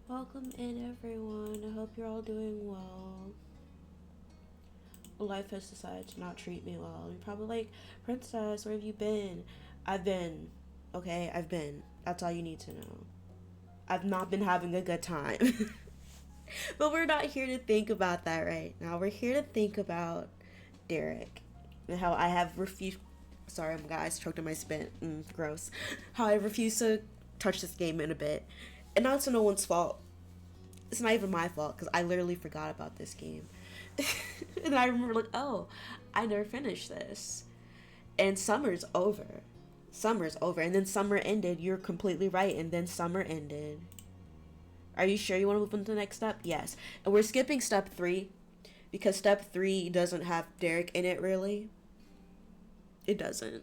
Welcome in, everyone. I hope you're all doing well. Life has decided to not treat me well. You're probably like, Princess, where have you been? I've been. Okay, I've been. That's all you need to know. I've not been having a good time. But we're not here to think about that right now. We're here to think about Derek and how I have refused. Sorry, guys, choked on my spit. Gross. How I refuse to touch this game in a bit. And now it's no one's fault. It's not even my fault because I literally forgot about this game. And I remember, like, oh, I never finished this. And summer's over. Summer's over. And then summer ended. You're completely right. And then summer ended. Are you sure you want to move on to the next step? Yes. And we're skipping step 3 because step 3 doesn't have Derek in it, really. It doesn't.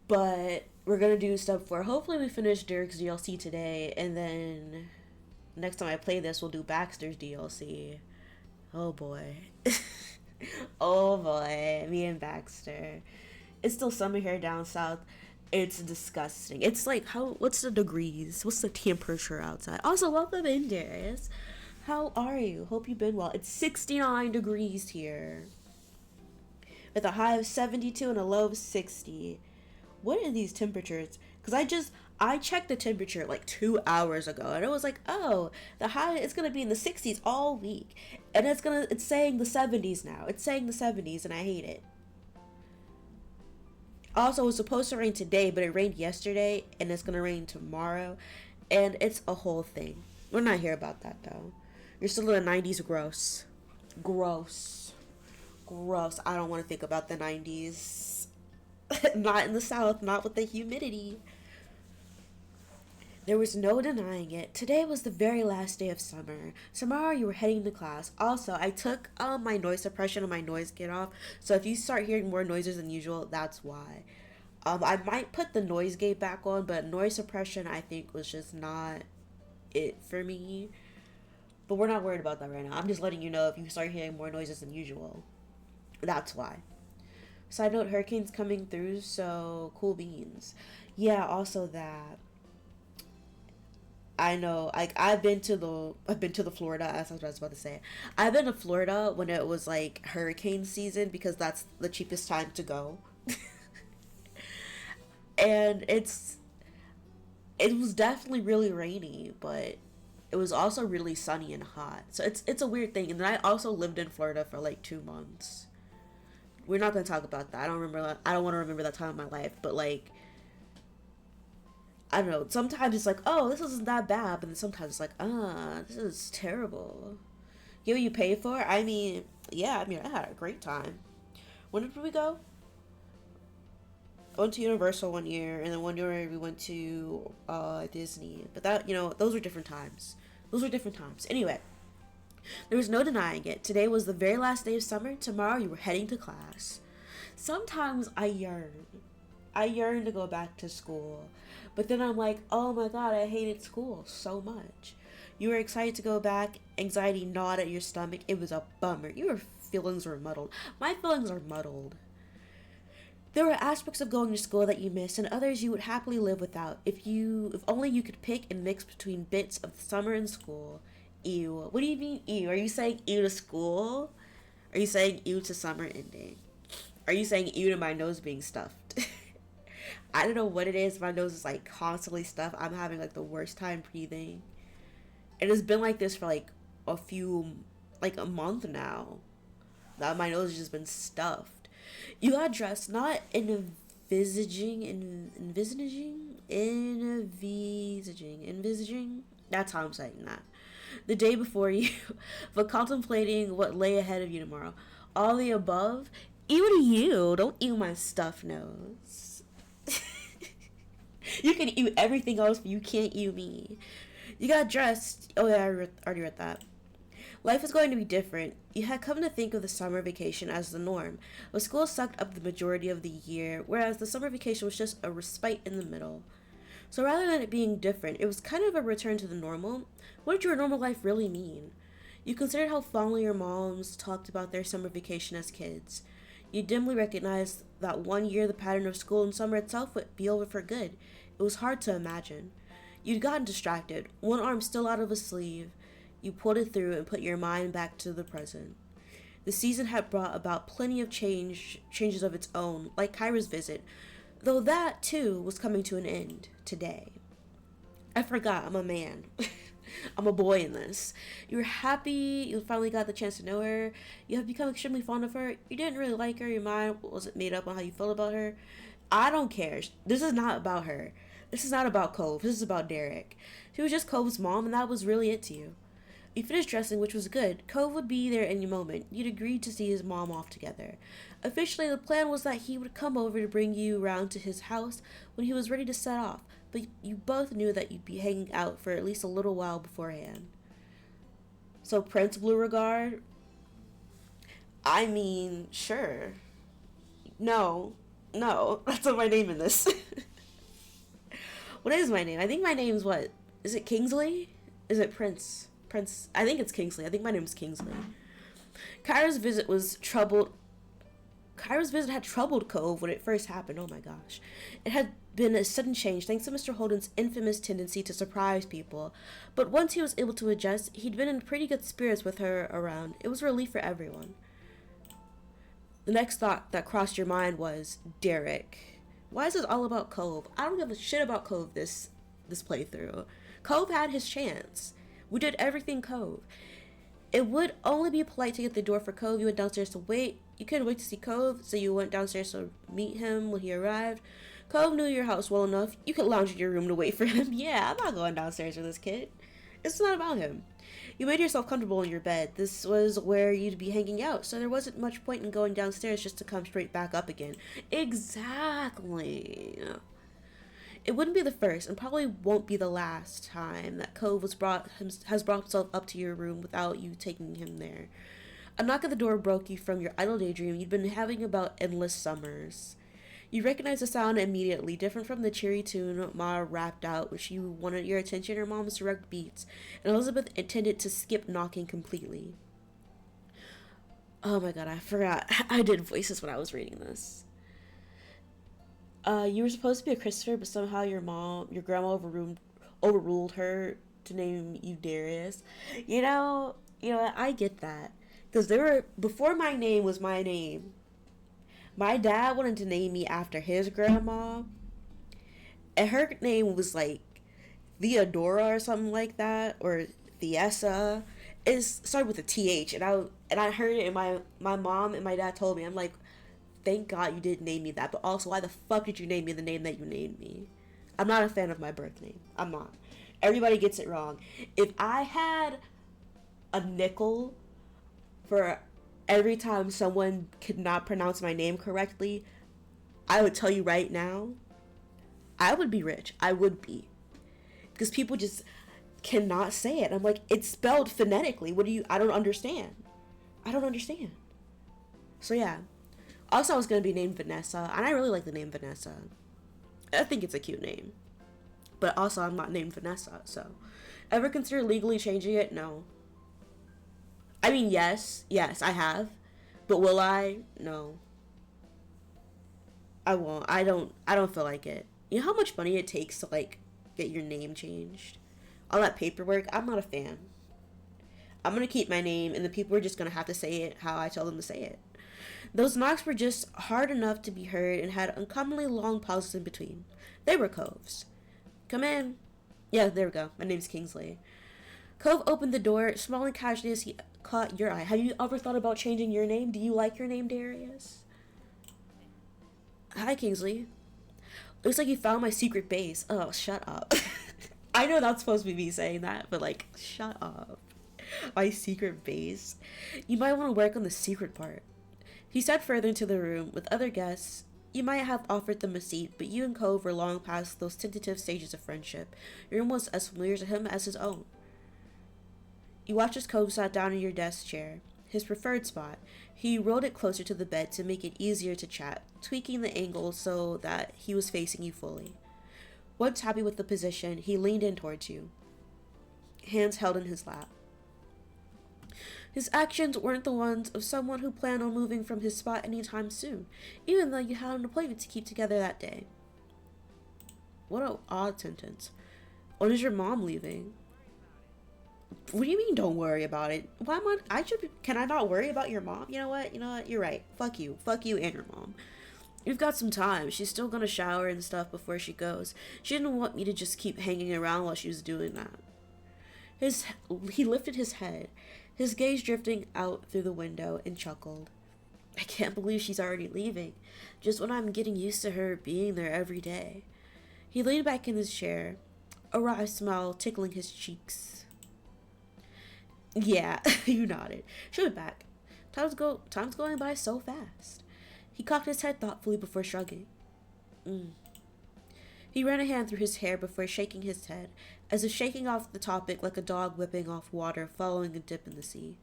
But we're going to do step 4. Hopefully we finish Derek's DLC today. And then next time I play this, we'll do Baxter's DLC. Oh boy. Oh boy. Me and Baxter. It's still summer here down south. It's disgusting. It's like, what's the degrees? What's the temperature outside? Also, welcome in, Darius. How are you? Hope you've been well. It's 69 degrees here, with a high of 72 and a low of 60. What are these temperatures? Because I checked the temperature like 2 hours ago, and it was like, oh, the high is gonna be in the 60s all week, and it's saying the 70s now. It's saying the 70s, and I hate it. Also, it was supposed to rain today, but it rained yesterday, and it's gonna rain tomorrow, and it's a whole thing. We're not here about that though. You're still in the 90s. Gross. I don't want to think about the 90s. Not in the south, not with the humidity. There was no denying it. Today was the very last day of summer. Tomorrow you were heading to class. Also, I took my noise suppression and my noise gate off. So if you start hearing more noises than usual, that's why. I might put the noise gate back on, but noise suppression I think was just not it for me. But we're not worried about that right now. I'm just letting you know if you start hearing more noises than usual. That's why. Side note, hurricanes coming through, so cool beans. Yeah, also that. I know, like I've been to the Florida, as I was about to say. I've been to Florida when it was like hurricane season because that's the cheapest time to go. And it was definitely really rainy, but it was also really sunny and hot. So it's a weird thing. And then I also lived in Florida for like 2 months. We're not going to talk about that. I don't want to remember that time of my life, but like I don't know, sometimes it's like, oh, this isn't that bad, but then sometimes it's like, this is terrible. Get what you pay for? I mean, yeah, I had a great time. When did we go? I went to Universal one year, and then one year we went to Disney. But that, those were different times. Anyway, there was no denying it. Today was the very last day of summer. Tomorrow you were heading to class. Sometimes I yearn. To go back to school. But then I'm like, oh my god, I hated school so much. You were excited to go back, anxiety gnawed at your stomach. It was a bummer. Your feelings were muddled. My feelings are muddled. There were aspects of going to school that you missed and others you would happily live without if only you could pick and mix between bits of summer and school. Ew. What do you mean ew? Are you saying ew to school? Are you saying ew to summer ending? Are you saying ew to my nose being stuffed? I don't know what it is. My nose is like constantly stuffed. I'm having like the worst time breathing. It has been like this for like a month now. That my nose has just been stuffed. You got dressed not envisaging. That's how I'm saying that. The day before you, but contemplating what lay ahead of you tomorrow. All the above. Ew to you. Don't ew my stuffed nose. You can eat everything else, but you can't eat me. You got dressed. Oh yeah, I already read that. Life is going to be different. You had come to think of the summer vacation as the norm, but school sucked up the majority of the year, whereas the summer vacation was just a respite in the middle. So rather than it being different, it was kind of a return to the normal. What did your normal life really mean? You considered how fondly your moms talked about their summer vacation as kids. You dimly recognized that one year the pattern of school and summer itself would be over for good. It was hard to imagine. You'd gotten distracted, one arm still out of a sleeve. You pulled it through and put your mind back to the present. The season had brought about plenty of changes of its own, like Kyra's visit, though that, too, was coming to an end today. I forgot, I'm a man. I'm a boy in this. You were happy you finally got the chance to know her. You have become extremely fond of her. You didn't really like her. Your mind wasn't made up on how you felt about her. I don't care. This is not about her. This is not about Cove. This is about Derek. She was just Cove's mom, and that was really it to you. You finished dressing, which was good. Cove would be there any moment. You'd agreed to see his mom off together. Officially, the plan was that he would come over to bring you round to his house when he was ready to set off, but you both knew that you'd be hanging out for at least a little while beforehand. So, Prince Beauregard? I mean, sure. No, that's not my name in this. What is my name? I think my name's what? Is it Kingsley? Is it Prince? I think it's Kingsley. I think my name's Kingsley. Kyra's visit had troubled Cove when it first happened. Oh my gosh. It had been a sudden change thanks to Mr. Holden's infamous tendency to surprise people. But once he was able to adjust, he'd been in pretty good spirits with her around. It was a relief for everyone. The next thought that crossed your mind was Derek. Why is this all about Cove? I don't give a shit about Cove this playthrough. Cove had his chance. We did everything Cove. It would only be polite to get the door for Cove. You went downstairs to wait. You couldn't wait to see Cove, so you went downstairs to meet him when he arrived. Cove knew your house well enough. You could lounge in your room to wait for him. Yeah, I'm not going downstairs for this kid. It's not about him. You made yourself comfortable in your bed. This was where you'd be hanging out, so there wasn't much point in going downstairs just to come straight back up again. Exactly. It wouldn't be the first, and probably won't be the last time that Cove has brought himself up to your room without you taking him there. A knock at the door broke you from your idle daydream you'd been having about endless summers. You recognized the sound immediately, different from the cheery tune Ma rapped out, which you wanted your attention her mom's direct beats, and Elizabeth intended to skip knocking completely. Oh my god, I forgot. I did voices when I was reading this. You were supposed to be a Christopher, but somehow your grandma overruled her to name you Darius. You know what? I get that. Because before my name was my name, my dad wanted to name me after his grandma, and her name was like Theodora or something like that, or Thiesa. It started with a TH, and I heard it, and my mom and my dad told me, I'm like, thank God you didn't name me that, but also, why the fuck did you name me the name that you named me? I'm not a fan of my birth name. I'm not. Everybody gets it wrong. If I had a nickel for every time someone could not pronounce my name correctly, I would tell you right now, I would be rich. I would be. Because people just cannot say it. I'm like, it's spelled phonetically. I don't understand. So yeah. Also, I was going to be named Vanessa, and I really like the name Vanessa. I think it's a cute name. But also, I'm not named Vanessa, so. Ever consider legally changing it? No. I mean, yes, I have. But will I? No. I won't. I don't feel like it. You know how much money it takes to, like, get your name changed? All that paperwork, I'm not a fan. I'm going to keep my name, and the people are just going to have to say it how I tell them to say it. Those knocks were just hard enough to be heard and had uncommonly long pauses in between. They were Cove's. Come in. Yeah, there we go. My name's Kingsley. Cove opened the door, smiling casually as he caught your eye. Have you ever thought about changing your name? Do you like your name, Darius? Hi, Kingsley. Looks like you found my secret base. Oh, shut up. I know that's supposed to be me saying that, but like, shut up. My secret base? You might want to work on the secret part. He stepped further into the room. With other guests, you might have offered them a seat, but you and Cove were long past those tentative stages of friendship. Your room was as familiar to him as his own. You watched as Cove sat down in your desk chair, his preferred spot. He rolled it closer to the bed to make it easier to chat, tweaking the angle so that he was facing you fully. Once happy with the position, he leaned in towards you, hands held in his lap. His actions weren't the ones of someone who planned on moving from his spot anytime soon, even though you had an appointment to keep together that day. What an odd sentence. When is your mom leaving? What do you mean don't worry about it? Why am I should be, can I not worry about your mom? You know what? You know what? You're right. Fuck you. Fuck you and your mom. We've got some time. She's still gonna shower and stuff before she goes. She didn't want me to just keep hanging around while she was doing that. His he lifted his head, his gaze drifting out through the window, and chuckled. I can't believe she's already leaving, just when I'm getting used to her being there every day. He leaned back in his chair, a wry smile tickling his cheeks. Yeah, you nodded. She'll be back. Time's going by so fast. He cocked his head thoughtfully before shrugging. He ran a hand through his hair before shaking his head, as if shaking off the topic like a dog whipping off water following a dip in the sea.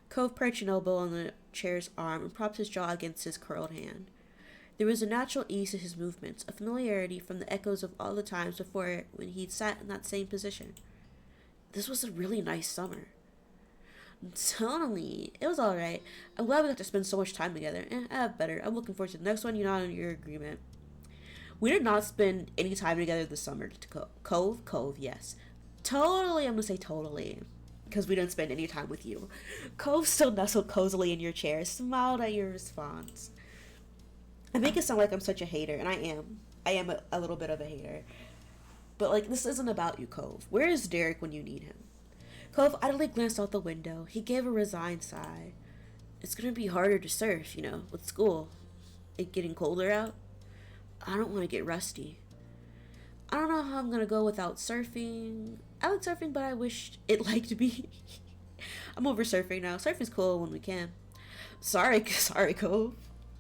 Cove perched an elbow on the chair's arm and propped his jaw against his curled hand. There was a natural ease to his movements, a familiarity from the echoes of all the times before when he'd sat in that same position. This was a really nice summer. Totally. It was alright. I'm glad we got to spend so much time together. I have better. I'm looking forward to the next one. You're not in your agreement. We did not spend any time together this summer. Cove, yes. Totally, I'm gonna say totally. Because we didn't spend any time with you. Cove still nestled cozily in your chair, smiled at your response. I make it sound like I'm such a hater, and I am. I am a little bit of a hater. But, like, this isn't about you, Cove. Where is Derek when you need him? Cove idly glanced out the window. He gave a resigned sigh. It's gonna be harder to surf, with school. It getting colder out. I don't want to get rusty. I don't know how I'm gonna go without surfing. I like surfing, but I wish it liked me. I'm over surfing now. Surfing's cool when we can. Sorry, Cove.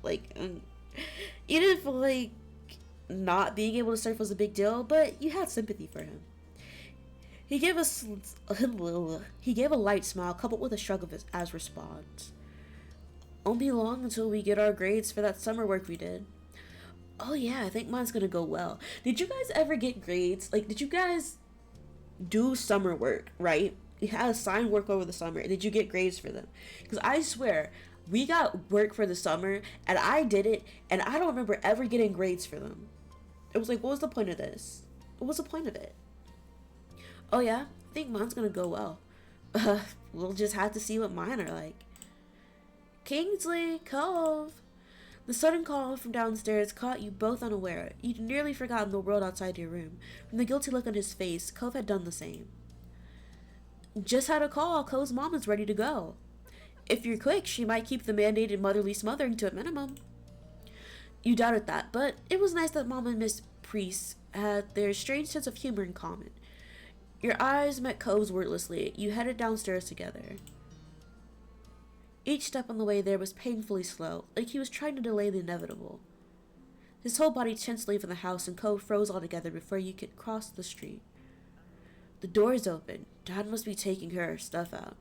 Even if, not being able to surf was a big deal, but you had sympathy for him. He gave a light smile coupled with a shrug of his as response. Won't be long until we get our grades for that summer work we did. Oh yeah, I think mine's gonna go well. Did you guys ever get grades? Did you guys do summer work, right? You had assigned work over the summer, and did you get grades for them? Because I swear, we got work for the summer, and I did it, and I don't remember ever getting grades for them. It was what was the point of this? What was the point of it? Oh yeah, I think mine's gonna go well. We'll just have to see what mine are like. Kingsley, Cove. The sudden call from downstairs caught you both unaware. You'd nearly forgotten the world outside your room. From the guilty look on his face, Cove had done the same. Just had a call. Cove's mom is ready to go. If you're quick, she might keep the mandated motherly smothering to a minimum. You doubted that, but it was nice that Mom and Miss Priest had their strange sense of humor in common. Your eyes met Cove's wordlessly. You headed downstairs together. Each step on the way there was painfully slow, like he was trying to delay the inevitable. His whole body tensed leaving the house, and Cove froze altogether before you could cross the street. The door's open. Dad must be taking her stuff out.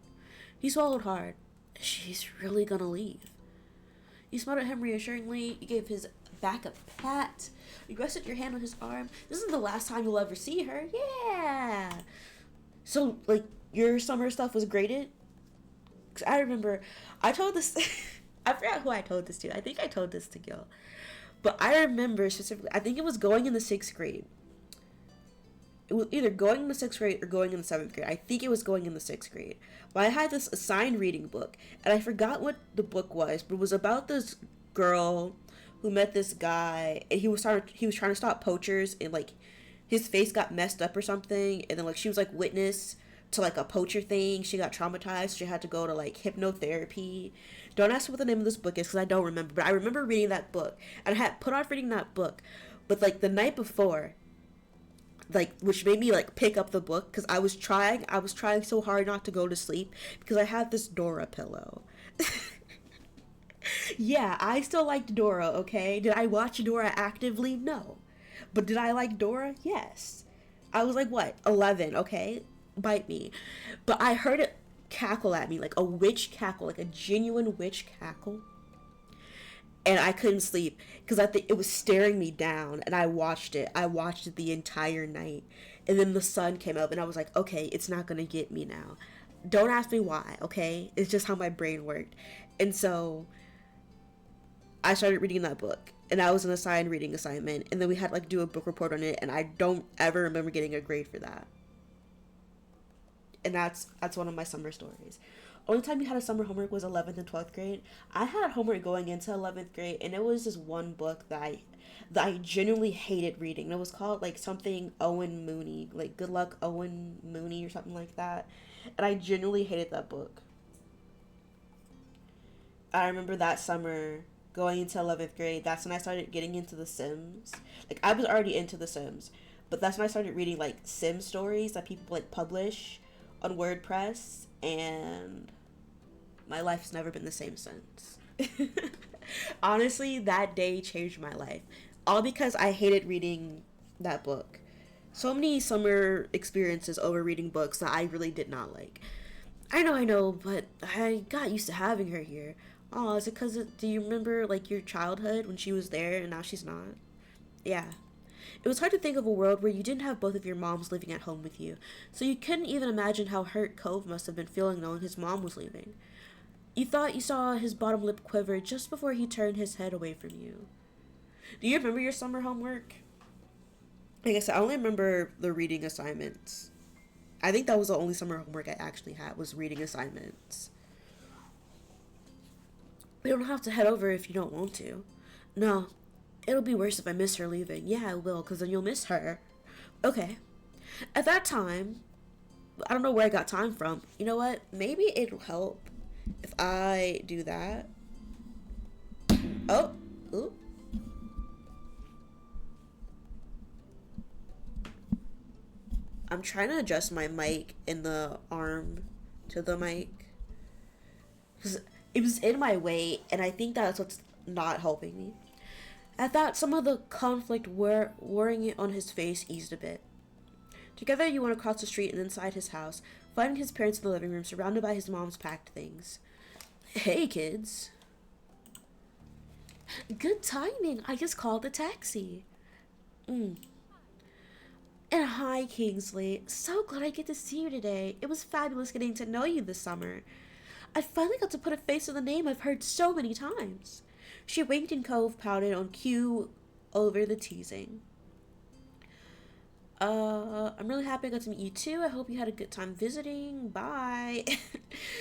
He swallowed hard. She's really gonna leave. You smiled at him reassuringly. You gave his back a pat. You rested your hand on his arm. This isn't the last time you'll ever see her. Yeah. So, your summer stuff was graded? Because I remember, I told this, I forgot who I told this to. I think I told this to Gil. But I remember specifically, I think it was going in the 6th grade. It was either going in the 6th grade or going in the 7th grade. I think it was going in the 6th grade. But I had this assigned reading book, and I forgot what the book was, but it was about this girl who met this guy, and he was trying to stop poachers, and his face got messed up or something, and then she was witness to a poacher thing. She got traumatized. She had to go to hypnotherapy. Don't ask me what the name of this book is because I don't remember, but I remember reading that book, and I had put off reading that book, but the night before, which made me pick up the book because I was trying so hard not to go to sleep because I had this Dora pillow. Yeah, I still liked Dora, okay? Did I watch Dora actively? No. But did I like Dora? Yes. I was 11, okay? Bite me. But I heard it cackle at me, a witch cackle, a genuine witch cackle. And I couldn't sleep because I think it was staring me down, and I watched it. I watched it the entire night. And then the sun came up, and I was like, okay, it's not going to get me now. Don't ask me why, okay? It's just how my brain worked. And so I started reading that book, and I was an assigned reading assignment, and then we had to like do a book report on it, and I don't ever remember getting a grade for that. And that's one of my summer stories. Only time we had a summer homework was 11th and 12th grade. I had homework going into 11th grade, and it was this one book that I genuinely hated reading. It was called like something Owen Mooney, like Good Luck Owen Mooney or something like that. And I genuinely hated that book. I remember that summer going into 11th grade, that's when I started getting into The Sims. Like, I was already into The Sims, but that's when I started reading, like, Sim stories that people, like, publish on WordPress, and my life's never been the same since. Honestly, that day changed my life. All because I hated reading that book. So many summer experiences over reading books that I really did not like. I know, but I got used to having her here. Oh, is it because do you remember like your childhood when she was there and now she's not? Yeah. It was hard to think of a world where you didn't have both of your moms living at home with you, so you couldn't even imagine how hurt Cove must have been feeling knowing his mom was leaving. You thought you saw his bottom lip quiver just before he turned his head away from you. Do you remember your summer homework? Like I said, I only remember the reading assignments. I think that was the only summer homework I actually had was reading assignments. We don't have to head over if you don't want to. No, it'll be worse if I miss her leaving. Yeah, I will, because then you'll miss her. Okay. At that time, I don't know where I got time from. You know what? Maybe it'll help if I do that. Oh, ooh. I'm trying to adjust my mic in the arm to the mic. 'Cause it was in my way, and I think that's what's not helping me. At that, some of the conflict worrying on his face eased a bit. Together, you went across the street and inside his house, finding his parents in the living room surrounded by his mom's packed things. Hey, kids. Good timing. I just called the taxi. Mm. And hi, Kingsley. So glad I get to see you today. It was fabulous getting to know you this summer. I finally got to put a face to the name I've heard so many times. She winked and Cove pouted on cue over the teasing. I'm really happy I got to meet you too. I hope you had a good time visiting. Bye.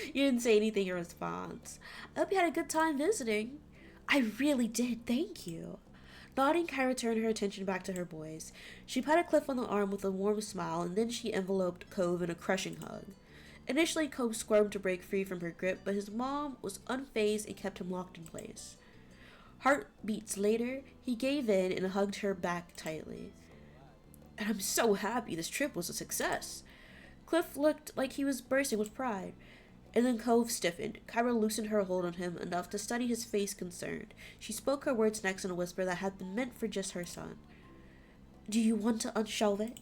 You didn't say anything in response. I hope you had a good time visiting. I really did, thank you. Nodding, Kyra turned her attention back to her boys. She patted Cliff on the arm with a warm smile, and then she enveloped Cove in a crushing hug. Initially, Cove squirmed to break free from her grip, but his mom was unfazed and kept him locked in place. Heartbeats later, he gave in and hugged her back tightly. And I'm so happy this trip was a success. Cliff looked like he was bursting with pride. And then Cove stiffened. Kyra loosened her hold on him enough to study his face concerned. She spoke her words next in a whisper that had been meant for just her son. Do you want to unshelve it?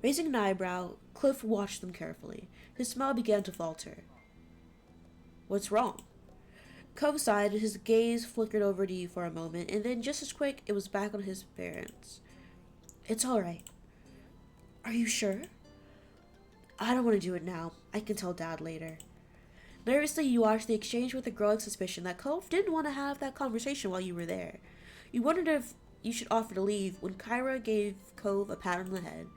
Raising an eyebrow, Cliff watched them carefully. His smile began to falter. What's wrong? Cove sighed, his gaze flickered over to you for a moment, and then just as quick, it was back on his parents. It's all right. Are you sure? I don't want to do it now. I can tell Dad later. Nervously, you watched the exchange with a growing suspicion that Cove didn't want to have that conversation while you were there. You wondered if you should offer to leave when Kyra gave Cove a pat on the head.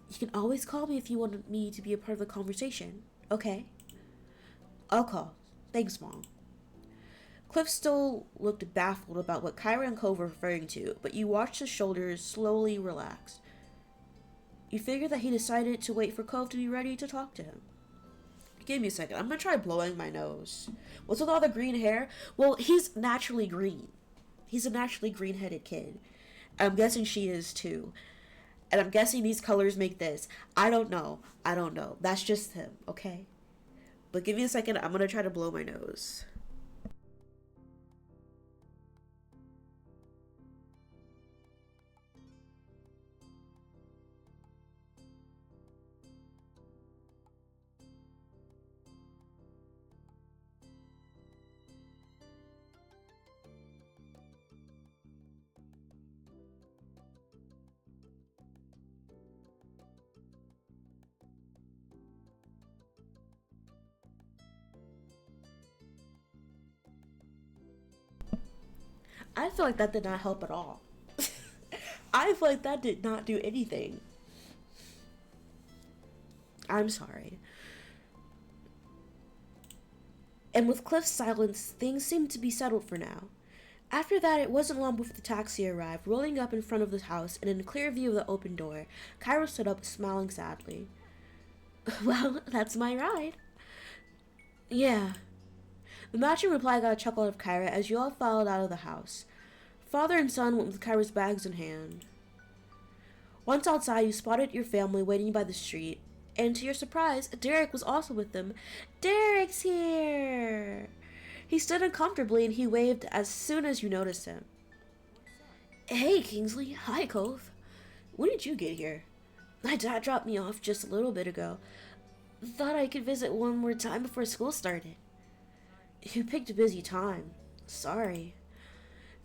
You can always call me if you want me to be a part of the conversation. Okay? I'll call. Thanks, Mom. Cliff still looked baffled about what Kyra and Cove were referring to, but you watched his shoulders slowly relax. You figured that he decided to wait for Cove to be ready to talk to him. Give me a second. I'm gonna try blowing my nose. What's with all the green hair? Well, he's naturally green. He's a naturally green-headed kid. I'm guessing she is too. And I'm guessing these colors make this. I don't know. That's just him, okay? But give me a second. I'm gonna try to blow my nose. I feel like that did not help at all. I feel like that did not do anything. I'm sorry. And with Cliff's silence, things seemed to be settled for now. After that, it wasn't long before the taxi arrived, rolling up in front of the house, and in a clear view of the open door, Cairo stood up, smiling sadly. Well, that's my ride. Yeah. The matching reply got a chuckle out of Kyra as you all filed out of the house. Father and son went with Kyra's bags in hand. Once outside, you spotted your family waiting by the street, and to your surprise, Derek was also with them. Derek's here! He stood uncomfortably and he waved as soon as you noticed him. Hey, Kingsley. Hi, Cove. When did you get here? My dad dropped me off just a little bit ago. Thought I could visit one more time before school started. You picked a busy time. Sorry.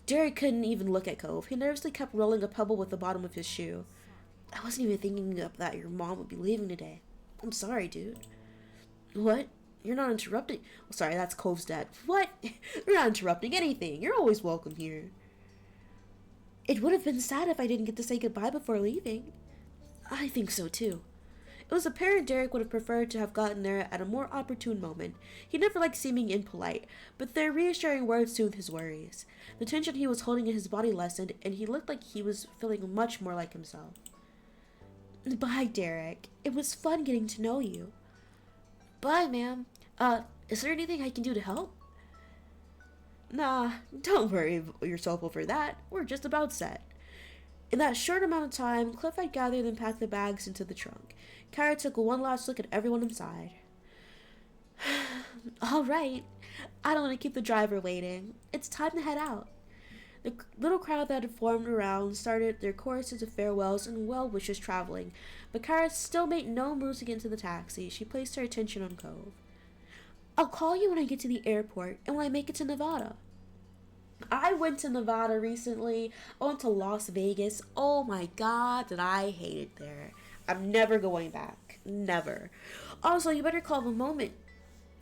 Derek couldn't even look at Cove. He nervously kept rolling a pebble with the bottom of his shoe. I wasn't even thinking that your mom would be leaving today. I'm sorry, dude. What? You're not interrupting. Oh, sorry, that's Cove's dad. What? You're not interrupting anything. You're always welcome here. It would have been sad if I didn't get to say goodbye before leaving. I think so, too. It was apparent Derek would have preferred to have gotten there at a more opportune moment. He never liked seeming impolite, but their reassuring words soothed his worries. The tension he was holding in his body lessened, and he looked like he was feeling much more like himself. Bye, Derek. It was fun getting to know you. Bye, ma'am. Is there anything I can do to help? Nah, don't worry yourself over that. We're just about set. In that short amount of time, Cliff had gathered and packed the bags into the trunk. Kara took one last look at everyone inside. All right. I don't want to keep the driver waiting. It's time to head out. The little crowd that had formed around started their choruses of farewells and well wishes traveling, but Kara still made no moves to get into the taxi. She placed her attention on Cove. I'll call you when I get to the airport and when I make it to Nevada. I went to Nevada recently. I went to Las Vegas. Oh my god, did I hate it there. I'm never going back. Never. Also, you better call the moment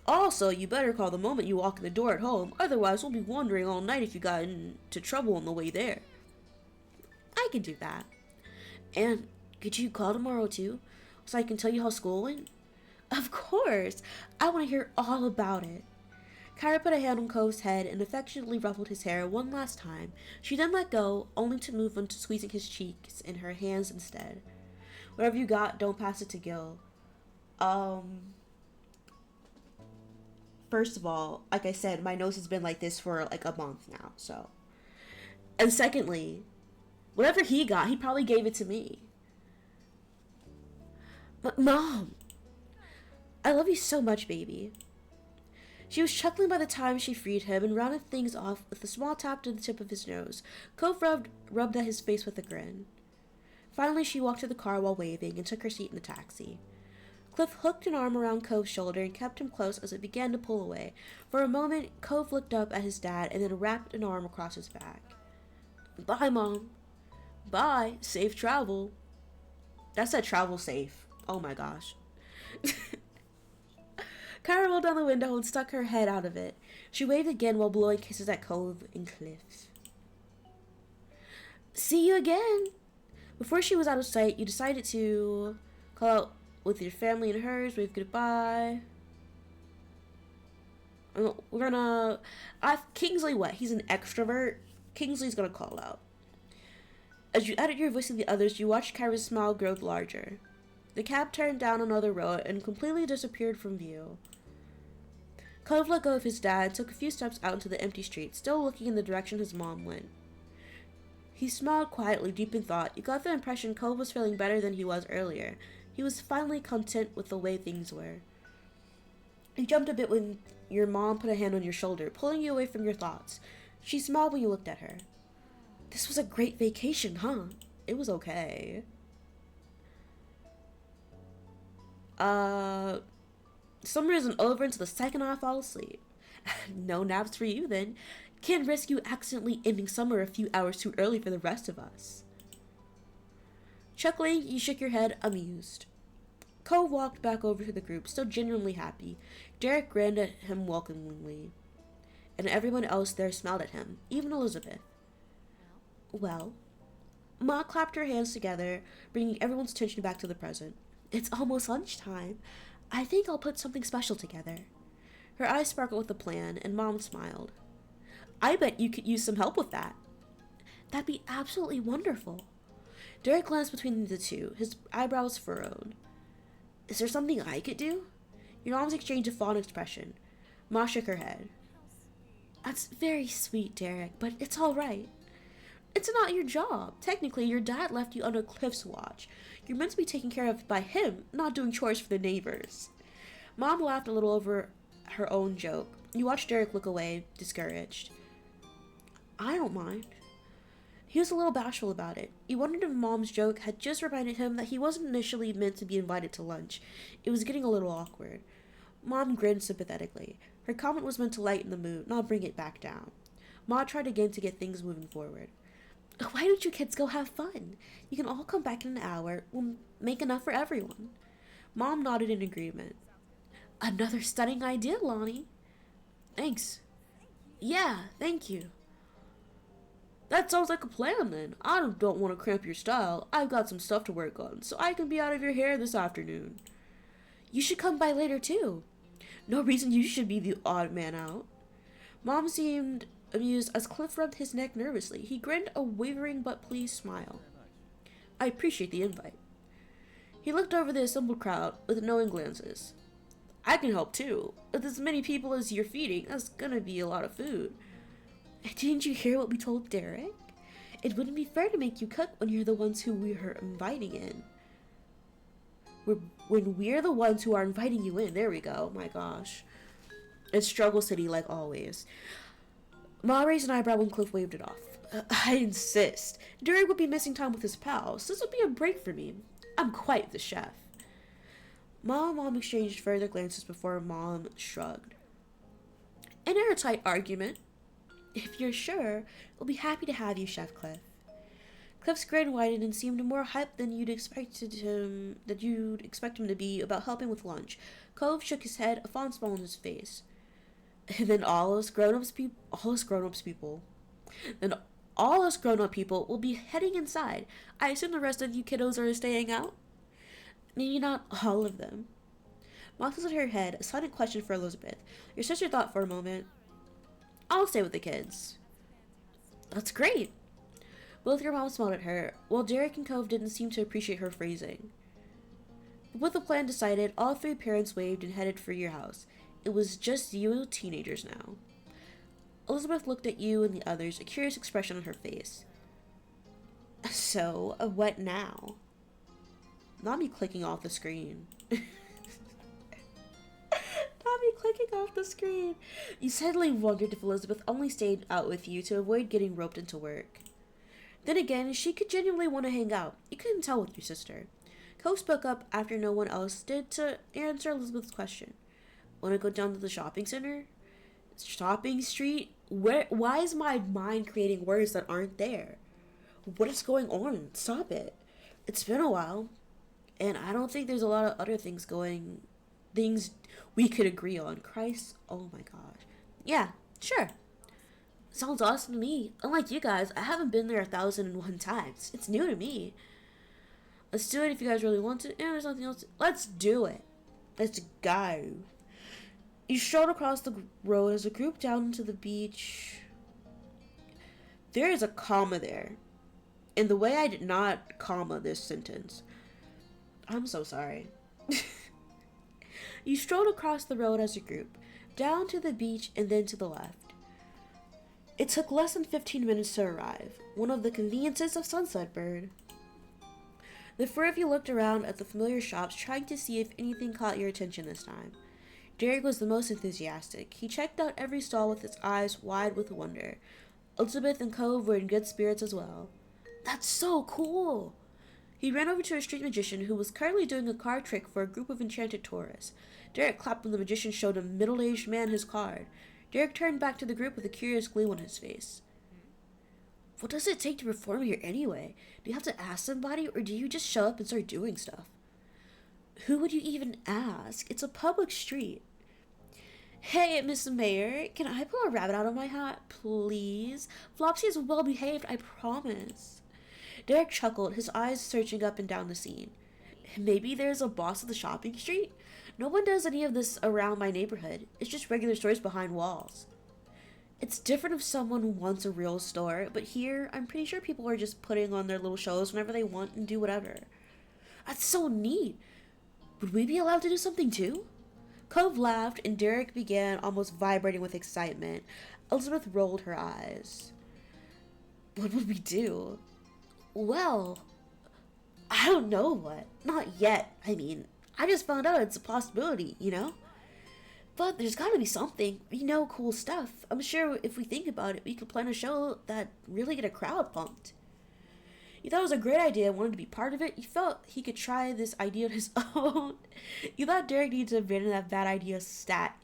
you walk in the door at home. Otherwise, we'll be wondering all night if you got into trouble on the way there. I can do that. And could you call tomorrow too? So I can tell you how school went? Of course. I want to hear all about it. Kyra put a hand on Cove's head and affectionately ruffled his hair one last time. She then let go, only to move on to squeezing his cheeks in her hands instead. Whatever you got, don't pass it to Gil. First of all, like I said, my nose has been like this for like a month now, so. And secondly, whatever he got, he probably gave it to me. But Mom, I love you so much, baby. She was chuckling by the time she freed him and rounded things off with a small tap to the tip of his nose. Cove rubbed at his face with a grin. Finally, she walked to the car while waving and took her seat in the taxi. Cliff hooked an arm around Cove's shoulder and kept him close as it began to pull away. For a moment, Cove looked up at his dad and then wrapped an arm across his back. Bye, Mom. Bye. Safe travel. That said travel safe. Oh my gosh. Kyra rolled down the window and stuck her head out of it. She waved again while blowing kisses at Cove and Cliff. See you again. Before she was out of sight, you decided to call out with your family and hers, wave goodbye. We're gonna... Kingsley, what? He's an extrovert? Kingsley's gonna call out. As you added your voice to the others, you watched Kyra's smile grow larger. The cab turned down another road and completely disappeared from view. Cove let go of his dad and took a few steps out into the empty street, still looking in the direction his mom went. He smiled quietly, deep in thought. You got the impression Cove was feeling better than he was earlier. He was finally content with the way things were. You jumped a bit when your mom put a hand on your shoulder, pulling you away from your thoughts. She smiled when you looked at her. This was a great vacation, huh? It was okay. Summer isn't over until the second I fall asleep. No naps for you then. Can't risk you accidentally ending summer a few hours too early for the rest of us. Chuckling, you shook your head, amused. Cove walked back over to the group, still genuinely happy. Derek grinned at him welcomingly, and everyone else there smiled at him, even Elizabeth. Well, Ma clapped her hands together, bringing everyone's attention back to the present. It's almost lunchtime. I think I'll put something special together. Her eyes sparkled with a plan, and Mom smiled. I bet you could use some help with that. That'd be absolutely wonderful. Derek glanced between the two, his eyebrows furrowed. Is there something I could do? Your mom's exchanged a fond expression. Ma shook her head. That's very sweet, Derek, but it's all right. It's not your job. Technically, your dad left you under Cliff's watch. You're meant to be taken care of by him, not doing chores for the neighbors. Mom laughed a little over her own joke. You watched Derek look away, discouraged. I don't mind. He was a little bashful about it. He wondered if Mom's joke had just reminded him that he wasn't initially meant to be invited to lunch. It was getting a little awkward. Mom grinned sympathetically. Her comment was meant to lighten the mood, not bring it back down. Ma tried again to get things moving forward. Why don't you kids go have fun? You can all come back in an hour. We'll make enough for everyone. Mom nodded in agreement. Another stunning idea, Lonnie. Thanks. Yeah, thank you. That sounds like a plan, then. I don't want to cramp your style. I've got some stuff to work on, so I can be out of your hair this afternoon. You should come by later, too. No reason you should be the odd man out. Mom seemed amused as Cliff rubbed his neck nervously. He grinned a wavering but pleased smile. I appreciate the invite. He looked over the assembled crowd with knowing glances. I can help, too. With as many people as you're feeding, that's gonna be a lot of food. Didn't you hear what we told Derek? It wouldn't be fair to make you cook when you're the ones who we're inviting in. When we're the ones who are inviting you in. There we go. My gosh. It's Struggle City like always. Ma raised an eyebrow when Cliff waved it off. I insist. Derek would be missing time with his pals. This would be a break for me. I'm quite the chef. Ma and Mom exchanged further glances before Mom shrugged. An airtight argument. If you're sure, we'll be happy to have you, Chef Cliff. Cliff's grin widened and seemed more hyped than you'd expect him to be about helping with lunch. Cove shook his head, a fond smile on his face. And then all us grown-up people will be heading inside. I assume the rest of you kiddos are staying out? Maybe not all of them. Mom tilted her head, a silent question for Elizabeth. Your sister thought for a moment. I'll stay with the kids. That's great. Both your moms smiled at her, while Derek and Cove didn't seem to appreciate her phrasing. But with the plan decided, all three parents waved and headed for your house. It was just you teenagers now. Elizabeth looked at you and the others, a curious expression on her face. So, what now? Not me clicking off the screen. Clicking off the screen. You suddenly wondered if Elizabeth only stayed out with you to avoid getting roped into work. Then again, she could genuinely want to hang out. You couldn't tell with your sister. Cove spoke up after no one else did to answer Elizabeth's question. Want to go down to the shopping center? Shopping street? Why is my mind creating words that aren't there? What is going on? Stop it. It's been a while. And I don't think there's a lot of other things we could agree on. Christ, oh my gosh. Yeah, sure. Sounds awesome to me. Unlike you guys, I haven't been there 1,001 times. It's new to me. Let's do it if you guys really want to. And there's nothing else. Let's do it. Let's go. You strolled across the road as a group down to the beach. There is a comma there. In the way I did not comma this sentence. I'm so sorry. You strolled across the road as a group, down to the beach and then to the left. It took less than 15 minutes to arrive, one of the conveniences of Sunset Bird. The four of you looked around at the familiar shops, trying to see if anything caught your attention this time. Derek was the most enthusiastic. He checked out every stall with his eyes wide with wonder. Elizabeth and Cove were in good spirits as well. That's so cool! He ran over to a street magician who was currently doing a card trick for a group of enchanted tourists. Derek clapped when the magician showed a middle-aged man his card. Derek turned back to the group with a curious gleam on his face. What does it take to perform here anyway? Do you have to ask somebody, or do you just show up and start doing stuff? Who would you even ask? It's a public street. Hey, Miss Mayor, can I pull a rabbit out of my hat, please? Flopsy is well behaved, I promise. Derek chuckled, his eyes searching up and down the scene. Maybe there's a boss of the shopping street? No one does any of this around my neighborhood. It's just regular stores behind walls. It's different if someone wants a real store, but here, I'm pretty sure people are just putting on their little shows whenever they want and do whatever. That's so neat. Would we be allowed to do something too? Cove laughed, and Derek began almost vibrating with excitement. Elizabeth rolled her eyes. What would we do? Well, I don't know what. Not yet. I mean, I just found out it's a possibility, you know? But there's gotta be something. We know cool stuff. I'm sure if we think about it, we could plan a show that really get a crowd pumped. You thought it was a great idea and wanted to be part of it. You felt he could try this idea on his own. You thought Derek needed to abandon that bad idea stat.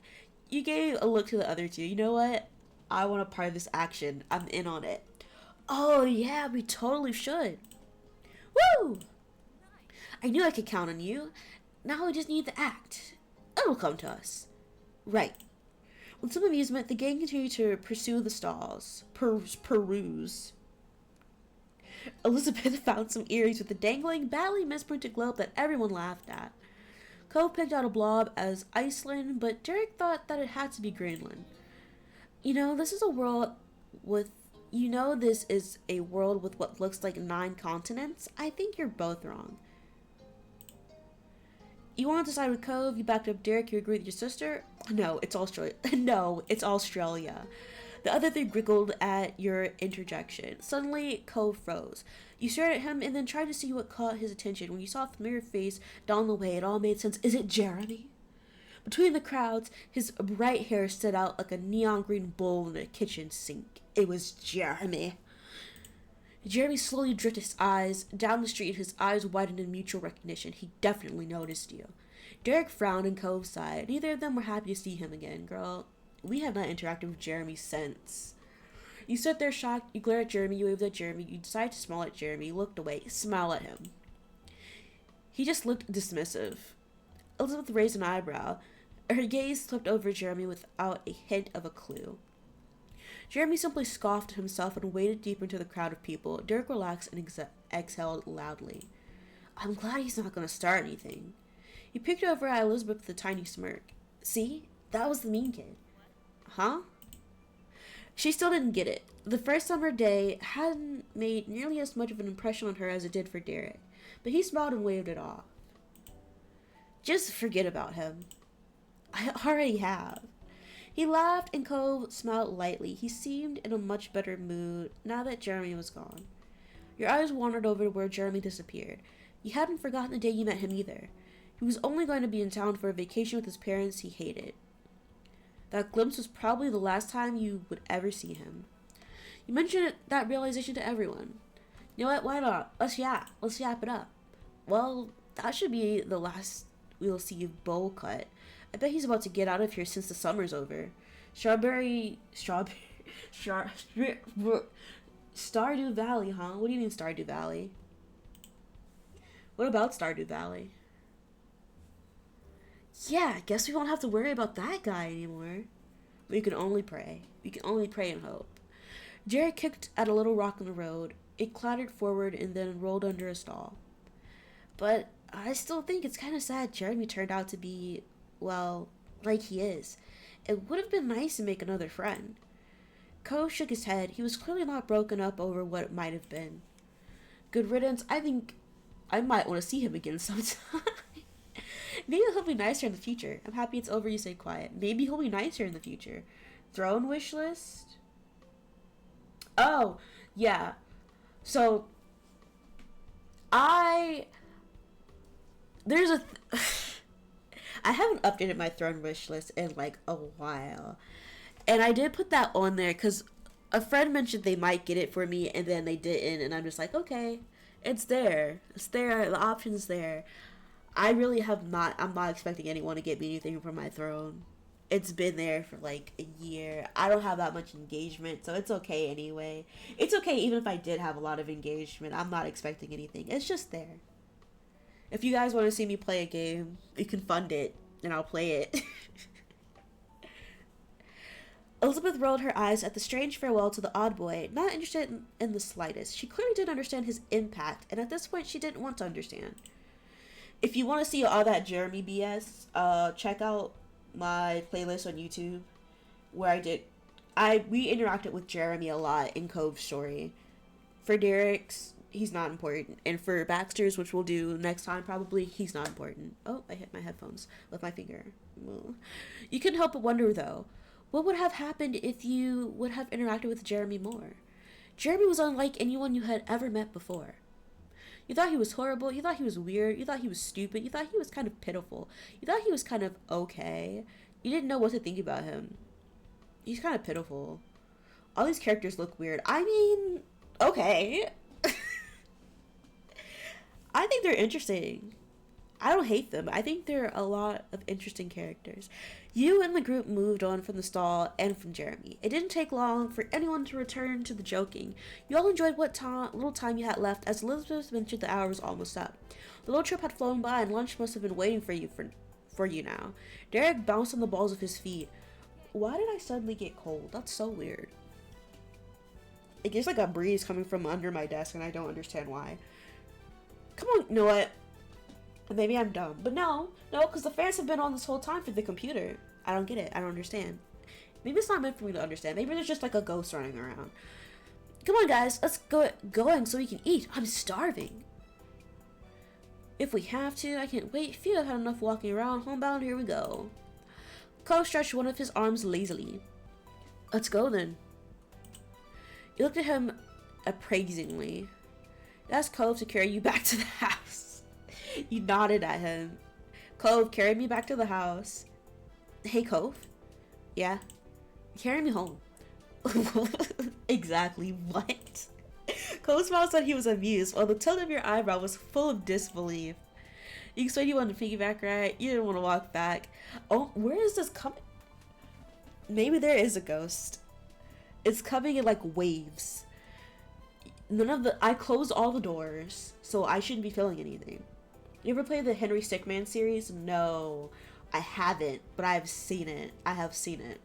You gave a look to the other two. You know what? I want a part of this action. I'm in on it. Oh yeah, we totally should. Woo! I knew I could count on you. Now we just need the act. It'll come to us. Right. With some amusement, the gang continued to pursue the stalls. Peruse. Elizabeth found some earrings with a dangling, badly misprinted globe that everyone laughed at. Cove picked out a blob as Iceland, but Derek thought that it had to be Greenland. This is a world with what looks like 9 continents. I think you're both wrong. You wanted to side with Cove, you backed up Derek, you agreed with your sister? No, it's Australia. No, it's Australia. The other three giggled at your interjection. Suddenly, Cove froze. You stared at him and then tried to see what caught his attention. When you saw a familiar face down the way, it all made sense. Is it Jeremy? Between the crowds, his bright hair stood out like a neon green bowl in a kitchen sink. It was Jeremy. Jeremy slowly drifted his eyes down the street, his eyes widened in mutual recognition. He definitely noticed you. Derek frowned and Cove sighed. Neither of them were happy to see him again. Girl, we have not interacted with Jeremy since. You stood there shocked, you glared at Jeremy, you waved at Jeremy, you decided to smile at Jeremy, you looked away, smile at him. He just looked dismissive. Elizabeth raised an eyebrow. Her gaze slipped over Jeremy without a hint of a clue. Jeremy simply scoffed at himself and waded deeper into the crowd of people. Derek relaxed and exhaled loudly. I'm glad he's not going to start anything. He peeked over at Elizabeth with a tiny smirk. See? That was the mean kid. Huh? She still didn't get it. The first summer day hadn't made nearly as much of an impression on her as it did for Derek, but he smiled and waved it off. Just forget about him. I already have. He laughed and Cove smiled lightly. He seemed in a much better mood now that Jeremy was gone. Your eyes wandered over to where Jeremy disappeared. You hadn't forgotten the day you met him either. He was only going to be in town for a vacation with his parents he hated. That glimpse was probably the last time you would ever see him. You mentioned that realization to everyone. You know what? Why not? Let's yap. Let's yap it up. Well, that should be the last we'll see of Bowl Cut. I bet he's about to get out of here since the summer's over. Stardew Valley, huh? What do you mean Stardew Valley? What about Stardew Valley? Yeah, I guess we won't have to worry about that guy anymore. We can only pray. We can only pray and hope. Jared kicked at a little rock in the road. It clattered forward and then rolled under a stall. But I still think it's kind of sad Jeremy turned out to be, well, like he is. It would have been nice to make another friend. Cove shook his head. He was clearly not broken up over what it might have been. Good riddance. I think I might want to see him again sometime. Maybe he'll be nicer in the future. I'm happy it's over, you stay quiet. Maybe he'll be nicer in the future. Throne wish list? Oh, yeah. So, I haven't updated my throne wish list in like a while. And I did put that on there because a friend mentioned they might get it for me and then they didn't. And I'm just like, okay, it's there. It's there. The option's there. I'm not expecting anyone to get me anything from my throne. It's been there for like a year. I don't have that much engagement, so it's okay anyway. It's okay even if I did have a lot of engagement. I'm not expecting anything. It's just there. If you guys want to see me play a game, you can fund it, and I'll play it. Elizabeth rolled her eyes at the strange farewell to the odd boy, not interested in the slightest. She clearly didn't understand his impact, and at this point she didn't want to understand. If you want to see all that Jeremy BS, check out my playlist on YouTube where we interacted with Jeremy a lot in Cove's story. For Derek's, he's not important, and for Baxter's, which we'll do next time probably, he's not important. Oh, I hit my headphones with my finger. You couldn't help but wonder though, what would have happened if you would have interacted with Jeremy more? Jeremy was unlike anyone you had ever met before. You thought he was horrible, you thought he was weird, you thought he was stupid, you thought he was kind of pitiful, you thought he was kind of okay. You didn't know what to think about him. He's kind of pitiful. All these characters look weird. I mean, okay. I think they're interesting. I don't hate them. I think they're a lot of interesting characters. You and the group moved on from the stall and from Jeremy. It didn't take long for anyone to return to the joking. You all enjoyed what little time you had left as Elizabeth mentioned the hour was almost up. The little trip had flown by and lunch must have been waiting for you now. Derek bounced on the balls of his feet. Why did I suddenly get cold? That's so weird. It gets like a breeze coming from under my desk and I don't understand why. Come on, you know what? Maybe I'm dumb. But no, because the fans have been on this whole time for the computer. I don't get it. I don't understand. Maybe it's not meant for me to understand. Maybe there's just like a ghost running around. Come on, guys. Let's going so we can eat. I'm starving. If we have to, I can't wait. Few have had enough walking around. Homebound, here we go. Cole stretched one of his arms lazily. Let's go then. You looked at him appraisingly. You asked Cove to carry you back to the house. You nodded at him. Cove, carry me back to the house. Hey, Cove. Yeah? Carry me home. Exactly, what? Cove smiled said he was amused, while the tilt of your eyebrow was full of disbelief. You explained you wanted to piggyback ride. You didn't want to walk back. Oh, where is this coming? Maybe there is a ghost. It's coming in like waves. I closed all the doors, so I shouldn't be feeling anything. You ever played the Henry Stickmin series? No, I haven't, but I've seen it. I have seen it.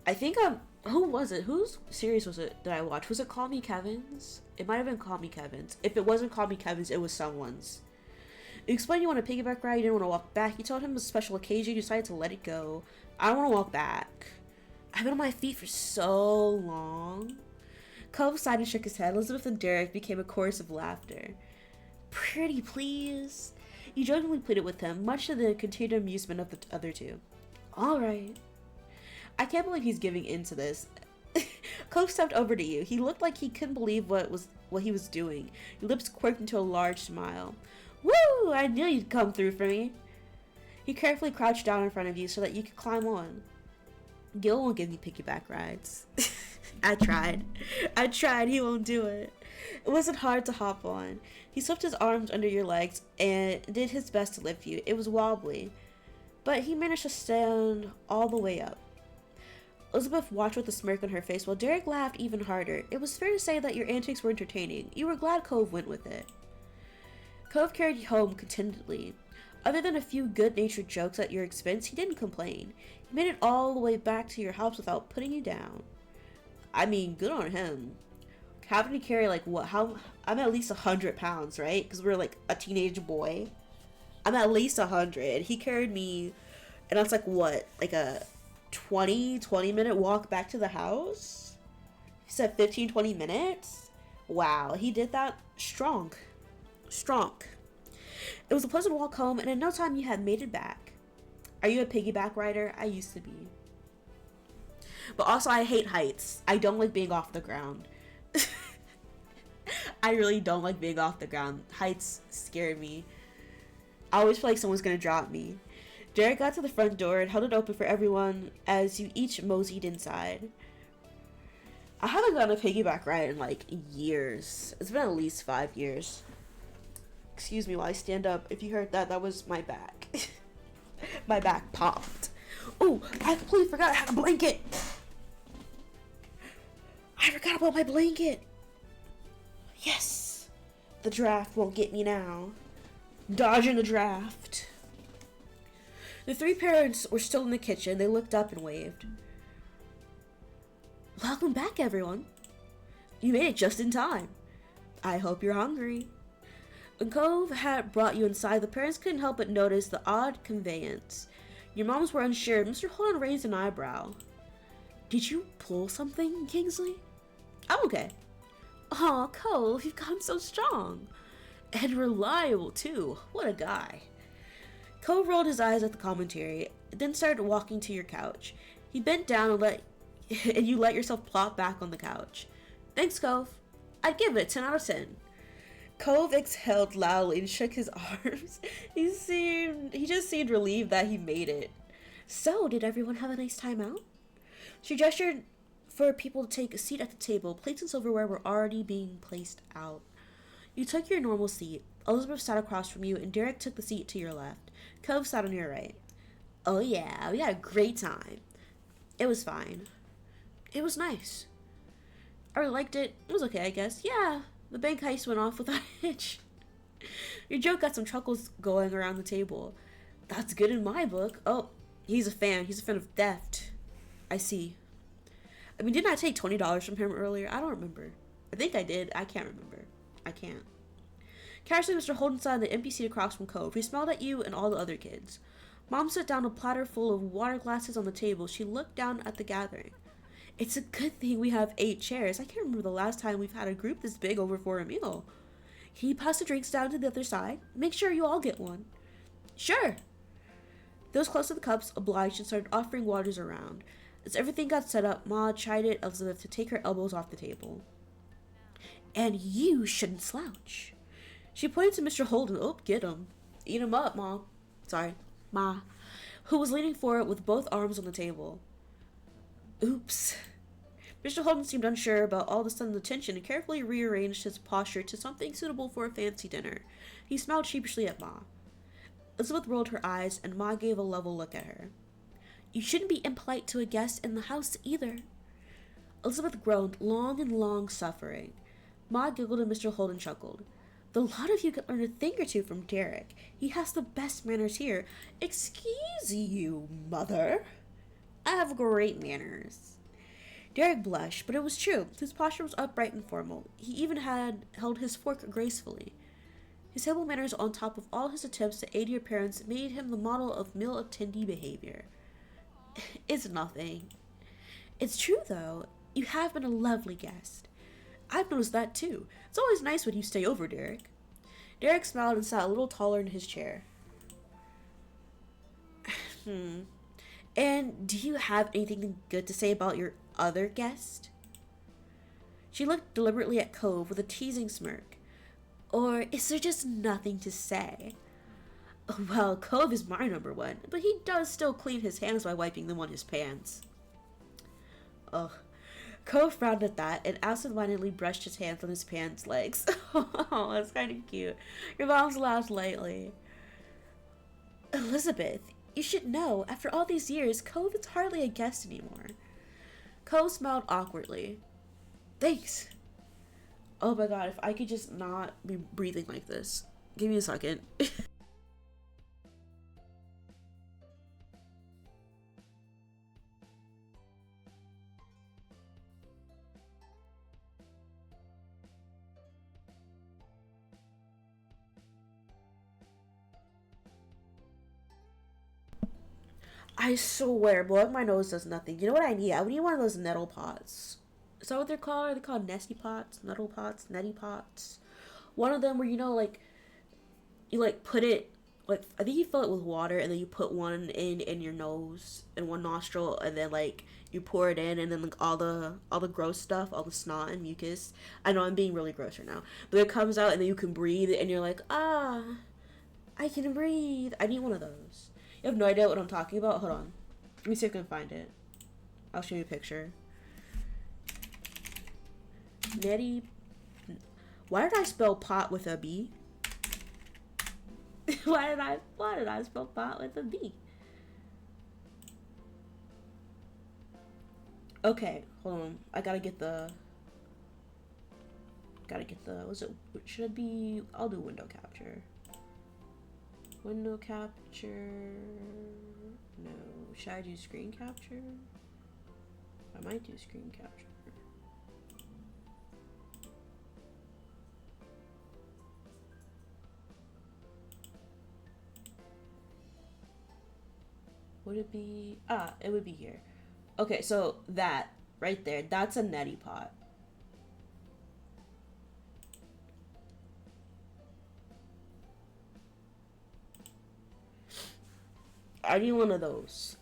I think who was it? Whose series was it that I watched? Was it Call Me Kevin's? It might have been Call Me Kevin's. If it wasn't Call Me Kevin's, it was someone's. You explained you want to piggyback ride, you didn't want to walk back. You told him it was a special occasion, you decided to let it go. I don't want to walk back. I've been on my feet for so long. Cove sighed and shook his head. Elizabeth and Derek became a chorus of laughter. Pretty please. You jokingly pleaded with him, much to the continued amusement of the other two. Alright. I can't believe he's giving in to this. Cove stepped over to you. He looked like he couldn't believe what he was doing. Your lips quirked into a large smile. Woo! I knew you'd come through for me. He carefully crouched down in front of you so that you could climb on. Gil won't give you piggyback rides. I tried. He won't do it. It wasn't hard to hop on. He swept his arms under your legs and did his best to lift you. It was wobbly, but he managed to stand all the way up. Elizabeth watched with a smirk on her face while Derek laughed even harder. It was fair to say that your antics were entertaining. You were glad Cove went with it. Cove carried you home contentedly. Other than a few good-natured jokes at your expense, he didn't complain. He made it all the way back to your house without putting you down. I mean, good on him. Having to carry like what? I'm at least 100 pounds, right? Because we're like a teenage boy. I'm at least 100. He carried me, and that's like what? Like a 20 minute walk back to the house? He said 15-20 minutes? Wow, he did that strong. It was a pleasant walk home, and in no time you had made it back. Are you a piggyback rider? I used to be. But also, I hate heights. I don't like being off the ground. I really don't like being off the ground. Heights scare me. I always feel like someone's gonna drop me. Derek got to the front door and held it open for everyone as you each moseyed inside. I haven't gone a piggyback ride in like years. It's been at least 5 years. Excuse me while I stand up. If you heard that, that was my back. My back popped. Oh, I completely forgot I had a blanket. I forgot about my blanket. Yes. The draft won't get me now. Dodging the draft. The three parents were still in the kitchen. They looked up and waved. Welcome back, everyone. You made it just in time. I hope you're hungry. When Cove had brought you inside, the parents couldn't help but notice the odd conveyance. Your moms were unsure. Mr. Holden raised an eyebrow. Did you pull something, Kingsley? I'm okay. Aw, Cove, you've gotten so strong. And reliable, too. What a guy. Cove rolled his eyes at the commentary, then started walking to your couch. He bent down and you let yourself plop back on the couch. Thanks, Cove. I'd give it a 10 out of 10. Cove exhaled loudly and shook his arms. He just seemed relieved that he made it. So, did everyone have a nice time out? She gestured for people to take a seat at the table. Plates and silverware were already being placed out. You took your normal seat. Elizabeth sat across from you, and Derek took the seat to your left. Cove sat on your right. Oh yeah, we had a great time. It was fine. It was nice. I really liked it. It was okay, I guess. Yeah, the bank heist went off without a hitch. Your joke got some chuckles going around the table. That's good in my book. Oh, he's a fan. He's a fan of theft. I see. I mean, didn't I take $20 from him earlier? I don't remember. I think I did. I can't remember. I can't. Casually, Mr. Holden sat on the empty seat across from Cove. He smiled at you and all the other kids. Mom set down a platter full of water glasses on the table. She looked down at the gathering. It's a good thing we have 8 chairs. I can't remember the last time we've had a group this big over for a meal. Can you pass the drinks down to the other side? Make sure you all get one. Sure. Those close to the cups obliged and started offering waters around. As everything got set up, Ma chided Elizabeth to take her elbows off the table. And you shouldn't slouch. She pointed to Mr. Holden. Oh, get him. Eat him up, Ma. Sorry, Ma. Who was leaning forward with both arms on the table. Oops. Mr. Holden seemed unsure about all the sudden attention and carefully rearranged his posture to something suitable for a fancy dinner. He smiled sheepishly at Ma. Elizabeth rolled her eyes, and Ma gave a level look at her. You shouldn't be impolite to a guest in the house, either. Elizabeth groaned, long suffering. Ma giggled and Mr. Holden chuckled. The lot of you could learn a thing or two from Derek. He has the best manners here. Excuse you, mother. I have great manners. Derek blushed, but it was true. His posture was upright and formal. He even had held his fork gracefully. His table manners, on top of all his attempts to aid your parents, made him the model of meal attendee behavior. It's nothing. It's true, though. You have been a lovely guest. I've noticed that, too. It's always nice when you stay over, Derek. Derek smiled and sat a little taller in his chair. And do you have anything good to say about your other guest? She looked deliberately at Cove with a teasing smirk. Or is there just nothing to say? Well, Cove is my number one, but he does still clean his hands by wiping them on his pants. Ugh. Cove frowned at that and absentmindedly brushed his hands on his pants legs. Oh, that's kind of cute. Your mom's laughed lightly. Elizabeth, you should know, after all these years, Cove is hardly a guest anymore. Cove smiled awkwardly. Thanks. Oh my god, if I could just not be breathing like this. Give me a second. I swear, blowing my nose does nothing. You know what I need? I need one of those nettle pots. Is that what they're called? Are they called nesty pots? Nettle pots? Netty pots? One of them where, you know, like, you, like, put it, like, I think you fill it with water, and then you put one in your nose, in one nostril, and then, like, you pour it in, and then, like, all the gross stuff, all the snot and mucus. I know I'm being really gross right now. But it comes out, and then you can breathe, and you're like, ah, I can breathe. I need one of those. You have no idea what I'm talking about? Hold on. Let me see if I can find it. I'll show you a picture. Netty. Why did I spell pot with a B? Why did I spell pot with a B? Okay, hold on. I gotta get the, was it, should it be, I'll do window capture. Window capture, no, should I do screen capture? I might do screen capture. Would it be? Ah, it would be here. Okay, so that right there, that's a neti pot. I need one of those.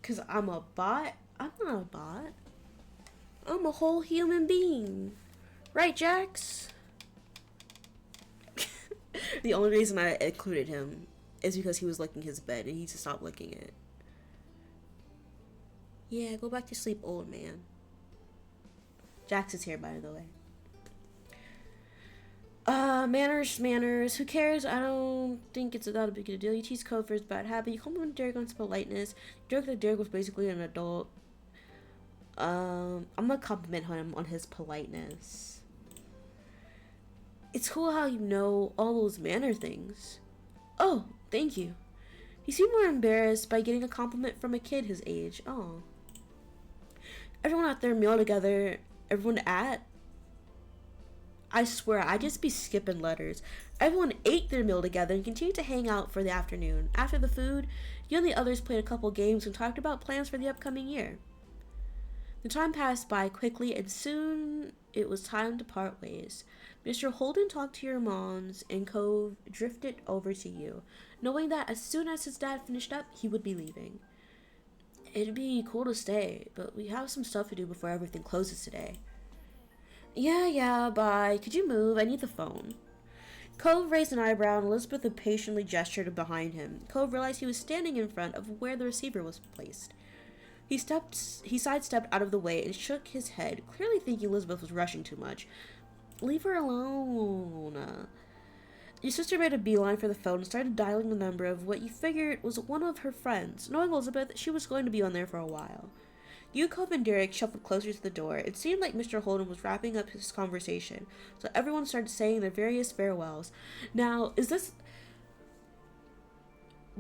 Cause I'm a bot. I'm not a bot. I'm a whole human being. Right, Jax? The only reason I included him is because he was licking his bed and he needs to stop licking it. Yeah, go back to sleep, old man. Jax is here, by the way. Manners. Who cares? I don't think it's that big a deal. You tease Cove for his bad habit. You compliment Derek on his politeness. Derek that Derek was basically an adult. I'm gonna compliment him on his politeness. It's cool how you know all those manner things. Oh, thank you. He seemed more embarrassed by getting a compliment from a kid his age. Oh. Everyone at their meal together. Everyone at? I swear, I just be skipping letters. Everyone ate their meal together and continued to hang out for the afternoon. After the food, you and the others played a couple games and talked about plans for the upcoming year. The time passed by quickly, and soon it was time to part ways. Mr. Holden talked to your moms, and Cove drifted over to you, knowing that as soon as his dad finished up, he would be leaving. It'd be cool to stay, but we have some stuff to do before everything closes today. Yeah, bye. Could you move? I need the phone. Cove raised an eyebrow and Elizabeth impatiently gestured behind him. Cove realized he was standing in front of where the receiver was placed. He sidestepped out of the way and shook his head, clearly thinking Elizabeth was rushing too much. Leave her alone. Your sister made a beeline for the phone and started dialing the number of what you figured was one of her friends. Knowing Elizabeth, she was going to be on there for a while. You, Cove, and Derek shuffled closer to the door. It seemed like Mr. Holden was wrapping up his conversation, so everyone started saying their various farewells. Now, is this...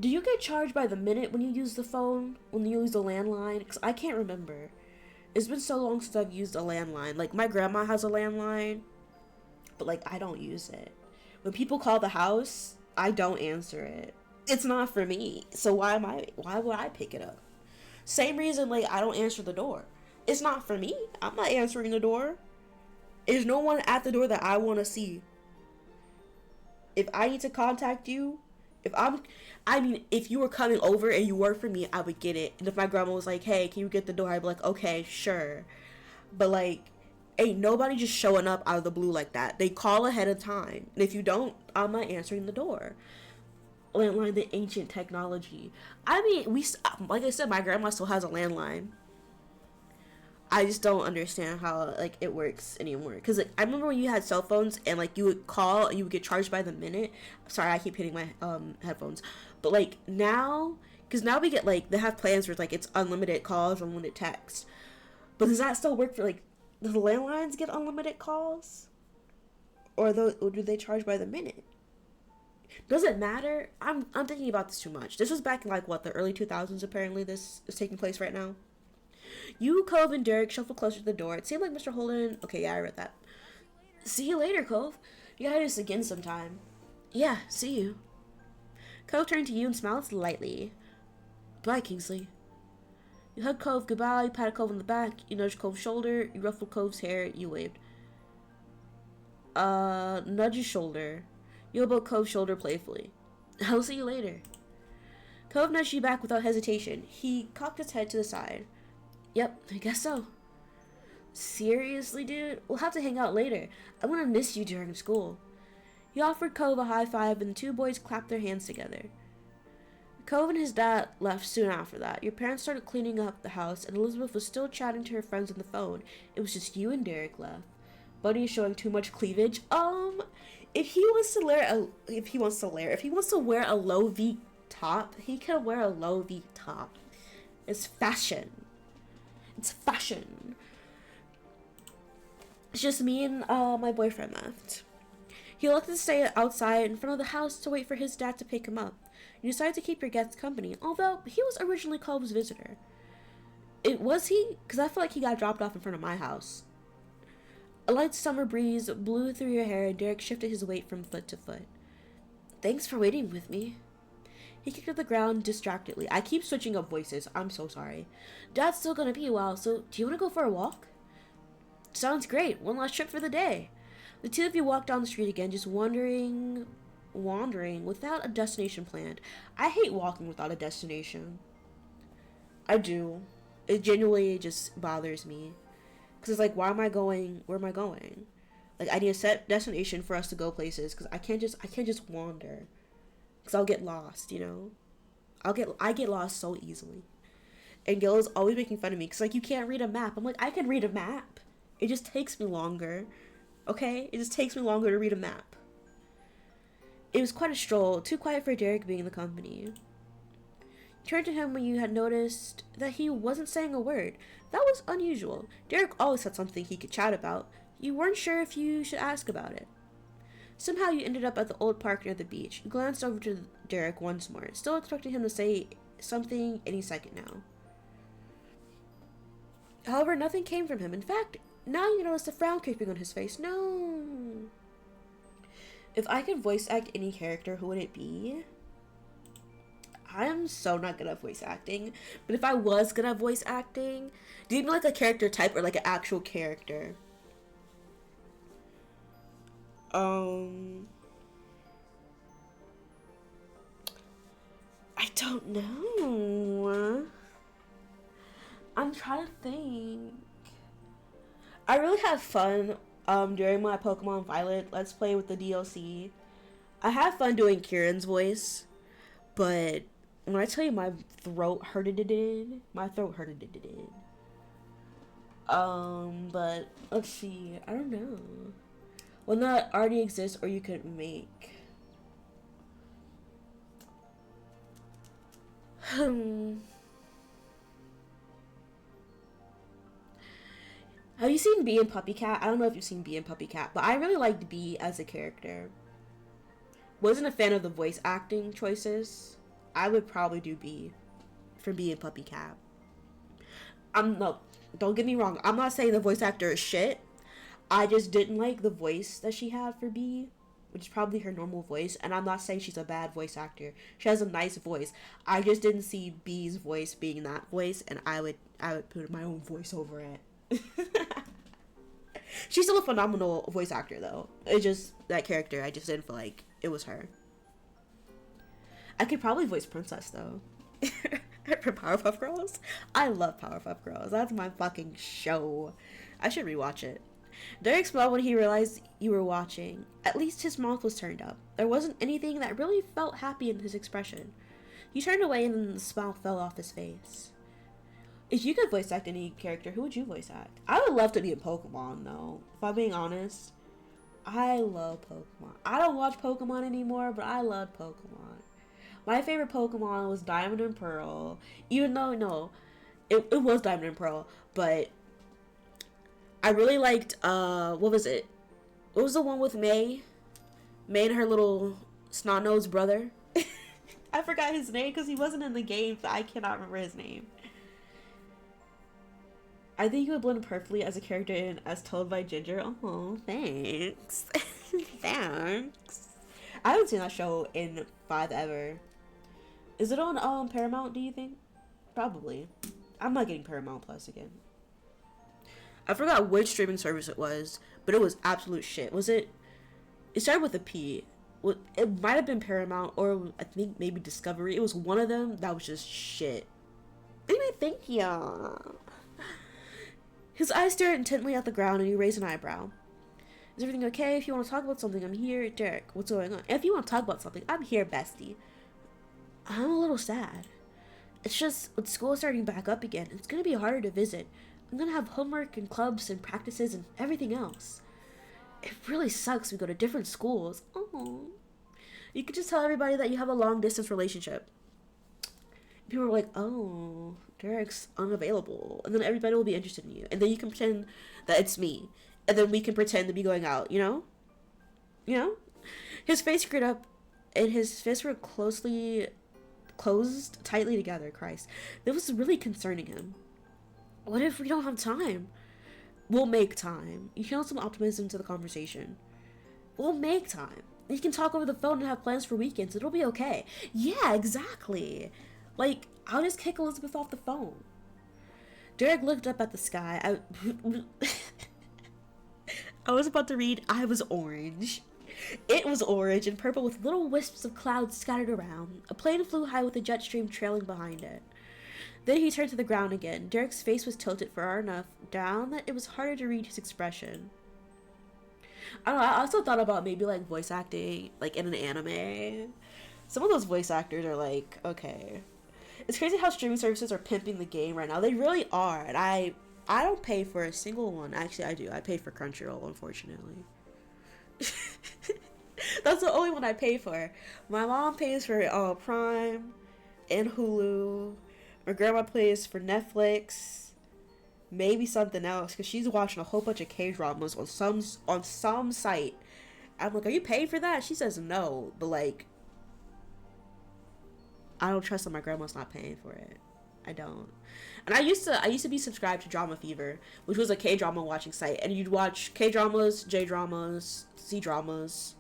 Do you get charged by the minute when you use the phone? When you use the landline? Because I can't remember. It's been so long since I've used a landline. Like, my grandma has a landline, but, like, I don't use it. When people call the house, I don't answer it. It's not for me, so why would I pick it up? Same reason, like, I don't answer the door. It's not for me. I'm not answering the door. There's no one at the door that I want to see. If I need to contact you, if you were coming over and you work for me, I would get it. And if my grandma was like, hey, can you get the door? I'd be like, okay, sure. But, like, ain't nobody just showing up out of the blue like that. They call ahead of time. And if you don't, I'm not answering the door. Landline, the ancient technology. I mean, like I said, my grandma still has a landline. I just don't understand how, like, it works anymore. Because, like, I remember when you had cell phones and, like, you would call and you would get charged by the minute. Sorry, I keep hitting my headphones. But, like, now, because now we get, like, they have plans where, like, it's unlimited calls, unlimited text. But does that still work for, like, do the landlines get unlimited calls? Or do they charge by the minute? Does it matter? I'm thinking about this too much. This was back in, like, what, the early 2000s, apparently this is taking place right now. You, Cove, and Derek shuffled closer to the door. It seemed like Mr. Holden... Okay, yeah, I read that. See you later, Cove. You gotta do this again sometime. Yeah, see you. Cove turned to you and smiled slightly. Bye, Kingsley. You hugged Cove goodbye, you patted Cove on the back, you nudged Cove's shoulder, you ruffled Cove's hair, you waved. Nudge his shoulder. You elbowed Cove's shoulder playfully. I'll see you later. Cove nudged you back without hesitation. He cocked his head to the side. Yep, I guess so. Seriously, dude? We'll have to hang out later. I'm gonna miss you during school. He offered Cove a high five and the two boys clapped their hands together. Cove and his dad left soon after that. Your parents started cleaning up the house and Elizabeth was still chatting to her friends on the phone. It was just you and Derek left. Buddy is showing too much cleavage. If he wants to wear a low V top, he can wear a low V top. It's fashion. It's fashion. It's just me and my boyfriend left. He elected to stay outside in front of the house to wait for his dad to pick him up. You decided to keep your guests company, although he was originally Cove's visitor. Was he? Because I feel like he got dropped off in front of my house. A light summer breeze blew through your hair and Derek shifted his weight from foot to foot. Thanks for waiting with me. He kicked at the ground distractedly. I keep switching up voices. I'm so sorry. Dad's still gonna be a while, so do you want to go for a walk? Sounds great. One last trip for the day. The two of you walked down the street again, just wandering without a destination planned. I hate walking without a destination. I do. It genuinely just bothers me. Because it's like, why am I going? Where am I going? Like, I need a set destination for us to go places. Because I can't just wander. Because I'll get lost, you know? I get lost so easily. And Gil is always making fun of me. Because, like, you can't read a map. I'm like, I can read a map. It just takes me longer. Okay? It just takes me longer to read a map. It was quite a stroll. Too quiet for Derek being in the company. You turned to him when you had noticed that he wasn't saying a word. That was unusual. Derek always had something he could chat about. You weren't sure if you should ask about it. Somehow you ended up at the old park near the beach. You glanced over to Derek once more, still expecting him to say something any second now. However, nothing came from him. In fact, now you notice the frown creeping on his face. No. If I could voice act any character, who would it be? I'm so not good at voice acting. But if I was good at voice acting, do you mean like a character type or like an actual character? I don't know. I'm trying to think. I really had fun during my Pokemon Violet Let's Play with the DLC. I had fun doing Kieran's voice, but when I tell you my throat hurted it in, but let's see, I don't know. One that already exists or you could make. Have you seen Bee and Puppy Cat? I don't know if you've seen Bee and Puppy Cat, but I really liked Bee as a character. Wasn't a fan of the voice acting choices. I would probably do Bee for Bee and Puppy Cat. No, don't get me wrong. I'm not saying the voice actor is shit. I just didn't like the voice that she had for Bee, which is probably her normal voice. And I'm not saying she's a bad voice actor. She has a nice voice. I just didn't see Bee's voice being that voice, and I would put my own voice over it. She's still a phenomenal voice actor, though. It's just that character, I just didn't feel like it was her. I could probably voice Princess, though. For Powerpuff Girls. I love Powerpuff Girls. That's my fucking show. I should rewatch it. Derek smiled when he realized you were watching. At least his mouth was turned up. There wasn't anything that really felt happy in his expression. He turned away and then the smile fell off his face. If you could voice act any character, who would you voice act? I would love to be in Pokemon, though. If I'm being honest, I love Pokemon. I don't watch Pokemon anymore, but I love Pokemon. My favorite Pokemon was Diamond and Pearl. Even though, no, it was Diamond and Pearl, but I really liked, what was it? What was the one with May? May and her little snot-nosed brother. I forgot his name because he wasn't in the game, so I cannot remember his name. I think you would blend perfectly as a character in As Told by Ginger. Oh, thanks. Thanks. I haven't seen that show in forever. Is it on Paramount, do you think? Probably. I'm not getting Paramount Plus again. I forgot which streaming service it was, but it was absolute shit. Was it? It started with a P. It might have been Paramount, or I think maybe Discovery. It was one of them that was just shit. Anyway, thank you. His eyes stared intently at the ground, and he raised an eyebrow. Is everything okay? If you want to talk about something, I'm here. Derek, what's going on? If you want to talk about something, I'm here, bestie. I'm a little sad. It's just, with school starting back up again, it's going to be harder to visit. I'm going to have homework and clubs and practices and everything else. It really sucks we go to different schools. Oh. You could just tell everybody that you have a long-distance relationship. People are like, oh, Derek's unavailable. And then everybody will be interested in you. And then you can pretend that it's me. And then we can pretend to be going out, you know? You know? His face screwed up, and his fists were closed tightly together. Christ. This was really concerning him. What if we don't have time? We'll make time. You channeled some optimism to the conversation. We'll make time. You can talk over the phone and have plans for weekends. It'll be okay. Yeah, exactly. Like, I'll just kick Elizabeth off the phone. Derek looked up at the sky. I was about to read, I was orange. It was orange and purple with little wisps of clouds scattered around. A plane flew high with a jet stream trailing behind it. Then he turned to the ground again. Derek's face was tilted far enough down that it was harder to read his expression. I don't know, I also thought about maybe like voice acting, like in an anime. Some of those voice actors are like, okay. It's crazy how streaming services are pimping the game right now. They really are. And I don't pay for a single one. Actually, I do. I pay for Crunchyroll, unfortunately. That's the only one I pay for. My mom pays for Prime and Hulu. My grandma pays for Netflix. Maybe something else, because she's watching a whole bunch of K-dramas on some site. I'm like, are you paying for that? She says no, but like, I don't trust that my grandma's not paying for it. I don't. And I used to be subscribed to Drama Fever, which was a K-drama watching site, and you'd watch K-dramas, J-dramas, C-dramas.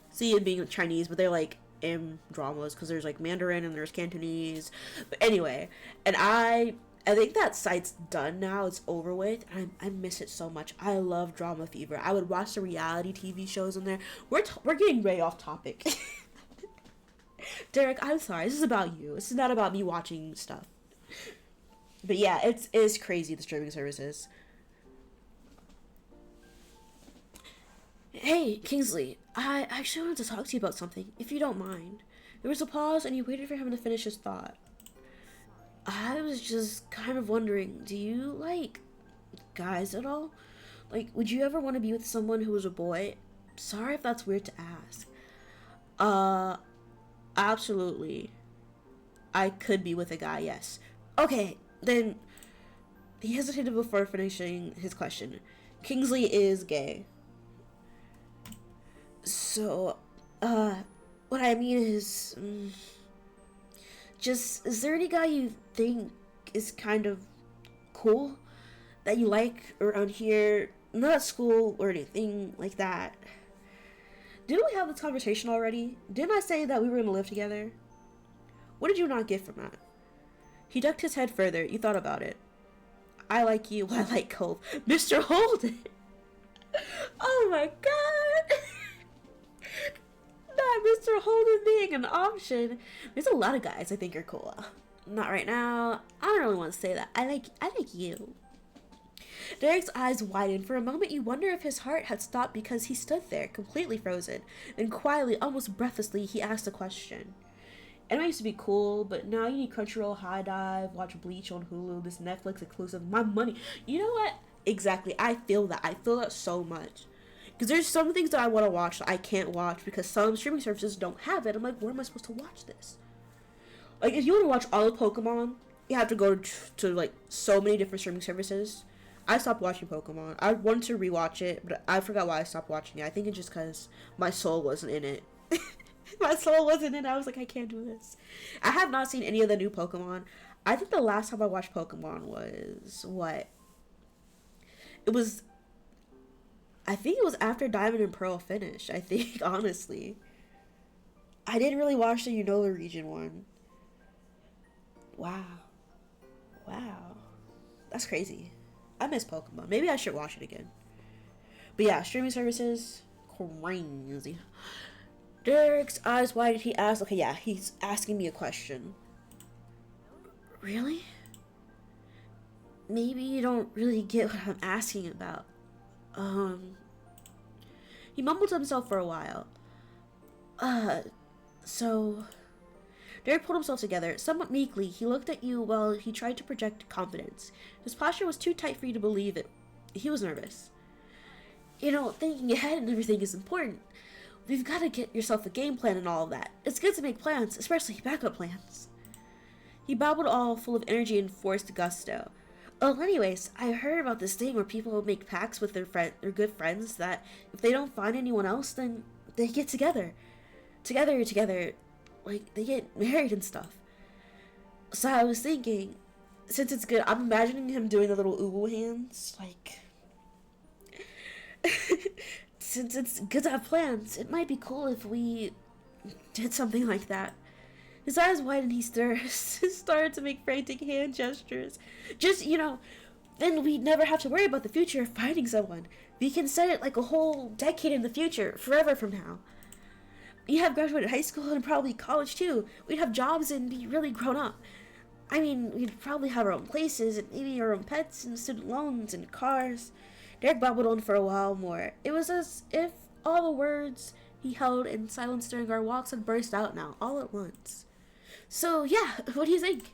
C being Chinese, but they're like M dramas, because there's like Mandarin and there's Cantonese. But anyway, and I think that site's done now. It's over with. I miss it so much. I love Drama Fever. I would watch the reality TV shows on there. We're getting way off topic. Derek, I'm sorry. This is about you. This is not about me watching stuff. But yeah, it's crazy, the streaming services. Hey, Kingsley. I actually wanted to talk to you about something, if you don't mind. There was a pause, and you waited for him to finish his thought. I was just kind of wondering, do you like guys at all? Like, would you ever want to be with someone who was a boy? Sorry if that's weird to ask. Absolutely. I could be with a guy, yes. Okay, then he hesitated before finishing his question. Kingsley is gay. So, what I mean is, just, is there any guy you think is kind of cool that you like around here? Not at school or anything like that. Didn't we have this conversation already? Didn't I say that we were going to live together? What did you not get from that? He ducked his head further. You thought about it. I like you. I like Cove. Mr. Holden! Oh my god! Not Mr. Holden being an option. There's a lot of guys I think are cool. Not right now. I don't really want to say that. I like you. Derek's eyes widened. For a moment, you wonder if his heart had stopped because he stood there, completely frozen. Then quietly, almost breathlessly, he asked a question. Anime used to be cool, but now you need Crunchyroll, High Dive, watch Bleach on Hulu, this Netflix exclusive. My money. You know what? Exactly. I feel that. I feel that so much. Because there's some things that I want to watch that I can't watch because some streaming services don't have it. I'm like, where am I supposed to watch this? Like, if you want to watch all of Pokemon, you have to go to like, so many different streaming services. I stopped watching Pokemon. I wanted to rewatch it, but I forgot why I stopped watching it. I think it's just because my soul wasn't in it. My soul wasn't in it. I was like, I can't do this. I have not seen any of the new Pokemon. I think the last time I watched Pokemon was, what? I think it was after Diamond and Pearl finished, I think, honestly. I didn't really watch the Unova region one. Wow. That's crazy. I miss Pokemon. Maybe I should watch it again. But yeah, streaming services, crazy. Derek's eyes widened. He asked, okay, yeah, he's asking me a question. Really? Maybe you don't really get what I'm asking about. He mumbled to himself for a while. So... Derek pulled himself together. Somewhat meekly, he looked at you while he tried to project confidence. His posture was too tight for you to believe it. He was nervous. You know, thinking ahead and everything is important. We've got to get yourself a game plan and all of that. It's good to make plans, especially backup plans. He babbled all full of energy and forced gusto. Oh, anyways, I heard about this thing where people make pacts with their good friends that if they don't find anyone else, then they get together. Together. Like, they get married and stuff. So I was thinking, since it's good, I'm imagining him doing the little ooh hands, like... since it's good to have plans, it might be cool if we did something like that. His eyes widened, he started to make frantic hand gestures. Just, then we'd never have to worry about the future of finding someone. We can set it like a whole decade in the future, forever from now. We'd have graduated high school and probably college too. We'd have jobs and be really grown up. I mean, we'd probably have our own places and maybe our own pets and student loans and cars. Derek babbled on for a while more. It was as if all the words he held in silence during our walks had burst out now, all at once. So, yeah, what do you think?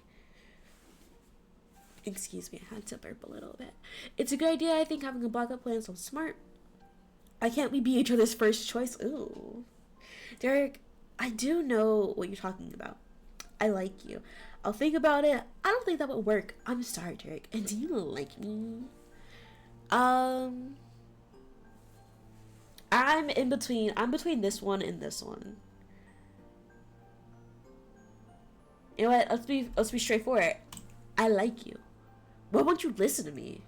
Excuse me, I had to burp a little bit. It's a good idea, I think, having a backup plan sounds smart. Why can't we be each other's first choice? Ooh. Derek, I do know what you're talking about. I like you. I'll think about it. I don't think that would work. I'm sorry, Derek. And do you like me? I'm between this one and this one. You know what? Let's be straightforward. I like you. Why won't you listen to me?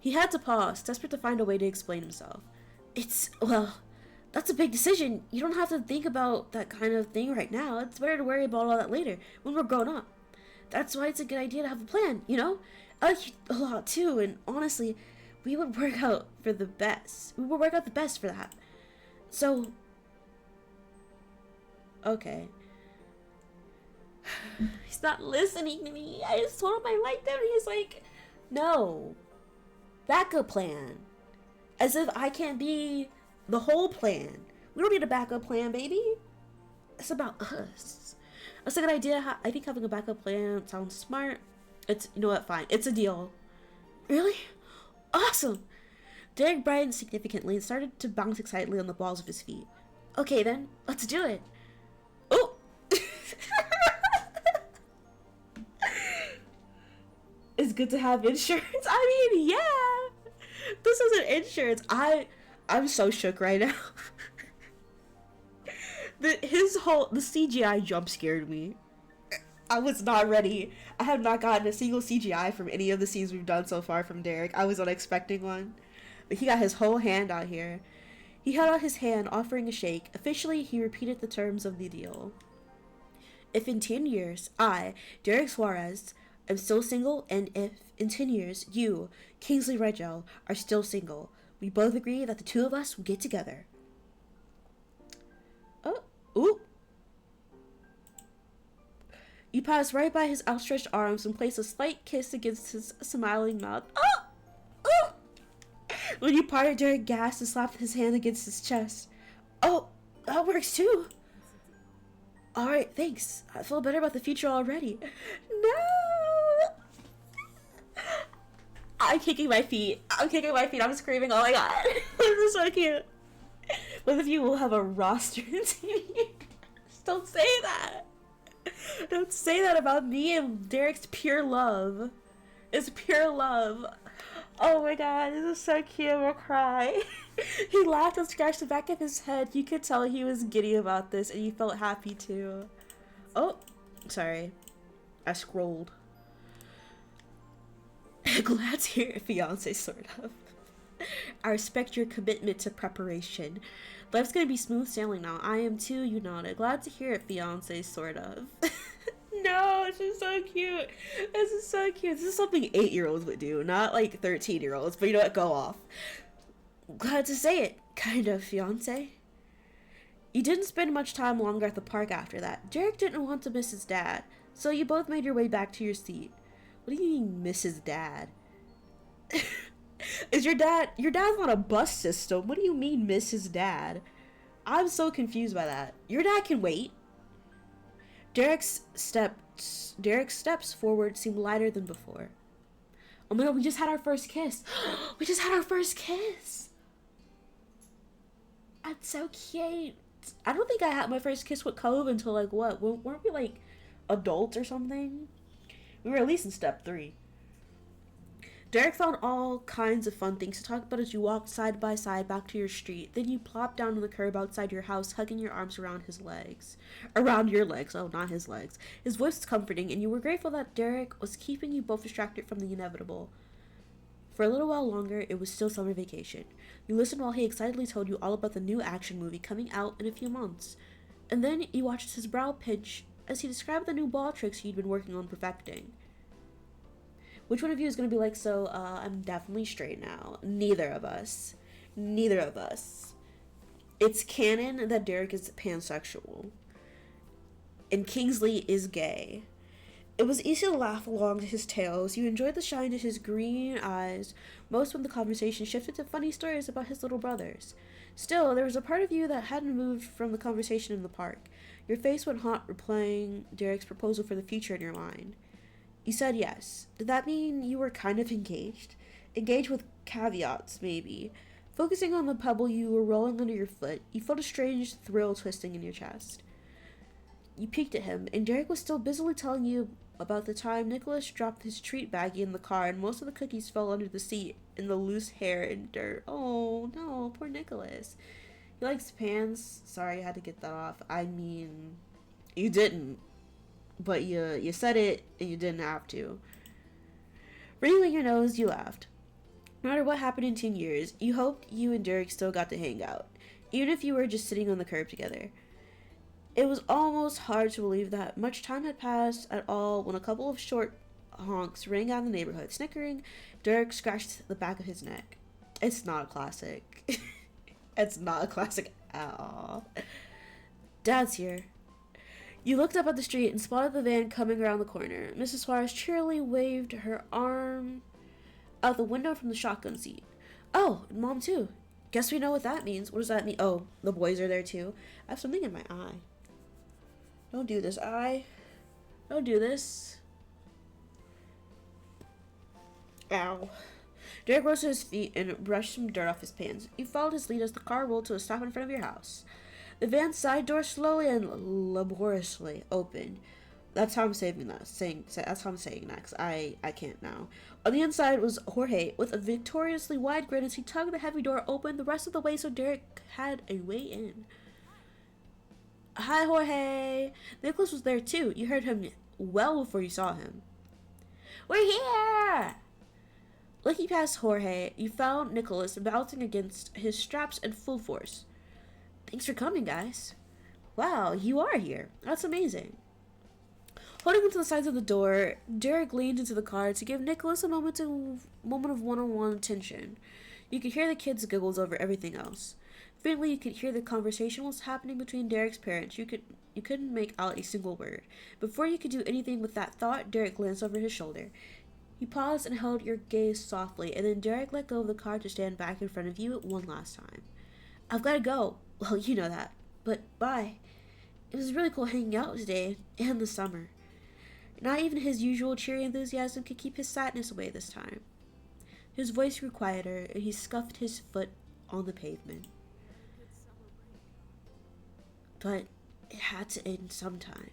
He had to pause, desperate to find a way to explain himself. That's a big decision. You don't have to think about that kind of thing right now. It's better to worry about all that later, when we're grown up. That's why it's a good idea to have a plan, I like you a lot too, and honestly, we would work out for the best. We would work out the best for that. So, okay. He's not listening to me. I just told him I liked him, and he's like, no. Backup plan. As if I can't be the whole plan. We don't need a backup plan, baby. It's about us. That's a good idea. I think having a backup plan sounds smart. Fine. It's a deal. Really? Awesome. Derek brightened significantly and started to bounce excitedly on the balls of his feet. Okay then, let's do it. Oh! It's good to have insurance. I mean, yeah. This isn't insurance. I'm so shook right now. The CGI jump scared me. I was not ready. I have not gotten a single CGI from any of the scenes we've done so far from Derek. I was not expecting one. But he got his whole hand out here. He held out his hand, offering a shake. Officially, he repeated the terms of the deal. If in 10 years, I, Derek Suarez, am still single, and if in 10 years, you, Kingsley Regel, are still single, we both agree that the two of us will get together. Oh, ooh. You passed right by his outstretched arms and placed a slight kiss against his smiling mouth. Oh! Oh! When you parted, Derek gasped and slapped his hand against his chest. Oh, that works too. Alright, thanks. I feel better about the future already. No! I'm kicking my feet. I'm screaming, oh my god. This is so cute. Both of you will have a roster in 10 years. Don't say that. Don't say that about me and Derek's pure love. It's pure love. Oh my god, this is so cute. I'm gonna cry. He laughed and scratched the back of his head. You could tell he was giddy about this, and you felt happy too. Oh, sorry. I scrolled. Glad to hear it, fiance, sort of. I respect your commitment to preparation. Life's gonna be smooth sailing now. I am too, you nodded. Glad to hear it, fiance, sort of. No, this is so cute. This is so cute. This is something 8-year-olds would do, not like 13-year-olds, but you know what, go off. Glad to say it, kind of, fiance. You didn't spend much time longer at the park after that. Derek didn't want to miss his dad, so you both made your way back to your seat. What do you mean, miss his dad? Is your dad's on a bus system? What do you mean, miss his dad? I'm so confused by that. Your dad can wait. Derek's steps forward seemed lighter than before. Oh my god, we just had our first kiss. We just had our first kiss. That's so cute. I don't think I had my first kiss with Cove until like what? Weren't we like adults or something? We were at least in step 3. Derek found all kinds of fun things to talk about as you walked side by side back to your street. Then you plopped down on the curb outside your house, hugging your arms around his legs. Around your legs. Oh, not his legs. His voice was comforting, and you were grateful that Derek was keeping you both distracted from the inevitable. For a little while longer, it was still summer vacation. You listened while he excitedly told you all about the new action movie coming out in a few months. And then you watched his brow pinch as he described the new ball tricks he'd been working on perfecting. Which one of you is going to be like, so, I'm definitely straight now? Neither of us. Neither of us. It's canon that Derek is pansexual. And Kingsley is gay. It was easy to laugh along to his tales. You enjoyed the shine to his green eyes, most when the conversation shifted to funny stories about his little brothers. Still, there was a part of you that hadn't moved from the conversation in the park. Your face went hot replaying Derek's proposal for the future in your mind. You said yes. Did that mean you were kind of engaged? Engaged with caveats, maybe. Focusing on the pebble you were rolling under your foot, you felt a strange thrill twisting in your chest. You peeked at him, and Derek was still busily telling you about the time Nicholas dropped his treat baggie in the car and most of the cookies fell under the seat in the loose hair and dirt. Oh, no, poor Nicholas. He likes pans. Sorry, I had to get that off. I mean, you didn't. But you said it, and you didn't have to. Wrinkling your nose, you laughed. No matter what happened in 10 years, you hoped you and Derek still got to hang out, even if you were just sitting on the curb together. It was almost hard to believe that much time had passed at all when a couple of short honks rang out in the neighborhood. Snickering, Derek scratched the back of his neck. It's not a classic. It's not a classic at all. Dad's here. You looked up at the street and spotted the van coming around the corner. Mrs. Suarez cheerily waved her arm out the window from the shotgun seat. Oh, and Mom too. Guess we know what that means. What does that mean? Oh, the boys are there too. I have something in my eye. Don't do this, eye. Don't do this. Ow. Derek rose to his feet and brushed some dirt off his pants. You followed his lead as the car rolled to a stop in front of your house. The van's side door slowly and laboriously opened. That's how I'm saying that. That's how I'm saying that, because I can't now. On the inside was Jorge, with a victoriously wide grin as he tugged the heavy door open the rest of the way so Derek had a way in. Hi, Jorge. Nicholas was there, too. You heard him well before you saw him. We're here! Looking past Jorge, you found Nicholas bouncing against his straps in full force. Thanks for coming, guys. Wow, you are here. That's amazing. Holding onto the sides of the door, Derek leaned into the car to give Nicholas a moment of one-on-one attention. You could hear the kids' giggles over everything else. Faintly, you could hear the conversation was happening between Derek's parents. You couldn't make out a single word. Before you could do anything with that thought, Derek glanced over his shoulder. He paused and held your gaze softly, and then Derek let go of the car to stand back in front of you one last time. I've got to go. Well, you know that. But bye. It was really cool hanging out today, and the summer. Not even his usual cheery enthusiasm could keep his sadness away this time. His voice grew quieter, and he scuffed his foot on the pavement. But it had to end sometime.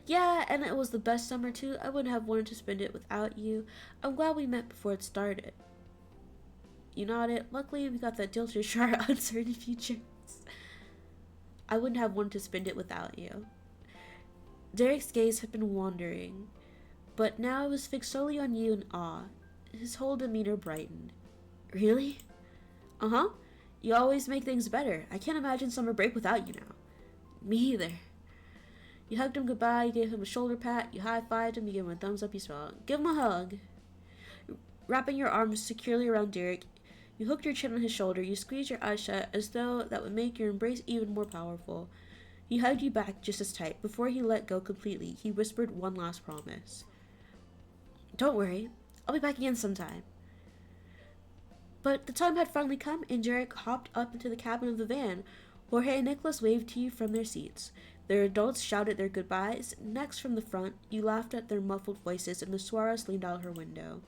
Yeah, and it was the best summer too. I wouldn't have wanted to spend it without you. I'm glad we met before it started. You nodded. Luckily, we got that deal to share our uncertain futures. I wouldn't have wanted to spend it without you. Derek's gaze had been wandering, but now it was fixed solely on you in awe. His whole demeanor brightened. Really? Uh-huh. You always make things better. I can't imagine summer break without you now. Me either. You hugged him goodbye, you gave him a shoulder pat, you high-fived him, you gave him a thumbs up, you smiled. Give him a hug. Wrapping your arms securely around Derek, you hooked your chin on his shoulder, you squeezed your eyes shut as though that would make your embrace even more powerful. He hugged you back just as tight. Before he let go completely, he whispered one last promise. Don't worry, I'll be back again sometime. But the time had finally come, and Derek hopped up into the cabin of the van. Jorge and Nicholas waved to you from their seats. Their adults shouted their goodbyes. Next, from the front, you laughed at their muffled voices, and Miss Suarez leaned out her window.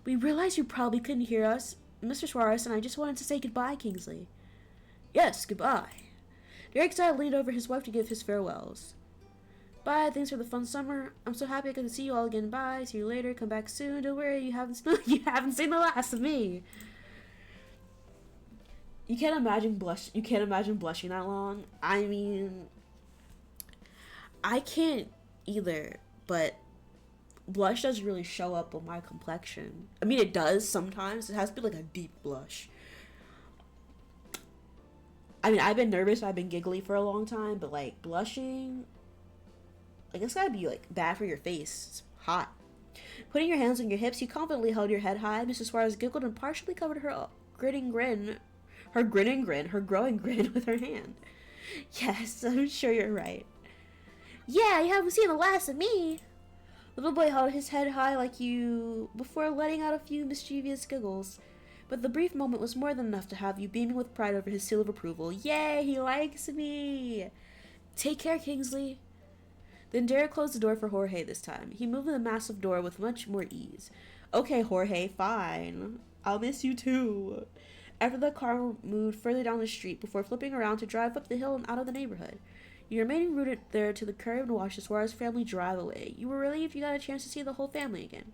We realized you probably couldn't hear us. Mr. Suarez and I just wanted to say goodbye, Kingsley. Yes, goodbye. Derek's dad leaned over his wife to give his farewells. Bye, thanks for the fun summer. I'm so happy I got to see you all again. Bye, see you later. Come back soon. Don't worry, you haven't seen the last of me. You can't imagine blushing that long. I mean, I can't either, but blush doesn't really show up on my complexion. I mean, it does sometimes. It has to be like a deep blush. I mean, I've been nervous, I've been giggly for a long time, but like blushing, like it's gotta be like bad for your face. It's hot. Putting your hands on your hips, you confidently held your head high. Mrs. Suarez giggled and partially covered her grinning grin, her growing grin with her hand. Yes, I'm sure you're right. Yeah, you haven't seen the last of me. The little boy held his head high like you before letting out a few mischievous giggles. But the brief moment was more than enough to have you beaming with pride over his seal of approval. Yay, he likes me! Take care, Kingsley. Then Derek closed the door for Jorge this time. He moved the massive door with much more ease. Okay, Jorge, fine. I'll miss you too. After the car moved further down the street before flipping around to drive up the hill and out of the neighborhood. You remained rooted there to the curb and watched the Suarez family drive away. You were relieved you got a chance to see the whole family again.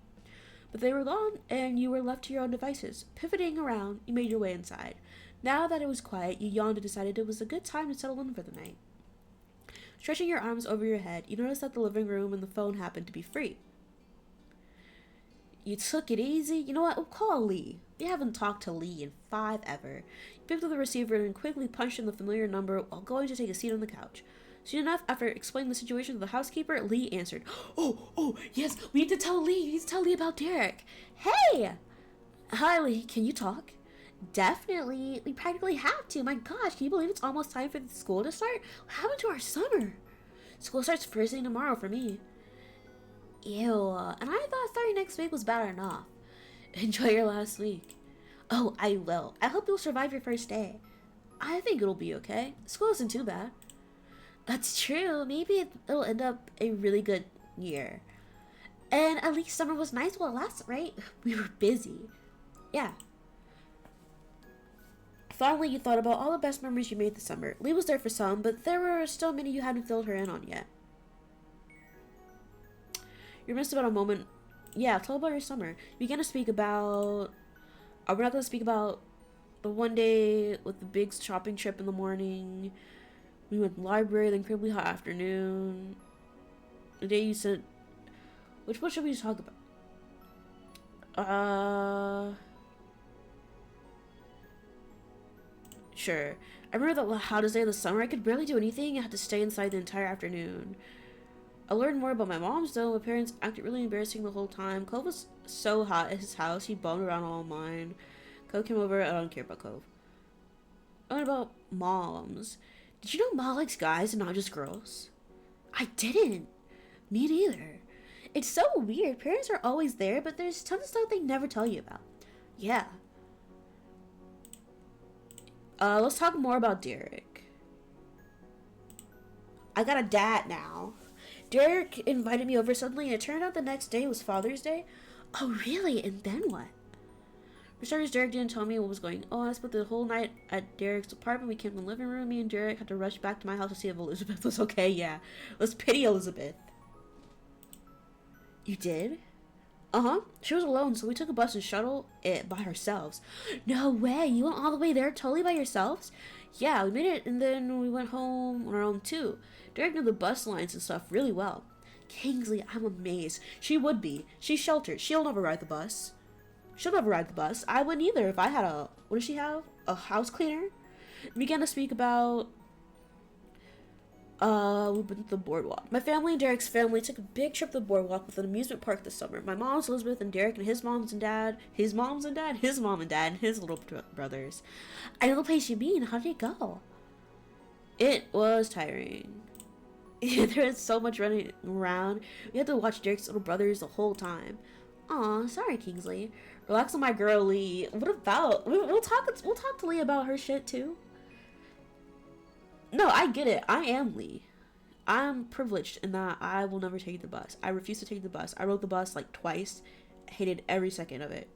But they were gone, and you were left to your own devices. Pivoting around, you made your way inside. Now that it was quiet, you yawned and decided it was a good time to settle in for the night. Stretching your arms over your head, you noticed that the living room and the phone happened to be free. You took it easy. You know what? We'll call Lee. We haven't talked to Lee in 5 ever. You picked up the receiver and quickly punched in the familiar number while going to take a seat on the couch. Soon enough, after explaining the situation to the housekeeper, Lee answered. Oh, yes, we need to tell Lee. We need to tell Lee about Derek. Hey! Hi, Lee. Can you talk? Definitely. We practically have to. My gosh, can you believe it's almost time for the school to start? What happened to our summer? School starts first thing tomorrow for me. Ew. And I thought starting next week was bad enough. Enjoy your last week. Oh, I will. I hope you'll survive your first day. I think it'll be okay. School isn't too bad. That's true. Maybe it'll end up a really good year. And at least summer was nice while it lasted, right? We were busy. Yeah. Finally, you thought about all the best memories you made this summer. Lee was there for some, but there were still many you hadn't filled her in on yet. You missed about a moment. Yeah, tell about your summer. You began to speak about... we're not going to speak about the one day with the big shopping trip in the morning. We went to the library, the incredibly hot afternoon. The day you said... Which one should we talk about? Sure. I remember the hottest day of the summer. I could barely do anything. I had to stay inside the entire afternoon. I learned more about my mom's though. My parents acted really embarrassing the whole time. Cove was so hot at his house. He bummed around all mine. Cove came over. I don't care about Cove. What about moms? Did you know Mom likes guys and not just girls? I didn't. Me neither. It's so weird. Parents are always there, but there's tons of stuff they never tell you about. Yeah. Let's talk more about Derek. I got a dad now. Derek invited me over suddenly, and it turned out the next day was Father's Day. Oh, really? And then what? For starters, Derek didn't tell me what was going on. I spent the whole night at Derek's apartment. We came from the living room. Me and Derek had to rush back to my house to see if Elizabeth was okay. Yeah, let's pity Elizabeth. You did? Uh-huh. She was alone, so we took a bus and shuttle it by ourselves. No way! You went all the way there totally by yourselves? Yeah, we made it, and then we went home on our own, too. Derek knew the bus lines and stuff really well. Kingsley, I'm amazed. She would be. She's sheltered. She'll never ride the bus. She'll never ride the bus. I wouldn't either if I had a... What does she have? A house cleaner? We began to speak about... we went to the boardwalk. My family and Derek's family took a big trip to the boardwalk with an amusement park this summer. My mom's Elizabeth and Derek and his moms and dad, his mom and dad, and his little brothers. I know the place you mean. How did it go? It was tiring. There was so much running around. We had to watch Derek's little brothers the whole time. Aw, sorry, Kingsley. Relax on my girl, Lee. What about? We'll talk to Lee about her shit too. No, I get it. I am Lee. I'm privileged in that I will never take the bus. I refuse to take the bus. I rode the bus like twice. Hated every second of it.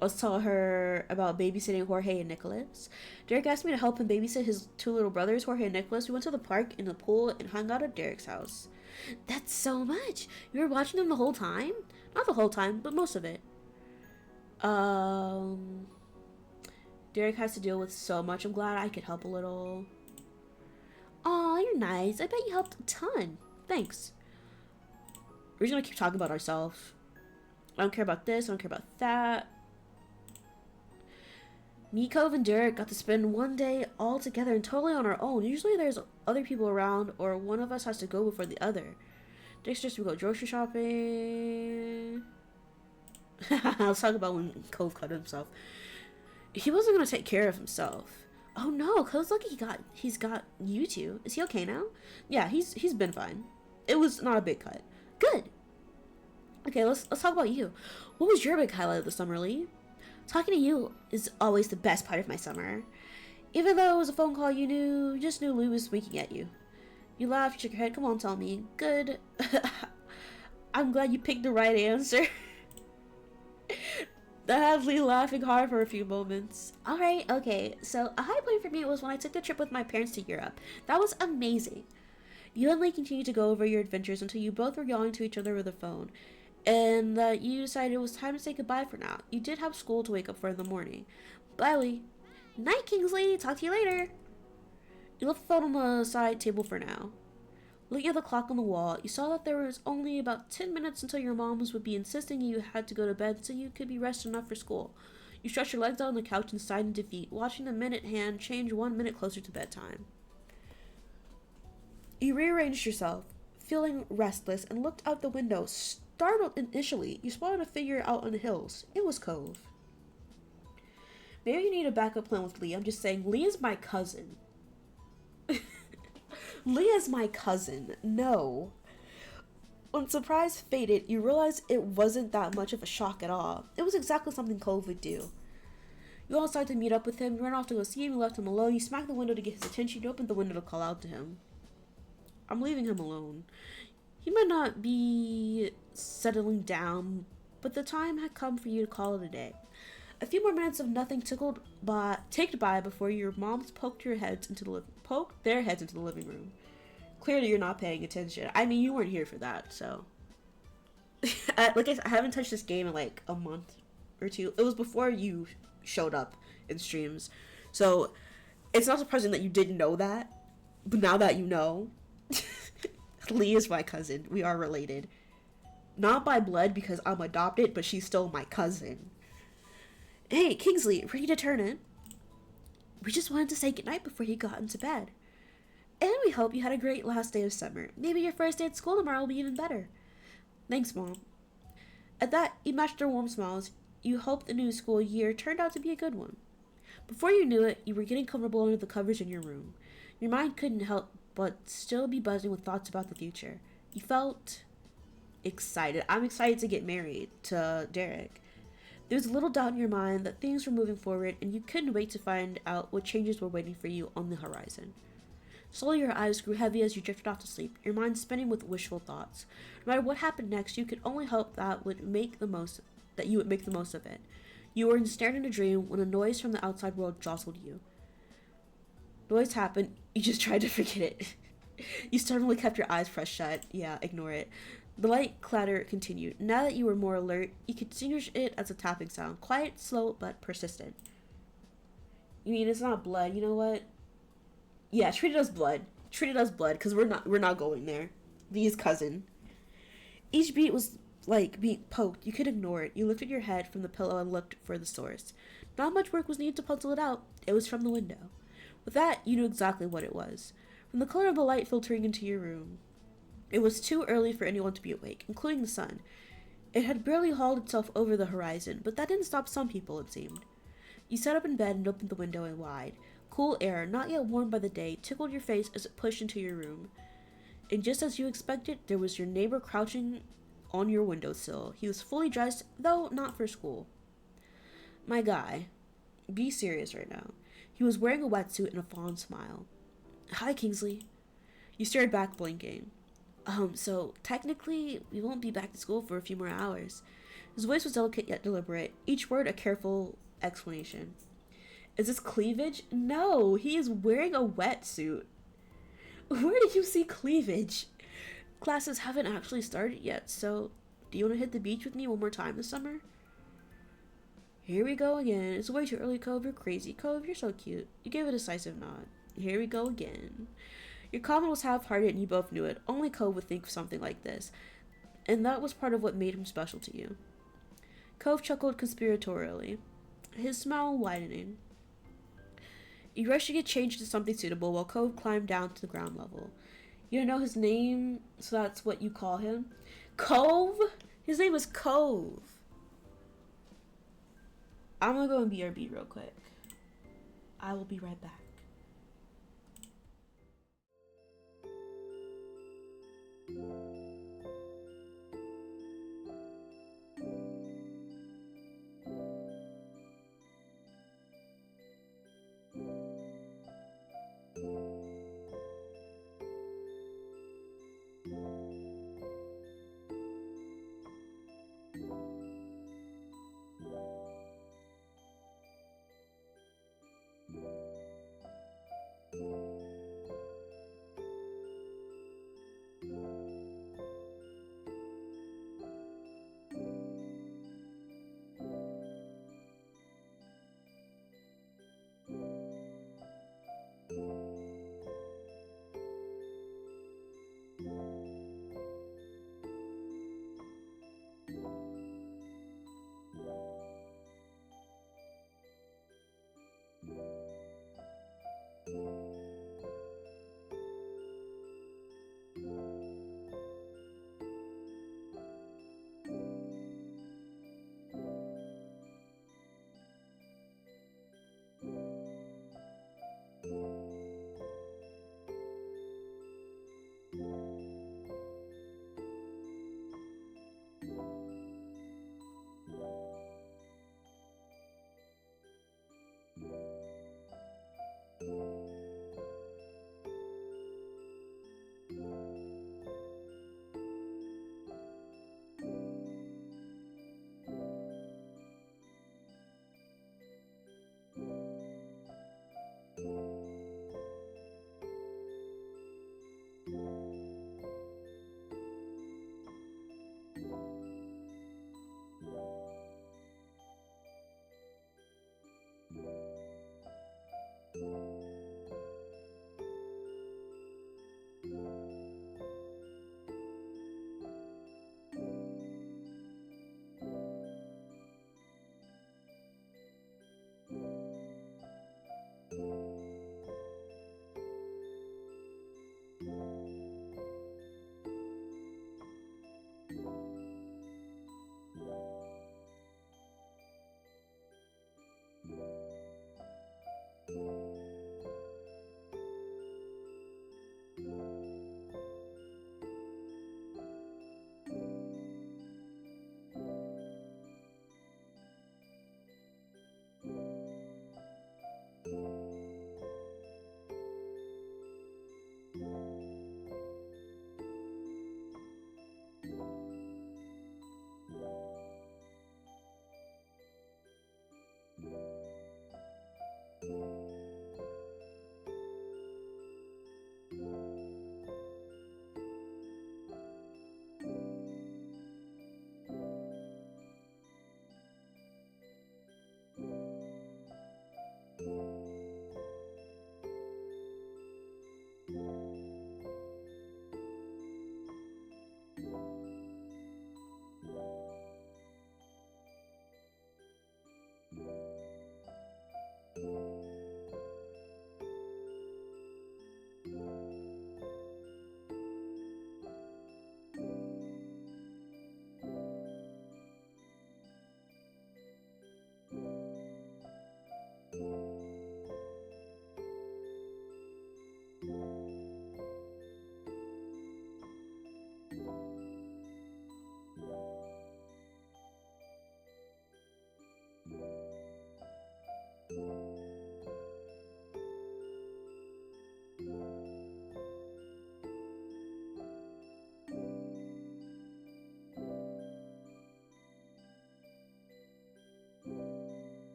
Let's tell her about babysitting Jorge and Nicholas. Derek asked me to help him babysit his 2 little brothers, Jorge and Nicholas. We went to the park and the pool and hung out at Derek's house. That's so much. You were watching them the whole time? Not the whole time, but most of it. Derek has to deal with so much. I'm glad I could help a little. Aw, you're nice. I bet you helped a ton. Thanks. We're just gonna keep talking about ourselves. I don't care about this, I don't care about that. Me, Cove, and Derek got to spend one day all together and totally on our own. Usually there's other people around, or one of us has to go before the other. Derek's just to go grocery shopping. Let's talk about when Cove cut himself. He wasn't gonna take care of himself. Oh no, Cove's lucky he's got you two. Is he okay now? Yeah, he's been fine. It was not a big cut. Good. Okay, let's talk about you. What was your big highlight of the summer, Lee? Talking to you is always the best part of my summer. Even though it was a phone call you just knew Lou was winking at you. You laughed, you shook your head. Come on, tell me. Good. I'm glad you picked the right answer. That had Lee laughing hard for a few moments. Alright, okay. So, a high point for me was when I took the trip with my parents to Europe. That was amazing. You and Lee continued to go over your adventures until you both were yelling to each other over the phone. And that you decided it was time to say goodbye for now. You did have school to wake up for in the morning. Bye, Lee. Night, Kingsley. Talk to you later. You left the phone on the side table for now. Looking at the clock on the wall, you saw that there was only about 10 minutes until your moms would be insisting you had to go to bed so you could be rested enough for school. You stretched your legs out on the couch and sighed in defeat, watching the minute hand change 1 minute closer to bedtime. You rearranged yourself, feeling restless, and looked out the window. Startled initially, you spotted a figure out on the hills. It was Cove. Maybe you need a backup plan with Lee. I'm just saying, Lee is my cousin. Lee is my cousin. No. When surprise faded, you realized it wasn't that much of a shock at all. It was exactly something Cove would do. You all decided to meet up with him. You ran off to go see him. You left him alone. You smacked the window to get his attention. You opened the window to call out to him. I'm leaving him alone. He might not be settling down, but the time had come for you to call it a day. A few more minutes of nothing ticked by before your moms poked their heads into the living room. Clearly, you're not paying attention. I mean, you weren't here for that, so. I haven't touched this game in like a month or two. It was before you showed up in streams, so it's not surprising that you didn't know that. But now that you know, Lee is my cousin. We are related. Not by blood because I'm adopted, but she's still my cousin. Hey, Kingsley, ready to turn in? We just wanted to say goodnight before you got into bed. And we hope you had a great last day of summer. Maybe your first day at school tomorrow will be even better. Thanks, Mom. At that, you matched their warm smiles. You hoped the new school year turned out to be a good one. Before you knew it, you were getting comfortable under the covers in your room. Your mind couldn't help but still be buzzing with thoughts about the future. You felt excited. I'm excited to get married to Derek. There was a little doubt in your mind that things were moving forward, and you couldn't wait to find out what changes were waiting for you on the horizon. Slowly your eyes grew heavy as you drifted off to sleep, your mind spinning with wishful thoughts. No matter what happened next, you could only hope that you would make the most of it. You were ensnared in a dream when a noise from the outside world jostled you. Noise happened, you just tried to forget it. You stubbornly kept your eyes pressed shut. Yeah, ignore it. The light clatter continued. Now that you were more alert, you could distinguish it as a tapping sound. Quiet, slow, but persistent. You mean it's not blood, you know what? Yeah, treat it as blood. Treat it as blood, because we're not going there. Lee's cousin. Each beat was like being poked. You could ignore it. You lifted your head from the pillow and looked for the source. Not much work was needed to puzzle it out. It was from the window. With that, you knew exactly what it was. From the color of the light filtering into your room. It was too early for anyone to be awake, including the sun. It had barely hauled itself over the horizon, but that didn't stop some people, it seemed. You sat up in bed and opened the window wide. Cool air, not yet warmed by the day, tickled your face as it pushed into your room. And just as you expected, there was your neighbor crouching on your windowsill. He was fully dressed, though not for school. My guy, be serious right now. He was wearing a wetsuit and a fond smile. Hi, Kingsley. You stared back, blinking. So technically, we won't be back to school for a few more hours. His voice was delicate yet deliberate, each word a careful explanation. Is this cleavage? No, he is wearing a wetsuit. Where did you see cleavage? Classes haven't actually started yet, so do you want to hit the beach with me one more time this summer? Here we go again. It's way too early, Cove. You're crazy. Cove, you're so cute. You gave a decisive nod. Here we go again. Your comment was half-hearted and you both knew it. Only Cove would think of something like this. And that was part of what made him special to you. Cove chuckled conspiratorially, his smile widening. You rushed to get changed to something suitable while Cove climbed down to the ground level. You don't know his name, so that's what you call him? Cove? His name is Cove. I'm gonna go and BRB real quick. I will be right back.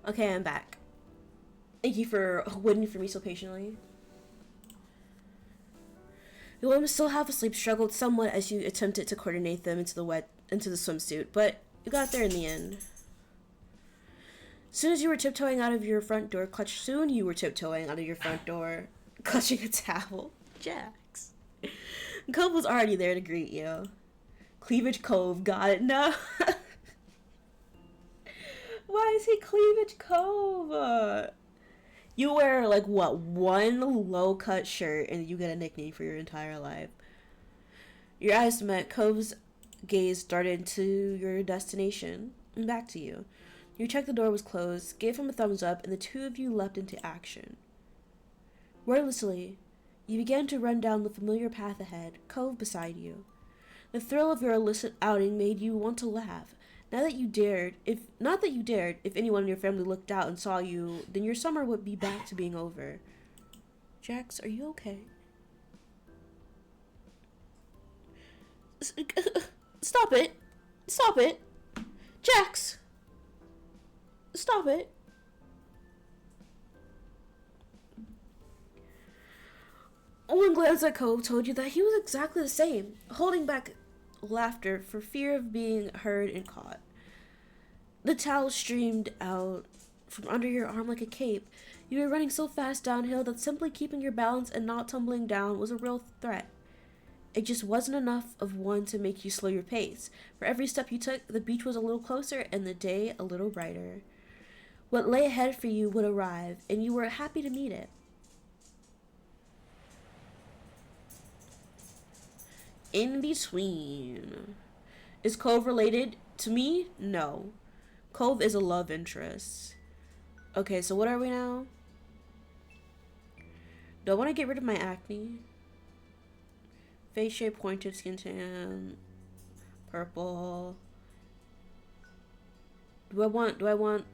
Okay, I'm back. Thank you for waiting for me so patiently. The woman, still half asleep, struggled somewhat as you attempted to coordinate them into the swimsuit, but you got there in the end. Soon as you were tiptoeing out of your front door, soon you were tiptoeing out of your front door, clutching a towel. Jax. Cove was already there to greet you. Cleavage Cove, got it. No. Why is he Cleavage Cove? You wear, like, what, one low-cut shirt and you get a nickname for your entire life. Your eyes met. Cove's gaze darted into your destination and back to you. You checked the door was closed, gave him a thumbs up, and the two of you leapt into action. Wordlessly, you began to run down the familiar path ahead, Cove beside you. The thrill of your illicit outing made you want to laugh. Not that you dared, if anyone in your family looked out and saw you, then your summer would be back to being over. Jax, are you okay? Stop it! Stop it! Jax! Stop it! One glance at Cove told you that he was exactly the same, holding back laughter for fear of being heard and caught. The towel streamed out from under your arm like a cape. You were running so fast downhill that simply keeping your balance and not tumbling down was a real threat. It just wasn't enough of one to make you slow your pace. For every step you took, the beach was a little closer and the day a little brighter. What lay ahead for you would arrive, and you were happy to meet it. In between. Is Cove related to me? No. Cove is a love interest. Okay, so what are we now? Do I want to get rid of my acne? Face shape, pointed, skin tan, purple. Do I want do I want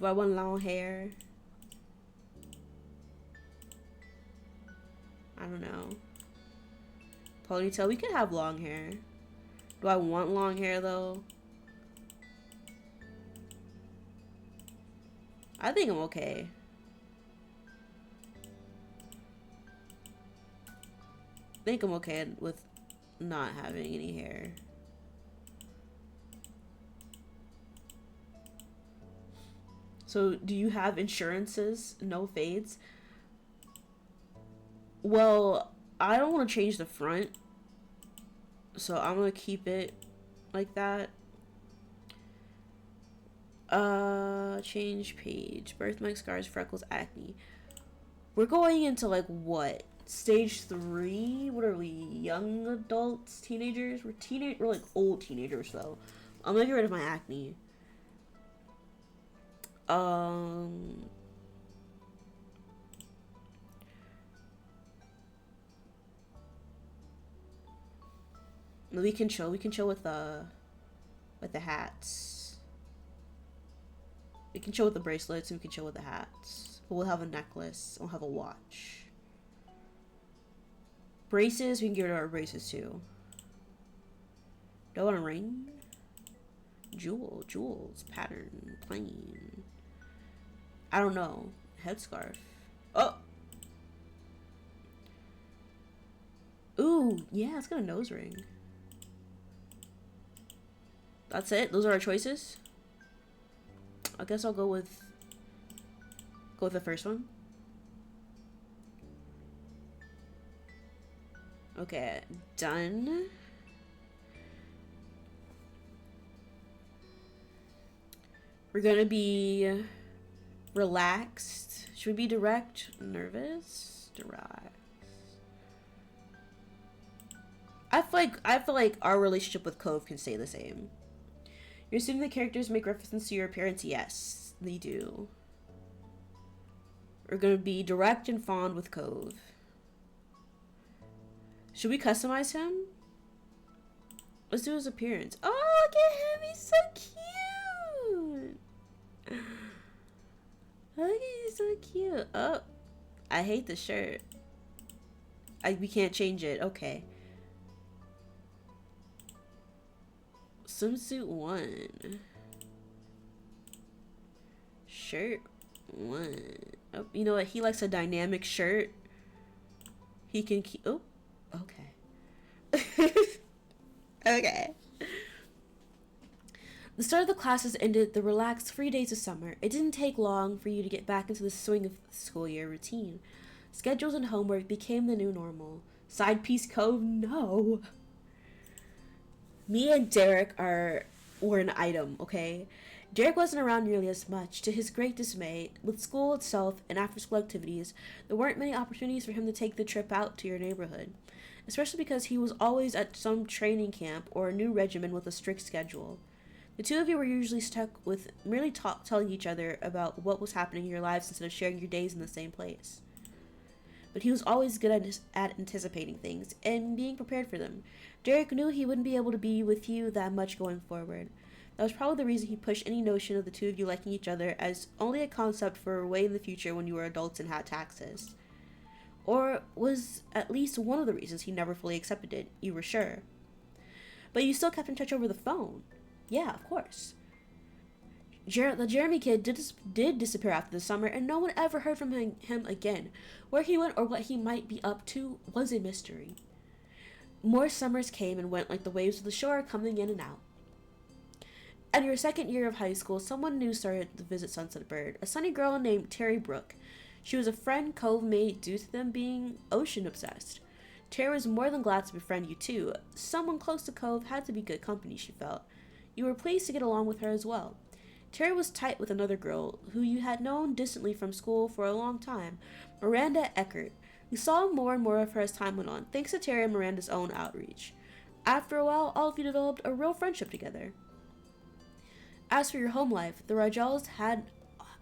long hair? I don't know. Ponytail, we could have long hair. Do I want long hair though? I think I'm okay. I think I'm okay with not having any hair. So, do you have insurances? No fades? Well, I don't want to change the front. So, I'm going to keep it like that. Change page. Birthmark, scars, freckles, acne. We're going into like what? Stage 3? What are we? Young adults? Teenagers? We're like old teenagers though. I'm gonna get rid of my acne. We can chill with the hats. We can chill with the bracelets and we can chill with the hats. But we'll have a necklace. We'll have a watch. Braces, we can get rid of our braces too. Do I want a ring? Jewels, pattern, plain. I don't know. Headscarf. Oh! Ooh, yeah, let's get a nose ring. That's it? Those are our choices? I guess I'll go with the first one. Okay, done. We're gonna be relaxed. Should we be direct? Nervous? Direct. I feel like our relationship with Cove can stay the same. You're assuming the characters make reference to your appearance? Yes, they do. We're gonna be direct and fond with Cove. Should we customize him? Let's do his appearance. Oh, look at him! He's so cute! Look at him, he's so cute. Oh, I hate the shirt. We can't change it. Okay. Swimsuit 1. Shirt 1. Oh, you know what? He likes a dynamic shirt. He can keep... Oh, okay. Okay. The start of the classes ended the relaxed, free days of summer. It didn't take long for you to get back into the swing of the school year routine. Schedules and homework became the new normal. Side piece Cove, no. Me and Derek were an item, okay? Derek wasn't around nearly as much. To his great dismay, with school itself and after school activities, there weren't many opportunities for him to take the trip out to your neighborhood, especially because he was always at some training camp or a new regiment with a strict schedule. The two of you were usually stuck with merely telling each other about what was happening in your lives instead of sharing your days in the same place. But he was always good at anticipating things and being prepared for them. Derek knew he wouldn't be able to be with you that much going forward. That was probably the reason he pushed any notion of the two of you liking each other as only a concept for way in the future when you were adults and had taxes. Or was at least one of the reasons he never fully accepted it, you were sure. But you still kept in touch over the phone. Yeah, of course. The Jeremy kid did disappear after the summer, and no one ever heard from him again. Where he went or what he might be up to was a mystery. More summers came and went like the waves of the shore, coming in and out. In your second year of high school, someone new started to visit Sunset Bird, a sunny girl named Terry Brooke. She was a friend Cove made due to them being ocean obsessed. Terry was more than glad to befriend you too. Someone close to Cove had to be good company, she felt. You were pleased to get along with her as well. Terry was tight with another girl who you had known distantly from school for a long time, Miranda Eckert. You saw more and more of her as time went on, thanks to Terry and Miranda's own outreach. After a while, all of you developed a real friendship together. As for your home life, the Rajals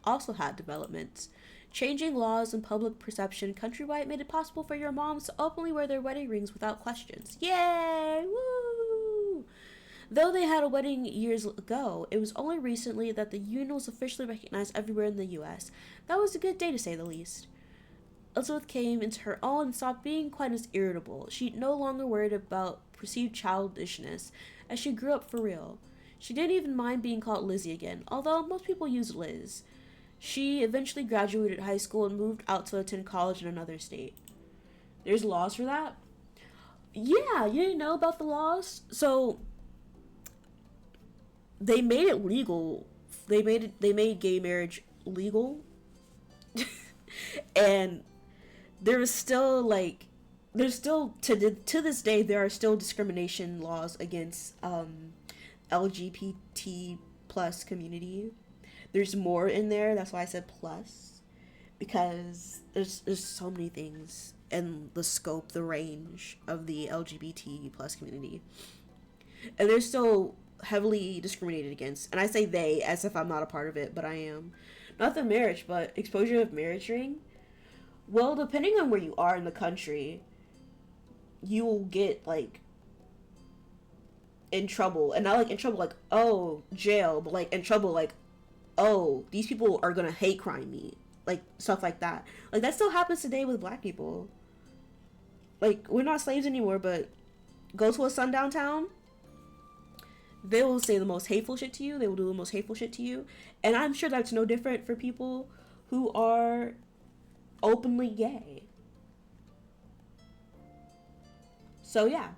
also had developments. Changing laws and public perception countrywide made it possible for your moms to openly wear their wedding rings without questions. Yay! Woo! Though they had a wedding years ago, it was only recently that the union was officially recognized everywhere in the U.S. That was a good day, to say the least. Elizabeth came into her own and stopped being quite as irritable. She no longer worried about perceived childishness, as she grew up for real. She didn't even mind being called Lizzie again, although most people used Liz. She eventually graduated high school and moved out to attend college in another state. There's laws for that? Yeah, you didn't know about the laws? So they made it legal. They made gay marriage legal. And there's still to this day there are still discrimination laws against LGBT plus community. There's more in there, that's why I said plus, because there's so many things in the scope, the range of the LGBT plus community, and they're still heavily discriminated against. And I say they as if I'm not a part of it, but I am. Not the marriage, but exposure of marriage ring. Well, depending on where you are in the country, you will get like in trouble, and not like in trouble like, oh, jail, but like in trouble like, oh, these people are gonna hate crime me, like stuff like that. Like that still happens today with black people. Like, we're not slaves anymore, but go to a sundown town, they will say the most hateful shit to you. They will do the most hateful shit to you. And I'm sure that's no different for people who are openly gay. So yeah,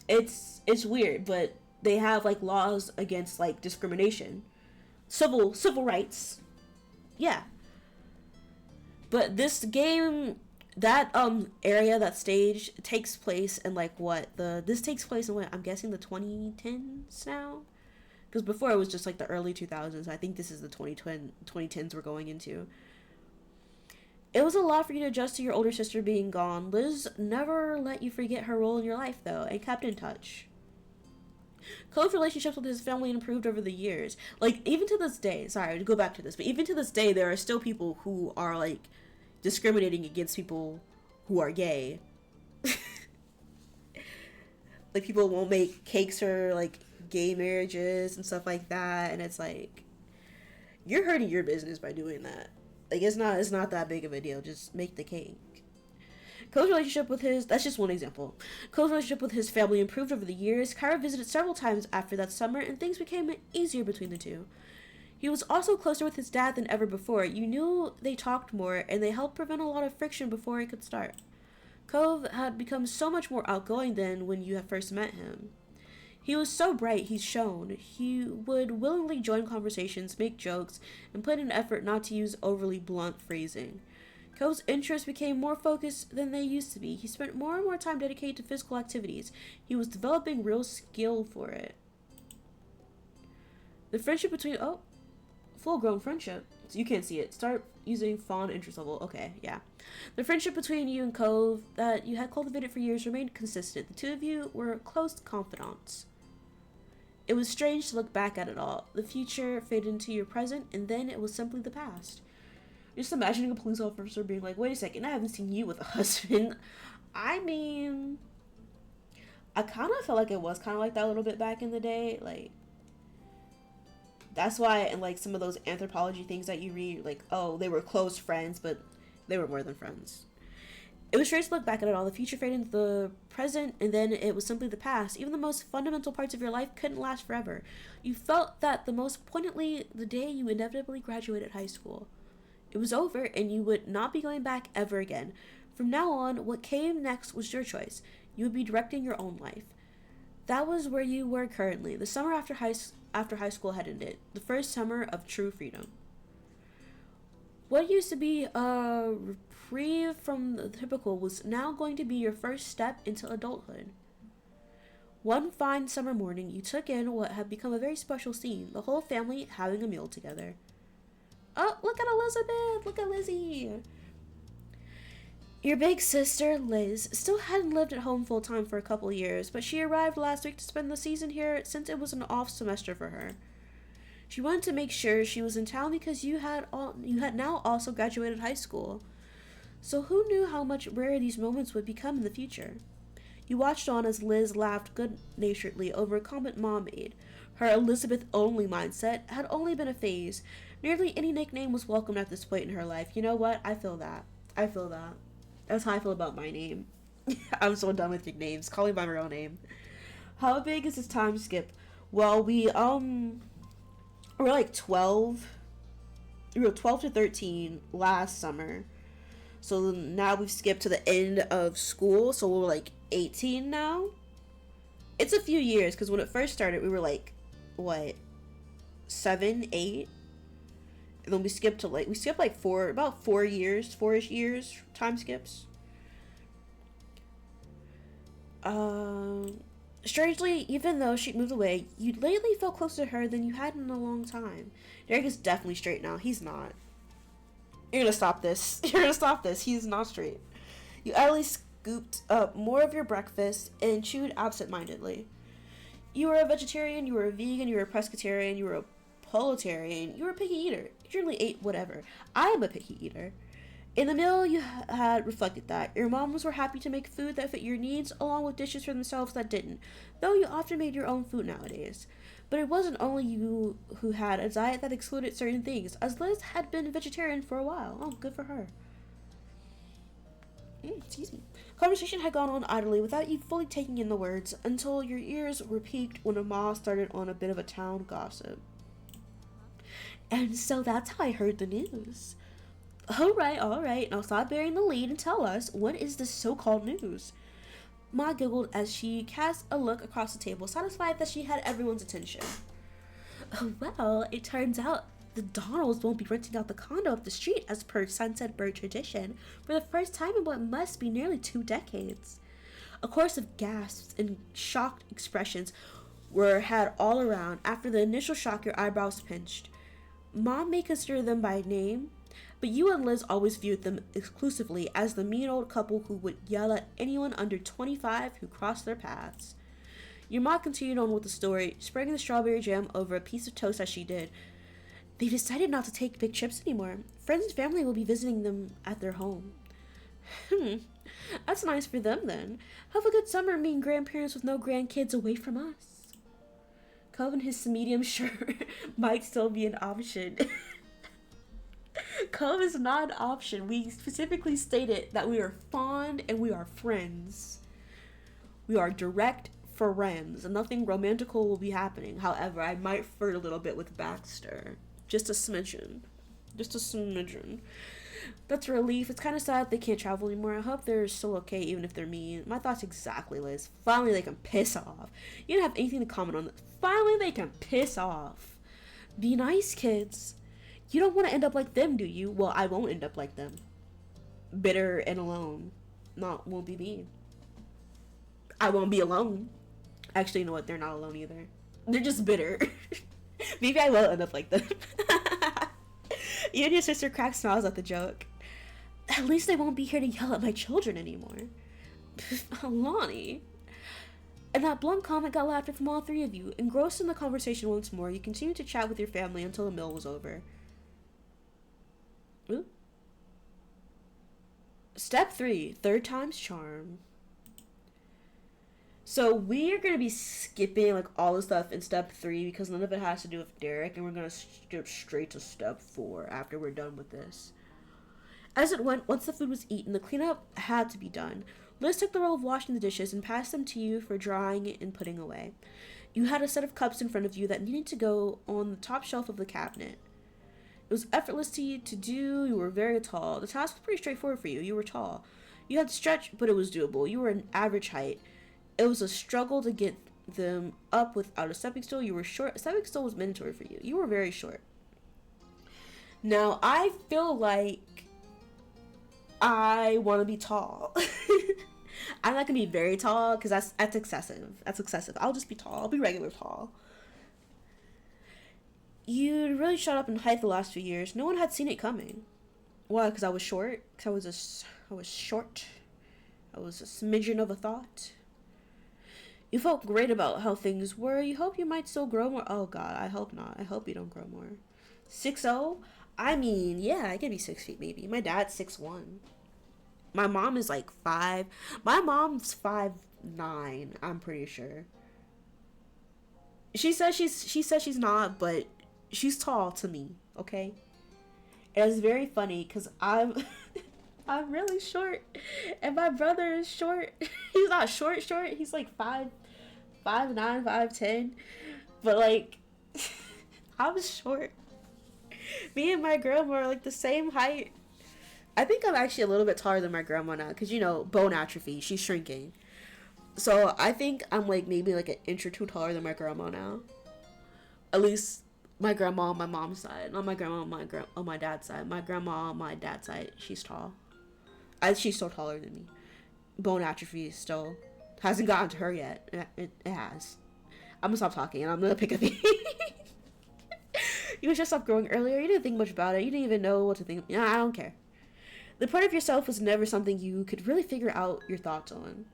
it's weird, but they have like laws against like discrimination, civil rights. Yeah. But this game, that area, that stage takes place in like this takes place in what, I'm guessing the 2010s now, because before it was just like the early 2000s. I think this is the 2010s we're going into. It was a lot for you to adjust to your older sister being gone. Liz never let you forget her role in your life though, and kept in touch. Cole's relationships with his family improved over the years. Like, even to this day, sorry to go back to this, but even to this day, there are still people who are like discriminating against people who are gay. Like, people won't make cakes for like gay marriages and stuff like that, and it's like, you're hurting your business by doing that. Like, it's not that big of a deal. Just make the cake. Cole's relationship with that's just one example. Cole's relationship with his family improved over the years. Kyra visited several times after that summer, and things became easier between the two. He was also closer with his dad than ever before. You knew they talked more, and they helped prevent a lot of friction before it could start. Cove had become so much more outgoing than when you had first met him. He was so bright, he's shown. He would willingly join conversations, make jokes, and put in an effort not to use overly blunt phrasing. Cove's interests became more focused than they used to be. He spent more and more time dedicated to physical activities. He was developing real skill for it. The friendship between... Oh, full-grown friendship. So you can't see it. Start using fond interest level. Okay, yeah. The friendship between you and Cove that you had cultivated for years remained consistent. The two of you were close confidants. It was strange to look back at it all. The future faded into your present, and then it was simply the past. Just imagining a police officer being like, wait a second, I haven't seen you with a husband. I mean, I kind of felt like it was kind of like that a little bit back in the day. Like, that's why in like some of those anthropology things that you read, like, oh, they were close friends, but they were more than friends. It was strange to look back at it all. The future faded into the present, and then it was simply the past. Even the most fundamental parts of your life couldn't last forever. You felt that the most poignantly the day you inevitably graduated high school. It was over, and you would not be going back ever again. From now on, what came next was your choice. You would be directing your own life. That was where you were currently. The summer after high school had ended. The first summer of true freedom. What used to be a reprieve from the typical was now going to be your first step into adulthood. One fine summer morning, you took in what had become a very special scene. The whole family having a meal together. Oh, look at Elizabeth! Look at Lizzie! Your big sister, Liz, still hadn't lived at home full-time for a couple years, but she arrived last week to spend the season here since it was an off semester for her. She wanted to make sure she was in town because you had now also graduated high school. So who knew how much rarer these moments would become in the future? You watched on as Liz laughed good-naturedly over a comment Mom made. Her Elizabeth-only mindset had only been a phase. Nearly any nickname was welcome at this point in her life. You know what? I feel that. That's how I feel about my name. I'm so done with nicknames. Call me by my real name. How big is this time skip? Well, we're like 12. We were 12 to 13 last summer. So now we've skipped to the end of school. So we're like 18 now. It's a few years because when it first started, we were like, what, 7, 8? And then we skipped like about 4-ish years, time skips. Strangely, even though she moved away, you lately felt closer to her than you had in a long time. Derek is definitely straight now. He's not. You're gonna stop this. He's not straight. You utterly scooped up more of your breakfast and chewed absent-mindedly. You were a vegetarian, you were a vegan, you were a pescatarian, you were a proletarian, you were a picky eater. You generally ate whatever. I am a picky eater. In the meal, you had reflected that. Your moms were happy to make food that fit your needs, along with dishes for themselves that didn't, though you often made your own food nowadays. But it wasn't only you who had a diet that excluded certain things, as Liz had been vegetarian for a while. Oh, good for her. Excuse me. Conversation had gone on idly without you fully taking in the words, until your ears were piqued when Ma started on a bit of a town gossip. And so that's how I heard the news. All right. Now stop bearing the lead and tell us, what is this so-called news? Ma giggled as she cast a look across the table, satisfied that she had everyone's attention. Well, it turns out the Donalds won't be renting out the condo up the street as per Sunset Bird tradition for the first time in what must be nearly 2 decades. A chorus of gasps and shocked expressions were had all around. After the initial shock, your eyebrows pinched. Mom may consider them by name, but you and Liz always viewed them exclusively as the mean old couple who would yell at anyone under 25 who crossed their paths. Your mom continued on with the story, spreading the strawberry jam over a piece of toast as she did. They decided not to take big trips anymore. Friends and family will be visiting them at their home. That's nice for them then. Have a good summer, mean grandparents with no grandkids away from us. Cove and his medium shirt might still be an option. Cove is not an option. We specifically stated that we are fond and we are friends. We are direct friends. Nothing romantical will be happening. However, I might flirt a little bit with Baxter. Just a smidgen. That's a relief. It's kind of sad they can't travel anymore. I hope they're still okay, even if they're mean. My thoughts exactly, Liz. Finally, they can piss off. You don't have anything to comment on this. Finally, they can piss off. Be nice, kids. You don't want to end up like them, do you? Well, I won't end up like them. Bitter and alone. Won't be me. I won't be alone. Actually, you know what? They're not alone either. They're just bitter. Maybe I will end up like them. You and your sister crack smiles at the joke. At least they won't be here to yell at my children anymore. Lonnie. And that blunt comment got laughter from all three of you. Engrossed in the conversation once more, you continued to chat with your family until the meal was over. Ooh. Step 3, third time's charm. So we are going to be skipping like all the stuff in step 3 because none of it has to do with Derek, and we're going to skip straight to step 4 after we're done with this. As it went, once the food was eaten, the cleanup had to be done. Liz took the role of washing the dishes and passed them to you for drying and putting away. You had a set of cups in front of you that needed to go on the top shelf of the cabinet. It was effortless to you to do. You were very tall. The task was pretty straightforward for you. You were tall. You had to stretch, but it was doable. You were an average height. It was a struggle to get them up without a stepping stool. You were short. A stepping stool was mandatory for you. You were very short. Now, I feel like I want to be tall. I'm not going to be very tall because that's excessive. That's excessive. I'll just be tall. I'll be regular tall. You really shot up in height the last few years. No one had seen it coming. Why? Because I was short? Because I was short. I was a smidgen of a thought. You felt great about how things were. You hope you might still grow more. Oh, God, I hope not. I hope you don't grow more. 6'0"? I mean, yeah, I could be 6 feet maybe. My dad's 6'1". My mom is like 5. My mom's 5'9", I'm pretty sure. She says she's not, but she's tall to me, okay? And it's very funny because I'm really short, and my brother is short. He's not short. He's like 5'9", 5'10", but like I'm short. Me and my grandma are like the same height. I think I'm actually a little bit taller than my grandma now because, you know, bone atrophy. She's shrinking. So I think I'm like maybe like an inch or two taller than my grandma now. At least my grandma on my mom's side. Not my grandma on my dad's side. My grandma on my dad's side, she's tall. She's still taller than me. Bone atrophy still hasn't gotten to her yet. It has. I'm gonna stop talking and I'm gonna pick a thing. You should stop growing earlier. You didn't think much about it. You didn't even know what to think. Yeah, I don't care. The part of yourself was never something you could really figure out your thoughts on.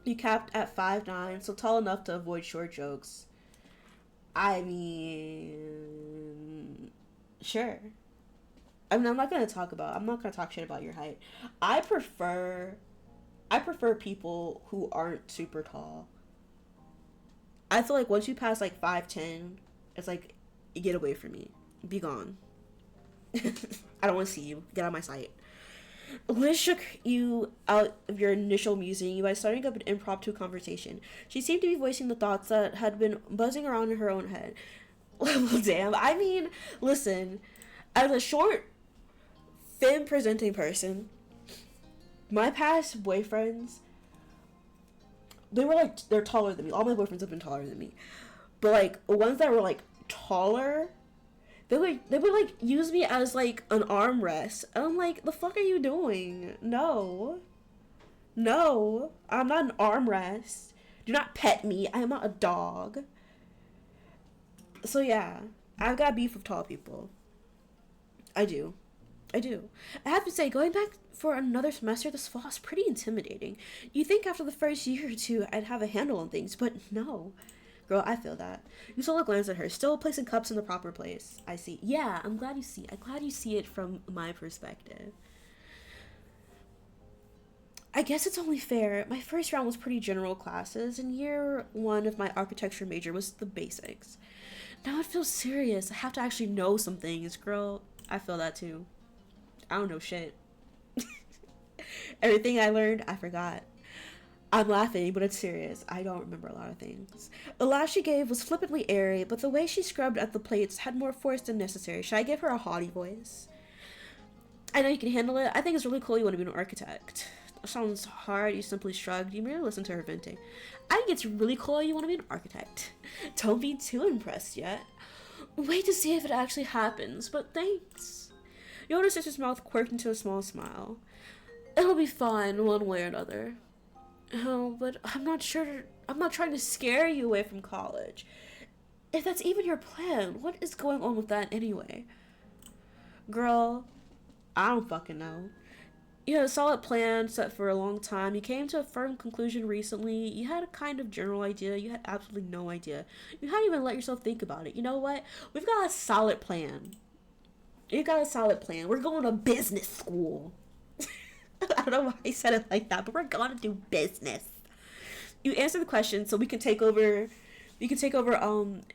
You capped at 5'9", so tall enough to avoid short jokes. I mean, sure. I mean, I'm not gonna talk shit about your height. I prefer people who aren't super tall. I feel like once you pass like 5'10", it's like, you get away from me. Be gone. I don't want to see you. Get out of my sight. Liz shook you out of your initial musing by starting up an impromptu conversation. She seemed to be voicing the thoughts that had been buzzing around in her own head. Well, damn. I mean, listen. As a short, thin-presenting person, my past boyfriends, they're taller than me. All my boyfriends have been taller than me. But, like, ones that were, like, taller, they would use me as like an armrest. And I'm like, the fuck are you doing? No, I'm not an armrest. Do not pet me. I am not a dog. So yeah, I've got beef with tall people. I do. I have to say, going back for another semester this fall is pretty intimidating. You think after the first year or two I'd have a handle on things, but no. Girl, I feel that. You still glance at her, still placing cups in the proper place. I see. Yeah, I'm glad you see. I'm glad you see it from my perspective. I guess it's only fair. My first round was pretty general classes, and year 1 of my architecture major was the basics. Now it feels serious. I have to actually know some things. Girl, I feel that too. I don't know shit. Everything I learned, I forgot. I'm laughing, but it's serious. I don't remember a lot of things. The laugh she gave was flippantly airy, but the way she scrubbed at the plates had more force than necessary. Should I give her a haughty voice? I know you can handle it. I think it's really cool you want to be an architect. It sounds hard. You simply shrugged. You merely listened to her venting. I think it's really cool you want to be an architect. Don't be too impressed yet. Wait to see if it actually happens, but thanks. Your older sister's mouth quirked into a small smile. It'll be fine one way or another. Oh, but I'm not sure. I'm not trying to scare you away from college. If that's even your plan, what is going on with that anyway? Girl, I don't fucking know. You had a solid plan set for a long time. You came to a firm conclusion recently. You had a kind of general idea. You had absolutely no idea. You hadn't even let yourself think about it. You know what? We've got a solid plan. You've got a solid plan. We're going to business school. I don't know why I said it like that, but we're going to do business. You answer the question so we can take over. You can take over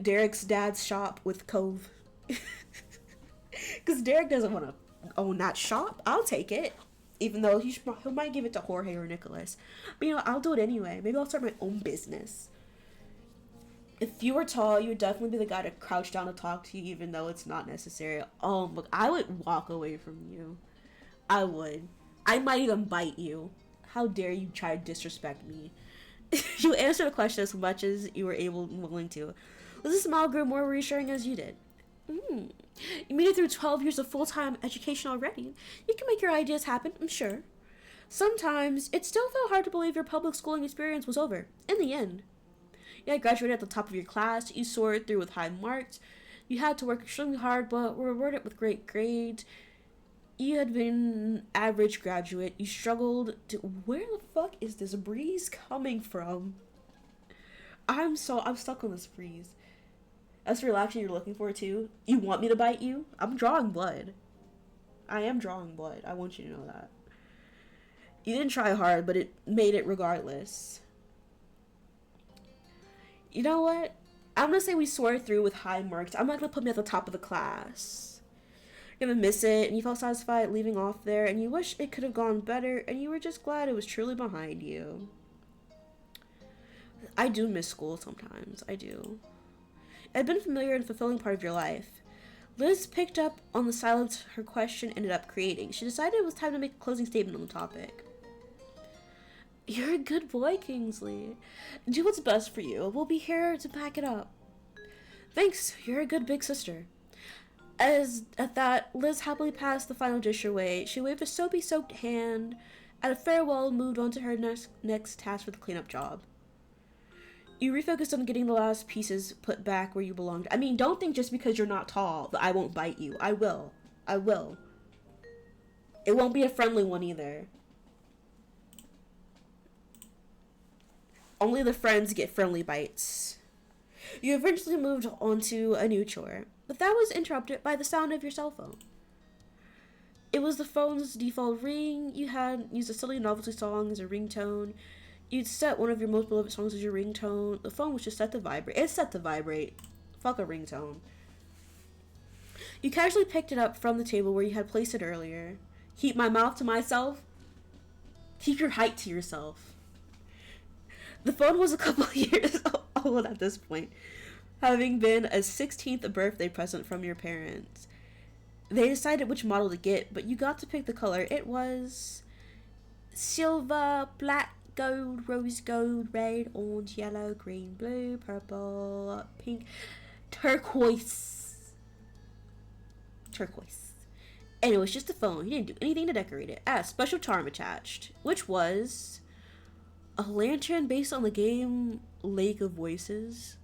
Derek's dad's shop with Cove. Because Derek doesn't want to own that shop. I'll take it. Even though he might give it to Jorge or Nicholas. But you know, I'll do it anyway. Maybe I'll start my own business. If you were tall, you would definitely be the guy to crouch down to talk to you, even though it's not necessary. Oh, look, I would walk away from you. I would. I might even bite you. How dare you try to disrespect me? You answered the question as much as you were able and willing to. Liz's smile grew more reassuring as you did. You made it through 12 years of full-time education already. You can make your ideas happen, I'm sure. Sometimes, it still felt hard to believe your public schooling experience was over, in the end. You had graduated at the top of your class, you soared through with high marks, you had to work extremely hard but were rewarded with great grades. You had been an average graduate, you struggled to... Where the fuck is this breeze coming from? I'm stuck on this breeze. That's the reaction you're looking for, too. You want me to bite you? I'm drawing blood. I am drawing blood. I want you to know that. You didn't try hard, but it made it regardless. You know what? I'm gonna say we soared through with high marks. I'm not gonna put me at the top of the class. You're gonna miss it, and you felt satisfied leaving off there, and you wish it could have gone better, and you were just glad it was truly behind you. I do miss school sometimes. I do. It had been a familiar and fulfilling part of your life. Liz picked up on the silence her question ended up creating. She decided it was time to make a closing statement on the topic. You're a good boy, Kingsley. Do what's best for you. We'll be here to back it up. Thanks. You're a good big sister. As at that, Liz happily passed the final dish your way. She waved a soapy-soaked hand at a farewell and moved on to her next task for the cleanup job. You refocused on getting the last pieces put back where you belonged. I mean, don't think just because you're not tall that I won't bite you. I will. I will. It won't be a friendly one either. Only the friends get friendly bites. You eventually moved on to a new chore, but that was interrupted by the sound of your cell phone. It was the phone's default ring. You had used a silly novelty song as a ringtone. You'd set one of your most beloved songs as your ringtone. The phone was just set to vibrate. It's set to vibrate. Fuck a ringtone. You casually picked it up from the table where you had placed it earlier. Keep my mouth to myself. Keep your height to yourself. The phone was a couple of years old at this point, having been a 16th birthday present from your parents. They decided which model to get, but you got to pick the color. It was silver, black, gold, rose gold, red, orange, yellow, green, blue, purple, pink, turquoise. And it was just a phone. You didn't do anything to decorate it. It had a special charm attached, which was a lantern based on the game Lake of Voices,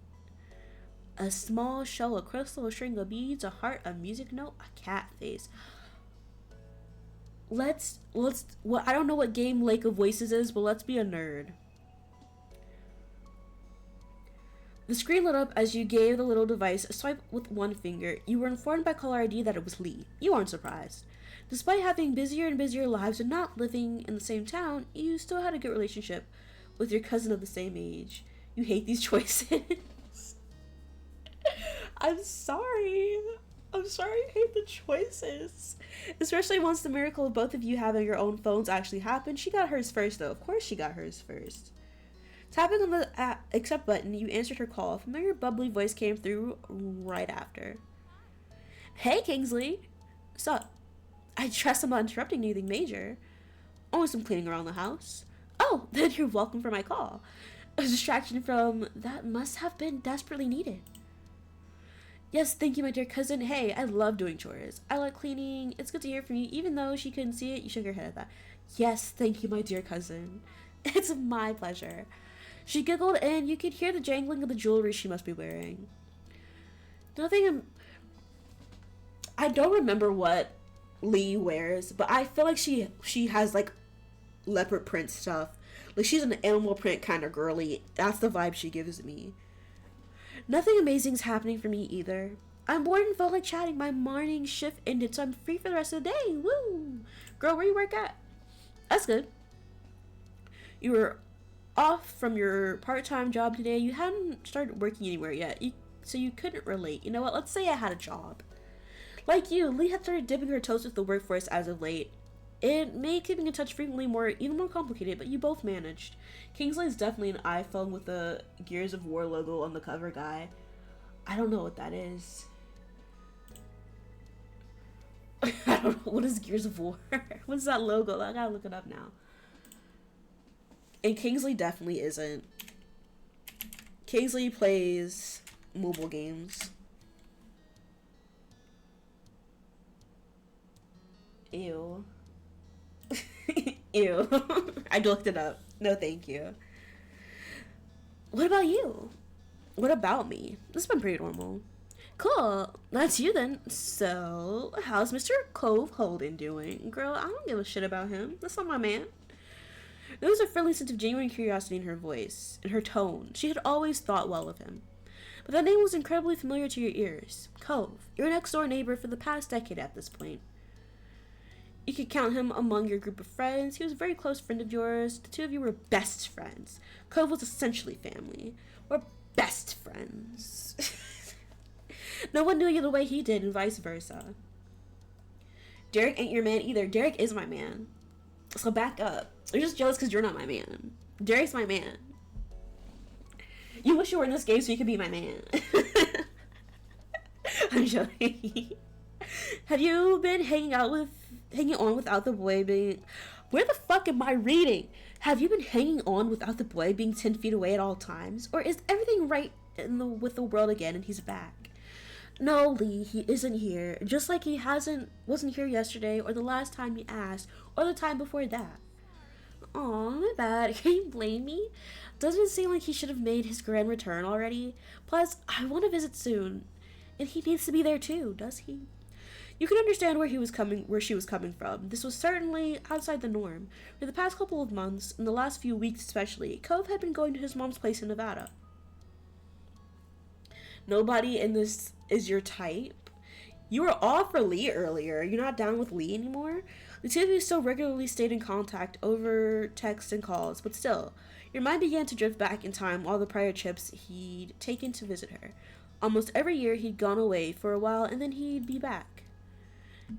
a small shell, a crystal, a string of beads, a heart, a music note, a cat face. I don't know what game Lake of Voices is, but let's be a nerd. The screen lit up as you gave the little device a swipe with one finger. You were informed by caller ID that it was Lee. You aren't surprised. Despite having busier and busier lives and not living in the same town, you still had a good relationship with your cousin of the same age. You hate these choices. I'm sorry I hate the choices. Especially once the miracle of both of you having your own phones actually happened. She got hers first, though. Of course she got hers first. Tapping on the accept button, you answered her call. A familiar bubbly voice came through right after. Hey, Kingsley. Sup? I trust I'm not interrupting anything major. Only some cleaning around the house. Oh, then you're welcome for my call. A distraction from that must have been desperately needed. Yes, thank you, my dear cousin. Hey, I love doing chores. I like cleaning. It's good to hear from you. Even though she couldn't see it, you shook her head at that. Yes, thank you, my dear cousin. It's my pleasure. She giggled, and you could hear the jangling of the jewelry she must be wearing. I don't remember what Lee wears, but I feel like she has like leopard print stuff. Like she's an animal print kind of girly. That's the vibe she gives me. Nothing amazing's happening for me either. I'm bored and felt like chatting. My morning shift ended, so I'm free for the rest of the day. Woo! Girl, where you work at? That's good. You were off from your part-time job today. You hadn't started working anywhere yet, so you couldn't relate. You know what? Let's say I had a job. Like you, Lee had started dipping her toes with the workforce as of late. It made keeping in touch frequently even more complicated, but you both managed. Kingsley's definitely an iPhone with the Gears of War logo on the cover guy. I don't know what that is. I don't know. What is Gears of War? What is that logo? I gotta look it up now. And Kingsley definitely isn't. Kingsley plays mobile games. Ew. Ew. I looked it up. No, thank you. What about you? What about me? This has been pretty normal. Cool. That's you then. So, how's Mr. Cove Holden doing? Girl, I don't give a shit about him. That's not my man. There was a friendly sense of genuine curiosity in her voice, in her tone. She had always thought well of him. But that name was incredibly familiar to your ears. Cove, your next-door neighbor for the past decade at this point. You could count him among your group of friends. He was a very close friend of yours. The two of you were best friends. Cove was essentially family. We're best friends. No one knew you the way he did, and vice versa. Derek ain't your man either. Derek is my man. So back up. You're just jealous because you're not my man. Derek's my man. You wish you were in this game so you could be my man. I'm joking. Have you been hanging on without the boy being... Where the fuck am I reading? Have you been hanging on without the boy being 10 feet away at all times? Or is everything right with the world again and he's back? No, Lee, he isn't here. Just like he wasn't here yesterday, or the last time you asked, or the time before that. Aw, my bad. Can you blame me? Doesn't it seem like he should have made his grand return already? Plus, I want to visit soon. And he needs to be there too, does he? You can understand where she was coming from. This was certainly outside the norm. For the past couple of months, in the last few weeks especially, Cove had been going to his mom's place in Nevada. Nobody in this is your type? You were off for Lee earlier. You're not down with Lee anymore? The two of you still regularly stayed in contact over text and calls, but still, your mind began to drift back in time all the prior trips he'd taken to visit her. Almost every year he'd gone away for a while and then he'd be back.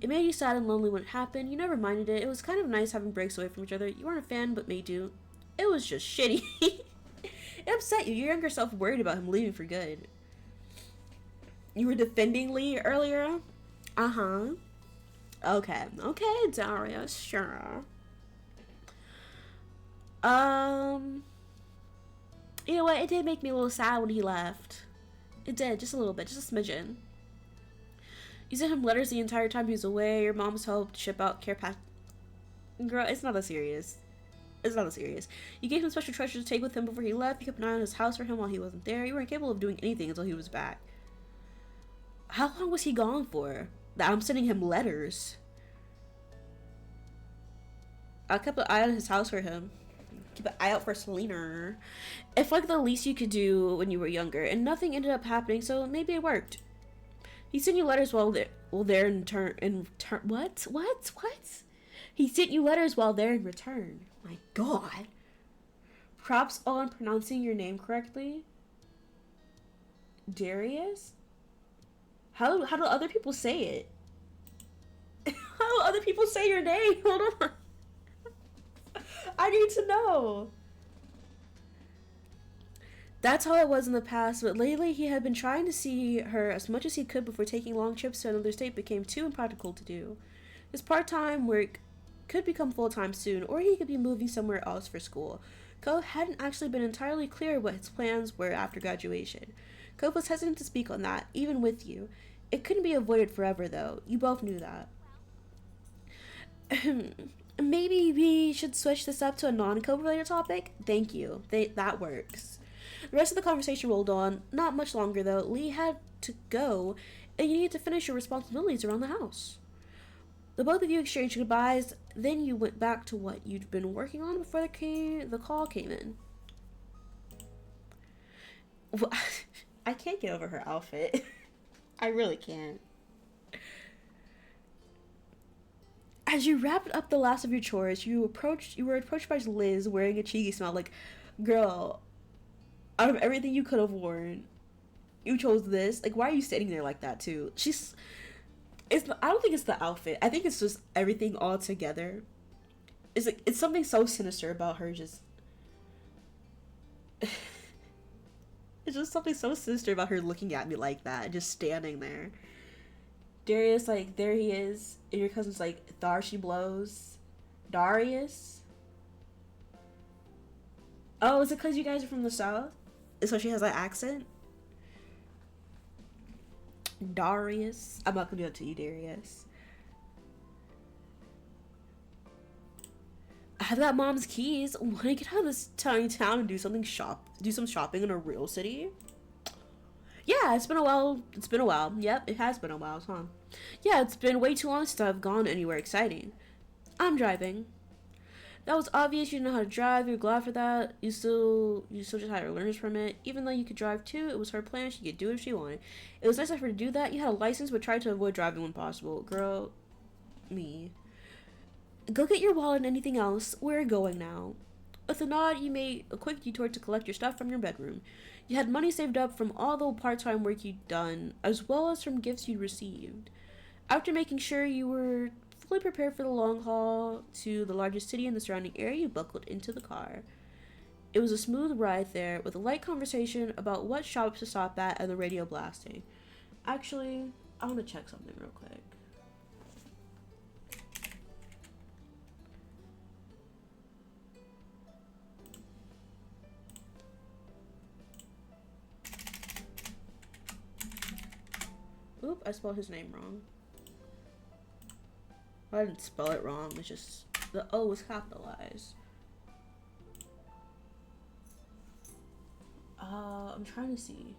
It made you sad and lonely when it happened. You never minded it. It was kind of nice having breaks away from each other. You weren't a fan, but made do. It was just shitty. It upset you. Your younger self worried about him leaving for good. You were defending Lee earlier? Uh-huh. Okay, Darius, sure. You know what? It did make me a little sad when he left. It did, just a little bit, just a smidgen. You sent him letters the entire time he was away. Your mom's helped ship out care pack. Girl, it's not that serious. It's not that serious. You gave him special treasures to take with him before he left. You kept an eye on his house for him while he wasn't there. You were incapable of doing anything until he was back. How long was he gone for? That I'm sending him letters. I kept an eye on his house for him. Keep an eye out for Selena. It's like the least you could do when you were younger, and nothing ended up happening, so maybe it worked. He sent you letters while there in turn. What? He sent you letters while there in return. My God. Props on pronouncing your name correctly. Darius? How do other people say it? How do other people say your name? Hold on. I need to know. That's how it was in the past, but lately he had been trying to see her as much as he could before taking long trips to another state became too impractical to do. His part-time work could become full-time soon, or he could be moving somewhere else for school. Cove hadn't actually been entirely clear what his plans were after graduation. Cove was hesitant to speak on that, even with you. It couldn't be avoided forever, though. You both knew that. Maybe we should switch this up to a non-Cove related topic? Thank you. That works. The rest of the conversation rolled on. Not much longer, though. Lee had to go, and you needed to finish your responsibilities around the house. The both of you exchanged goodbyes, then you went back to what you'd been working on before the call came in. Well, I can't get over her outfit. I really can't. As you wrapped up the last of your chores, you were approached by Liz wearing a cheeky smile. Like, girl, out of everything you could have worn, you chose this. Like, why are you sitting there like that too? I don't think it's the outfit. I think it's just everything all together. It's something so sinister about her. Just it's just something so sinister about her looking at me like that, just standing there. Darius, like, there he is, and your cousin's like, Thar she blows. Darius? Oh, is it because you guys are from the South? So she has that accent? Darius. I'm not gonna do that to you, Darius. I've got mom's keys. Wanna get out of this tiny town and do some shopping in a real city? Yeah, it's been a while. Yep, it has been a while, huh? Yeah, it's been way too long since I've gone anywhere exciting. I'm driving. That was obvious. You didn't know how to drive. You're glad for that. You still just had a learner's permit. Even though you could drive too, it was her plan. She could do it if she wanted. It was nice of her to do that. You had a license, but tried to avoid driving when possible. Girl, me. Go get your wallet and anything else. We're going now. With a nod, you made a quick detour to collect your stuff from your bedroom. You had money saved up from all the part-time work you'd done, as well as from gifts you'd received. After making sure you were fully prepared for the long haul to the largest city in the surrounding area, you buckled into the car. It was a smooth ride there, with a light conversation about what shops to stop at and the radio blasting. Actually, I want to check something real quick. Oop, I spelled his name wrong. I didn't spell it wrong, it's just the O was capitalized. I'm trying to see.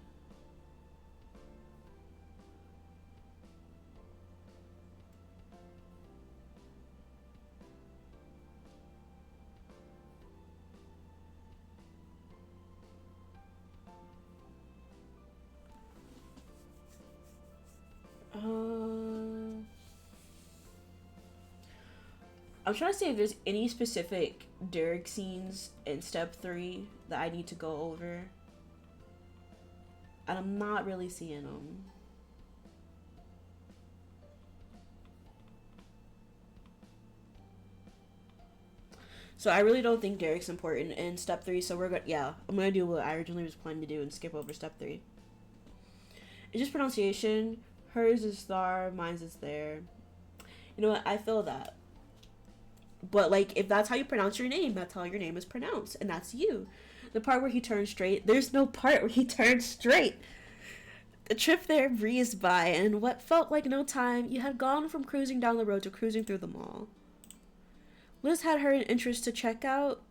I'm trying to see if there's any specific Derek scenes in step 3 that I need to go over. And I'm not really seeing them. So I really don't think Derek's important in step 3, so I'm gonna do what I originally was planning to do and skip over step 3. It's just pronunciation. Hers is Thar, mine's is there. You know what, I feel that. But, like, if that's how you pronounce your name, that's how your name is pronounced. And that's you. The part where he turned straight, there's no part where he turned straight. The trip there breezed by, and in what felt like no time, you had gone from cruising down the road to cruising through the mall. Liz had her interest to check out,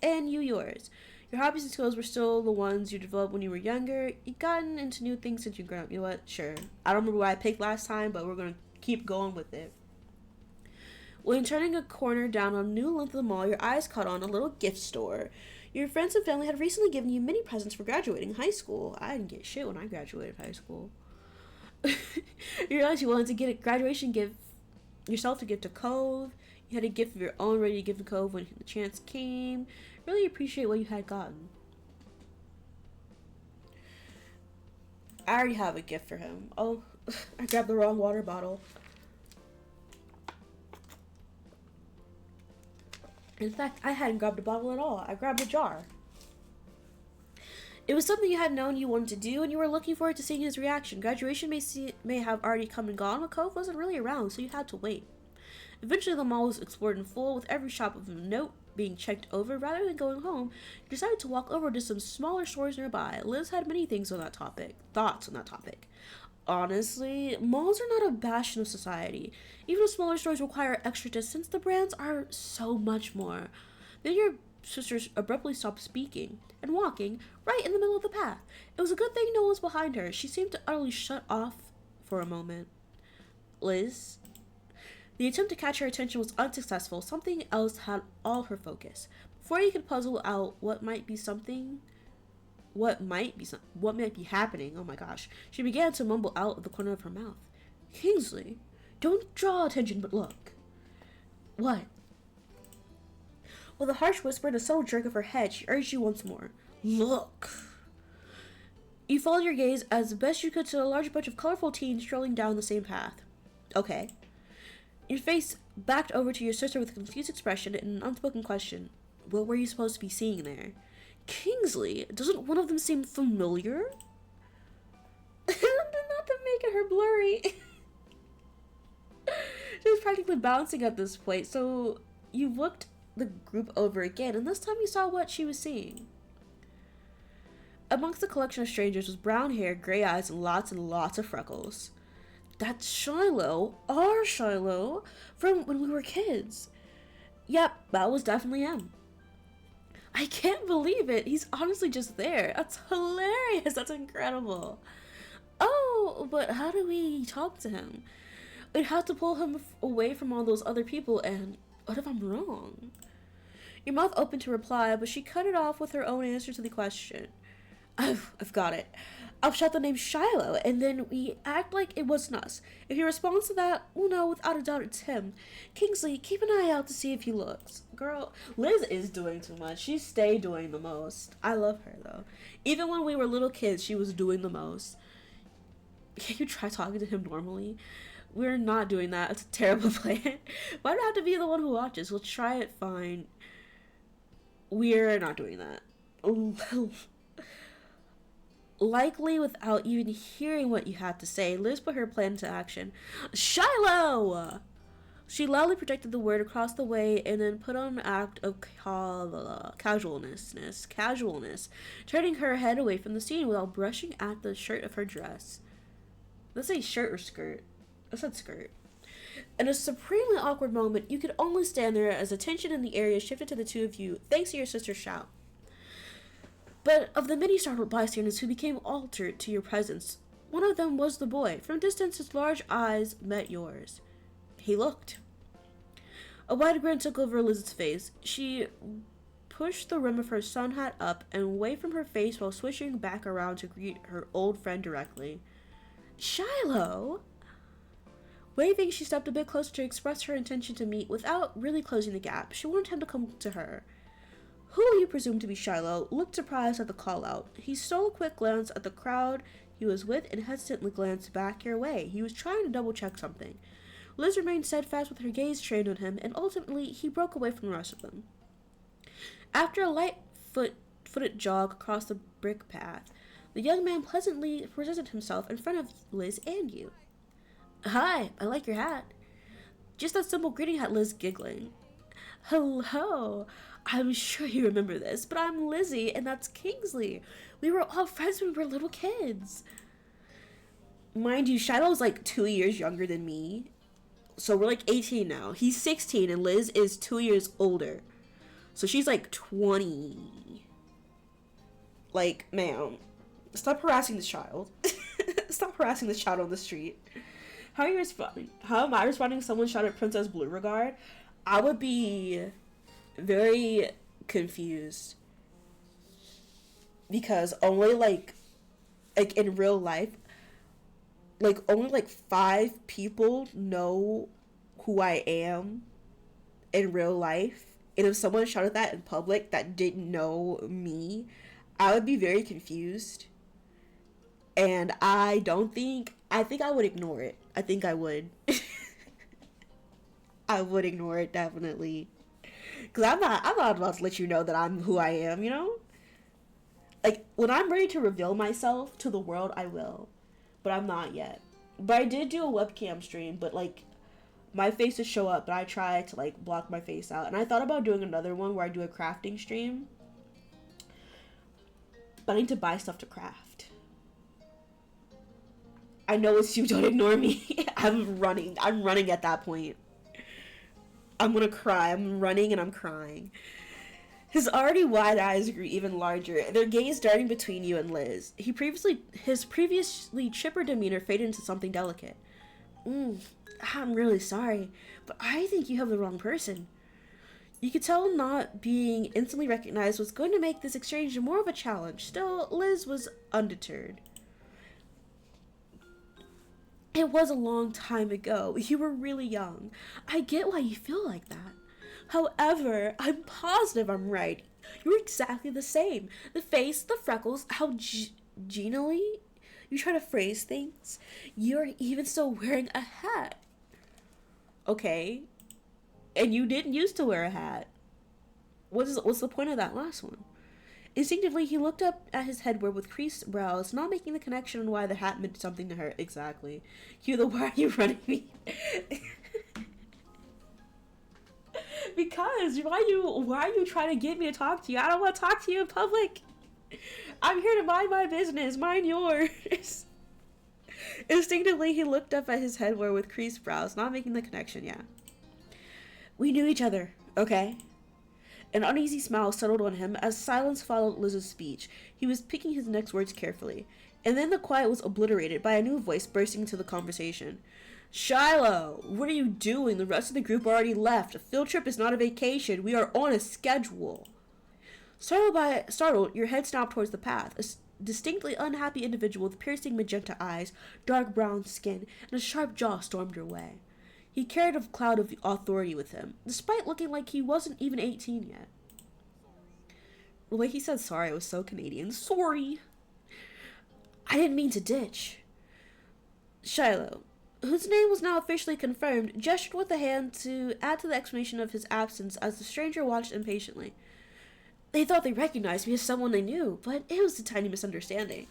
and you yours. Your hobbies and skills were still the ones you developed when you were younger. You'd gotten into new things since you'd grown up. You know what? Sure. I don't remember what I picked last time, but we're going to keep going with it. When turning a corner down a new length of the mall, your eyes caught on a little gift store. Your friends and family had recently given you many presents for graduating high school. I didn't get shit when I graduated high school. You realized you wanted to get a graduation gift yourself to give to Cove. You had a gift of your own ready to give to Cove when the chance came. Really appreciate what you had gotten. I already have a gift for him. Oh, I grabbed the wrong water bottle. In fact, I hadn't grabbed a bottle at all. I grabbed a jar. It was something you had known you wanted to do, and you were looking forward to seeing his reaction. Graduation may have already come and gone, but Cove wasn't really around, so you had to wait. Eventually, the mall was explored in full, with every shop of note being checked over. Rather than going home, you decided to walk over to some smaller stores nearby. Liz had many thoughts on that topic. Honestly, malls are not a bastion of society. Even if smaller stores require extra distance, the brands are so much more. Then your sisters abruptly stopped speaking and walking right in the middle of the path. It was a good thing no one was behind her. She seemed to utterly shut off for a moment. Liz? The attempt to catch her attention was unsuccessful. Something else had all her focus. Before you could puzzle out what might be happening, oh my gosh, she began to mumble out of the corner of her mouth. Kingsley, don't draw attention, but look. What? With a harsh whisper and a subtle jerk of her head, she urged you once more. Look. You followed your gaze as best you could to a large bunch of colorful teens strolling down the same path. Okay. Your face backed over to your sister with a confused expression and an unspoken question. What were you supposed to be seeing there? Kingsley, doesn't one of them seem familiar? Not to make it her blurry. She was practically bouncing at this point, so you looked the group over again, and this time you saw what she was seeing. Amongst the collection of strangers was brown hair, gray eyes, and lots of freckles. That's Shiloh, our Shiloh, from when we were kids. Yep, that was definitely him. I can't believe it. He's honestly just there. That's hilarious. That's incredible. Oh, but how do we talk to him? We'd have to pull him away from all those other people, and what if I'm wrong? Your mouth opened to reply, but she cut it off with her own answer to the question. I've got it. I'll shout the name Shiloh, and then we act like it wasn't us. If he responds to that, we'll know without a doubt it's him. Kingsley, keep an eye out to see if he looks. Girl, Liz is doing too much. She stayed doing the most. I love her, though. Even when we were little kids, she was doing the most. Can you try talking to him normally? We're not doing that. It's a terrible plan. Why do I have to be the one who watches? We'll try it fine. We're not doing that. Likely without even hearing what you had to say, Liz put her plan into action. Shiloh! She loudly projected the word across the way and then put on an act of casualness, turning her head away from the scene without brushing at the shirt of her dress. Let's say shirt or skirt. I said skirt. In a supremely awkward moment, you could only stand there as attention in the area shifted to the two of you, thanks to your sister's shout. But of the many startled bystanders who became altered to your presence, one of them was the boy. From a distance, his large eyes met yours. He looked. A wide grin took over Liz's face. She pushed the rim of her sun hat up and away from her face while swishing back around to greet her old friend directly. Shiloh! Waving, she stepped a bit closer to express her intention to meet without really closing the gap. She wanted him to come to her. Who you presume to be Shiloh looked surprised at the call-out. He stole a quick glance at the crowd he was with and hesitantly glanced back your way. He was trying to double-check something. Liz remained steadfast with her gaze trained on him, and ultimately he broke away from the rest of them. After a light-footed jog across the brick path, the young man pleasantly presented himself in front of Liz and you. Hi, I like your hat. Just that simple greeting had Liz giggling. Hello. I'm sure you remember this, but I'm Lizzie, and that's Kingsley. We were all friends when we were little kids. Mind you, Shadow's like 2 years younger than me. So we're like 18 now. He's 16, and Liz is 2 years older. So she's like 20. Like, ma'am, stop harassing this child. Stop harassing this child on the street. How are you responding? How am I responding if someone shouted Princess Beauregard? I would be very confused, because only like in real life, like only like 5 people know who I am in real life, and if someone shouted that in public that didn't know me, I would be very confused, and I think I would ignore it. I think I would. I would ignore it, definitely. Because I'm not about to let you know that I'm who I am, you know? Like, when I'm ready to reveal myself to the world, I will. But I'm not yet. But I did do a webcam stream, but, like, my faces show up, but I try to like block my face out. And I thought about doing another one where I do a crafting stream, but I need to buy stuff to craft. I know it's you, don't ignore me. I'm running at that point. I'm gonna cry. I'm running and I'm crying. His already wide eyes grew even larger, their gaze darting between you and Liz. His previously chipper demeanor faded into something delicate. I'm really sorry, but I think you have the wrong person. You could tell not being instantly recognized was going to make this exchange more of a challenge. Still, Liz was undeterred. It was a long time ago. You were really young. I get why you feel like that. However, I'm positive I'm right. You're exactly the same. The face, the freckles, how genially you try to phrase things. You're even still wearing a hat. Okay. And you didn't used to wear a hat. What's the point of that last one? Instinctively, he looked up at his headwear with creased brows, not making the connection on why the hat meant something to her. Exactly. Why are you running me? Because why are you trying to get me to talk to you? I don't want to talk to you in public. I'm here to mind my business. Mind yours. Instinctively, he looked up at his headwear with creased brows, not making the connection. Yeah. We knew each other, okay? An uneasy smile settled on him as silence followed Liz's speech. He was picking his next words carefully. And then the quiet was obliterated by a new voice bursting into the conversation. Shiloh, what are you doing? The rest of the group already left. A field trip is not a vacation. We are on a schedule. Startled, your head snapped towards the path. A distinctly unhappy individual with piercing magenta eyes, dark brown skin, and a sharp jaw stormed your way. He carried a cloud of authority with him, despite looking like he wasn't even 18 yet. The way he said sorry was so Canadian. Sorry! I didn't mean to ditch. Shiloh, whose name was now officially confirmed, gestured with a hand to add to the explanation of his absence as the stranger watched impatiently. They thought they recognized me as someone they knew, but it was a tiny misunderstanding.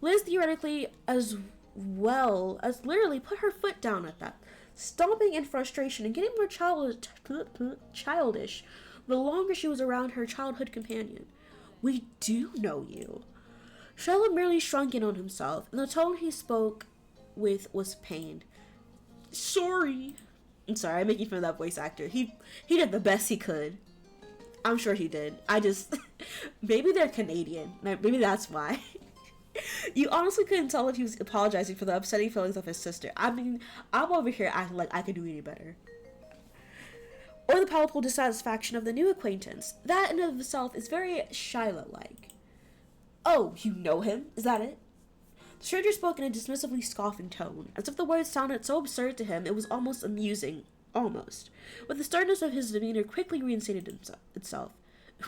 Liz theoretically as well as literally put her foot down at that, stomping in frustration and getting more childish the longer she was around her childhood companion. We do know you. Shiloh merely shrunk in on himself, and the tone he spoke with was pained. Sorry. I'm sorry, I'm making fun of that voice actor. He did the best he could. I'm sure he did. Maybe they're Canadian. Maybe that's why. You honestly couldn't tell if he was apologizing for the upsetting feelings of his sister. I mean, I'm over here acting like I could do any better. Or the palpable dissatisfaction of the new acquaintance. That in and of itself is very Shiloh-like. Oh, you know him? Is that it? The stranger spoke in a dismissively scoffing tone, as if the words sounded so absurd to him it was almost amusing. Almost. But the sternness of his demeanor quickly reinstated itself.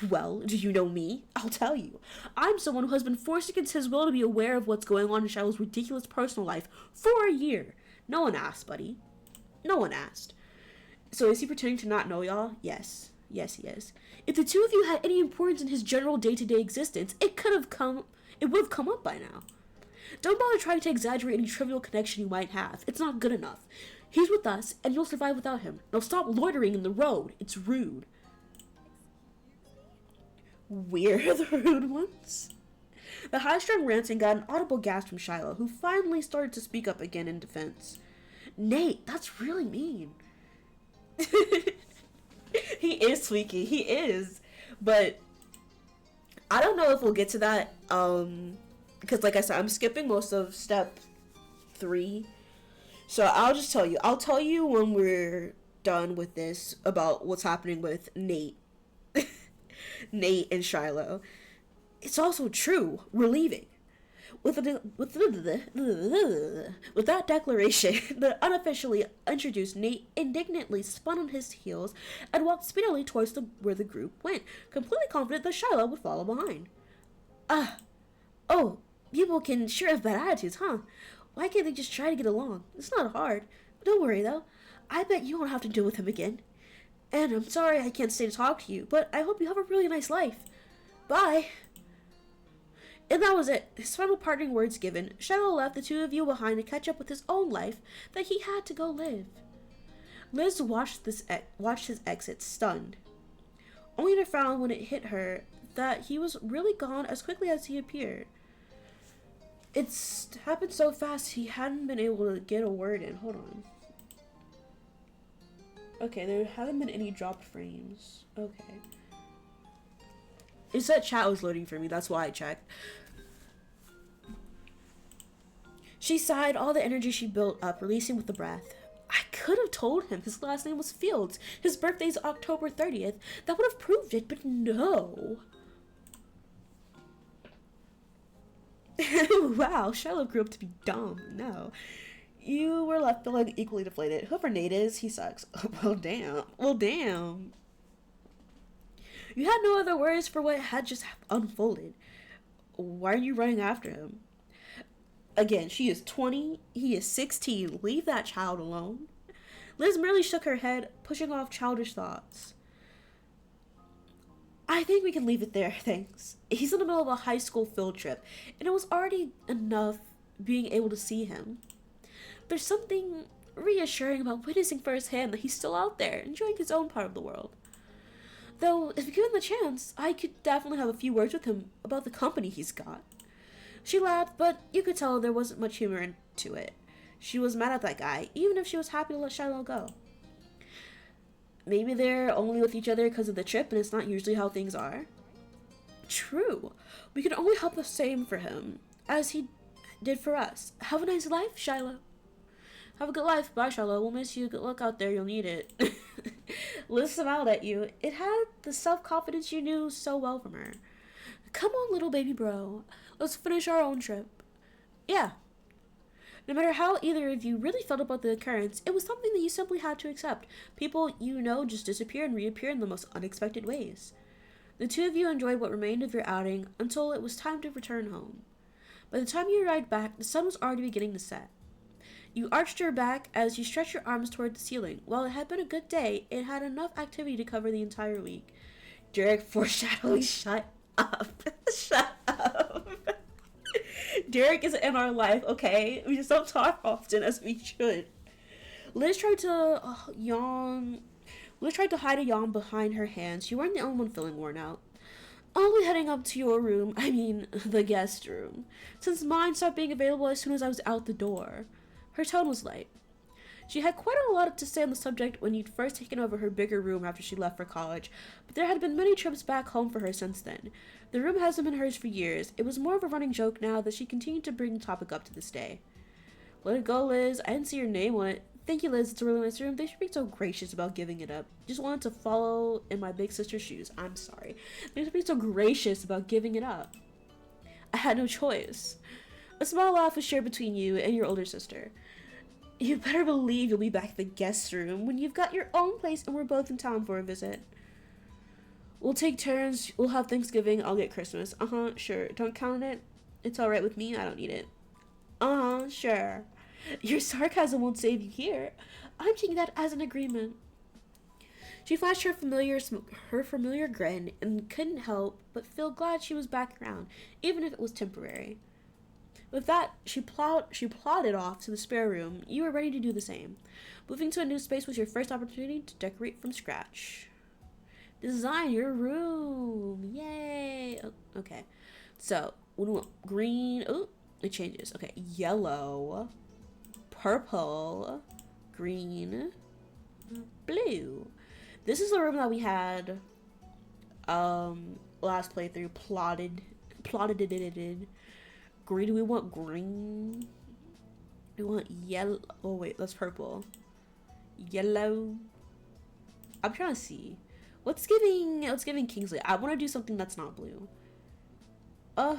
Well, do you know me? I'll tell you. I'm someone who has been forced against his will to be aware of what's going on in Shiloh's ridiculous personal life for a year. No one asked, buddy. No one asked. So is he pretending to not know y'all? Yes. Yes, he is. If the two of you had any importance in his general day-to-day existence, it would have come up by now. Don't bother trying to exaggerate any trivial connection you might have. It's not good enough. He's with us, and you'll survive without him. Now stop loitering in the road. It's rude. We're the rude ones? The high-strung ranting got an audible gasp from Shiloh, who finally started to speak up again in defense. Nate, that's really mean. He is squeaky. He is. But I don't know if we'll get to that. Because like I said, I'm skipping most of step 3. So I'll just tell you. I'll tell you when we're done with this about what's happening with Nate. Nate and Shiloh. It's also true. We're leaving. With that declaration, the unofficially introduced Nate indignantly spun on his heels and walked speedily towards where the group went, completely confident that Shiloh would follow behind. Oh, people can sure have bad attitudes, huh? Why can't they just try to get along? It's not hard. Don't worry, though. I bet you won't have to deal with him again. And I'm sorry I can't stay to talk to you, but I hope you have a really nice life. Bye. And that was it. His final parting words given, Shiloh left the two of you behind to catch up with his own life that he had to go live. Liz watched his exit, stunned, only to find when it hit her that he was really gone as quickly as he appeared. It's happened so fast he hadn't been able to get a word in. Hold on. Okay, there haven't been any dropped frames. Okay. It said chat was loading for me, that's why I checked. She sighed, all the energy she built up, releasing with a breath. I could have told him his last name was Fields. His birthday's October 30th. That would have proved it, but no. Wow, Charlotte grew up to be dumb. No. You were left feeling equally deflated. Whoever Nate is, he sucks. Well, damn. Well, damn. You had no other words for what had just unfolded. Why are you running after him? Again, she is 20, he is 16. Leave that child alone. Liz merely shook her head, pushing off childish thoughts. I think we can leave it there, thanks. He's in the middle of a high school field trip, and it was already enough being able to see him. There's something reassuring about witnessing firsthand that he's still out there, enjoying his own part of the world. Though, if given the chance, I could definitely have a few words with him about the company he's got. She laughed, but you could tell there wasn't much humor into it. She was mad at that guy, even if she was happy to let Shiloh go. Maybe they're only with each other because of the trip, and it's not usually how things are. True. We can only hope the same for him, as he did for us. Have a nice life, Shiloh. Have a good life. Bye, Shiloh. We'll miss you. Good luck out there. You'll need it. Liz smiled at you. It had the self-confidence you knew so well from her. Come on, little baby bro. Let's finish our own trip. Yeah. No matter how either of you really felt about the occurrence, it was something that you simply had to accept. People you know just disappear and reappear in the most unexpected ways. The two of you enjoyed what remained of your outing until it was time to return home. By the time you arrived back, the sun was already beginning to set. You arched your back as you stretched your arms toward the ceiling. While it had been a good day, it had enough activity to cover the entire week. Derek foreshadowing, shut up. Shut up. Derek is in our life, okay? We just don't talk often as we should. Liz tried to yawn. Liz tried to hide a yawn behind her hands. You weren't the only one feeling worn out. I'll be heading up to your room, the guest room, since mine stopped being available as soon as I was out the door. Her tone was light. She had quite a lot to say on the subject when you'd first taken over her bigger room after she left for college, but there had been many trips back home for her since then. The room hasn't been hers for years. It was more of a running joke now that she continued to bring the topic up to this day. Let it go, Liz. I didn't see your name on it. Thank you, Liz. It's a really nice room. They should be so gracious about giving it up. Just wanted to follow in my big sister's shoes. I'm sorry. They should be so gracious about giving it up. I had no choice. A small laugh was shared between you and your older sister. You better believe you'll be back at the guest room when you've got your own place and we're both in town for a visit. We'll take turns. We'll have Thanksgiving. I'll get Christmas. Sure. Don't count it. It's alright with me. I don't need it. Sure. Your sarcasm won't save you here. I'm taking that as an agreement. She flashed her familiar grin and couldn't help but feel glad she was back around, even if it was temporary. With that, she plodded off to the spare room. You were ready to do the same. Moving to a new space was your first opportunity to decorate from scratch. Design your room. Yay. Oh, okay. So, what do we want? Green. Oh, it changes. Okay. Yellow. Purple. Green. Blue. This is the room that we had last playthrough. Plotted it in. Green. Do we want green? We want yellow. Oh wait, that's purple. Yellow. I'm trying to see. Let's giving Kingsley. I want to do something that's not blue. The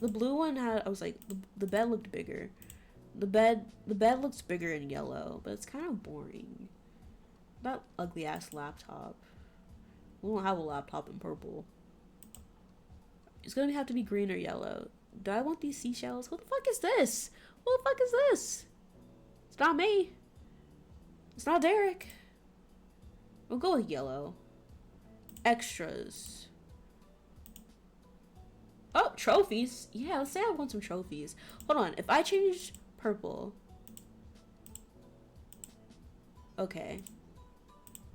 blue one had. I was like, the bed looked bigger. The bed looks bigger in yellow, but it's kind of boring. That ugly ass laptop. We don't have a laptop in purple. It's gonna have to be green or yellow. Do I want these seashells? What the fuck is this? What the fuck is this? It's not me. It's not Derek. We'll go with yellow. Extras. Oh, trophies. Yeah, let's say I want some trophies. Hold on. If I change purple. Okay.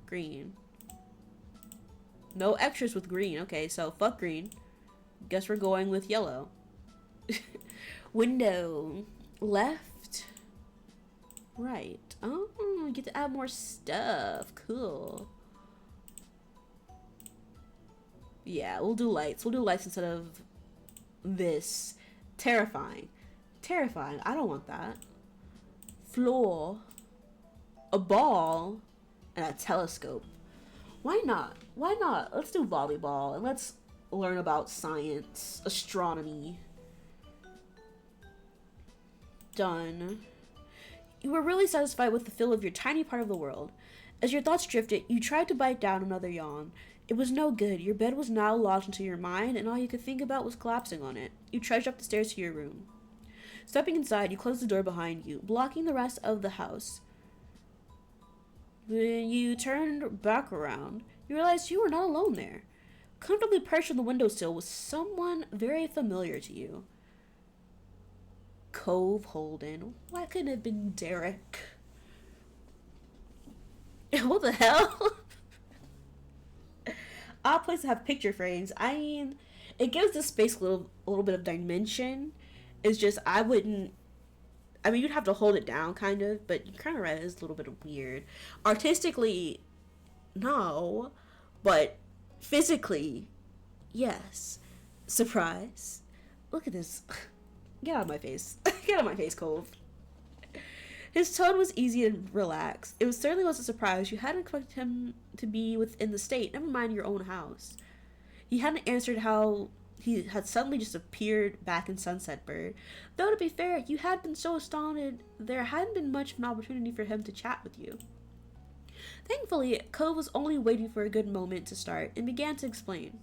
Green. No extras with green. Okay, so fuck green. Guess we're going with yellow. Window. Left. Right. Oh, you get to add more stuff. Cool. Yeah, we'll do lights. We'll do lights instead of this. Terrifying. Terrifying. I don't want that. Floor. A ball. And a telescope. Why not? Why not? Let's do volleyball and let's learn about science, astronomy. Done. You were really satisfied with the feel of your tiny part of the world. As your thoughts drifted, you tried to bite down another yawn. It was no good. Your bed was now lodged into your mind, and all you could think about was collapsing on it. You trudged up the stairs to your room. Stepping inside, you closed the door behind you, blocking the rest of the house. When you turned back around, you realized you were not alone there. Comfortably perched on the windowsill was someone very familiar to you. Cove Holden. Why couldn't it have been Derek? What the hell? Odd place to have picture frames. I mean, it gives the space a little bit of dimension. It's just I mean, you'd have to hold it down, kind of, but you're kind of right. It's a little bit weird. Artistically, no, but physically, yes. Surprise! Look at this. Get out of my face. Get out of my face, Cove. His tone was easy and relaxed. It certainly was a surprise. You hadn't expected him to be within the state, never mind your own house. He hadn't answered how he had suddenly just appeared back in Sunset Bird. Though, to be fair, you had been so astounded there hadn't been much of an opportunity for him to chat with you. Thankfully, Cove was only waiting for a good moment to start and began to explain.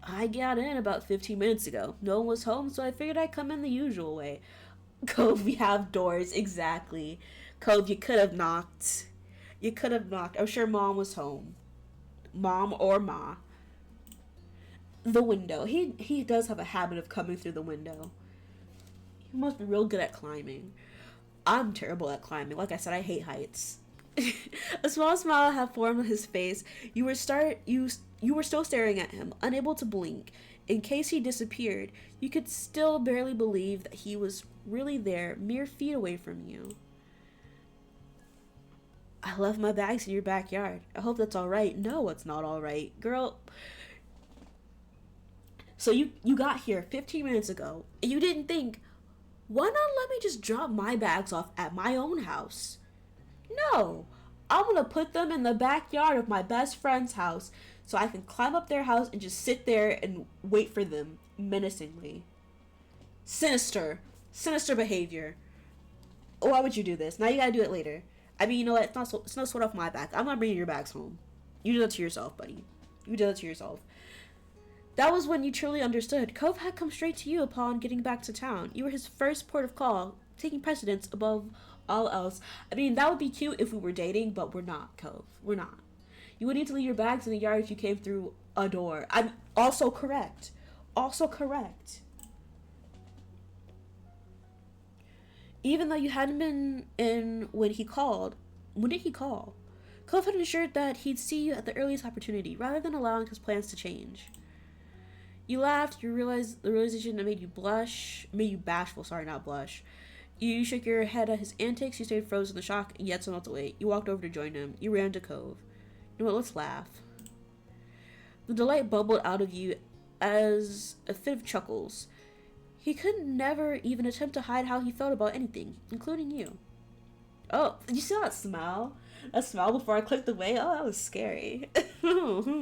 I got in about 15 minutes ago. No one was home, so I figured I'd come in the usual way. Cove, we have doors, exactly. Cove, you could have knocked. You could have knocked. I'm sure Mom was home. Mom or Ma. The window. He does have a habit of coming through the window. He must be real good at climbing. I'm terrible at climbing. Like I said, I hate heights. A small smile had formed on his face. You were still staring at him, unable to blink. In case he disappeared, you could still barely believe that he was really there, mere feet away from you. I left my bags in your backyard. I hope that's all right. No, it's not all right. Girl, so you got here 15 minutes ago, and you didn't think, why not let me just drop my bags off at my own house? No, I'm gonna put them in the backyard of my best friend's house so I can climb up their house and just sit there and wait for them menacingly. Sinister behavior. Why would you do this? Now you gotta do it later. I mean, you know what? It's no sweat off my back. I'm not bringing your bags home. You did that to yourself, buddy. You did that to yourself. That was when you truly understood. Cove had come straight to you upon getting back to town. You were his first port of call, taking precedence above all else. I mean, that would be cute if we were dating, but we're not, Cove. We're not. You would need to leave your bags in the yard if you came through a door. I'm also correct. Also correct. Even though you hadn't been in when he called, when did he call? Cove had ensured that he'd see you at the earliest opportunity, rather than allowing his plans to change. You laughed. You realized the realization that made you bashful. Sorry, not blush. You shook your head at his antics. You stayed frozen in the shock, and yet so not to wait. You walked over to join him. You ran to Cove. You know what? Let's laugh. The delight bubbled out of you as a fit of chuckles. He could never even attempt to hide how he felt about anything, including you. Oh, did you see that smile? That smile before I clicked away? Oh, that was scary.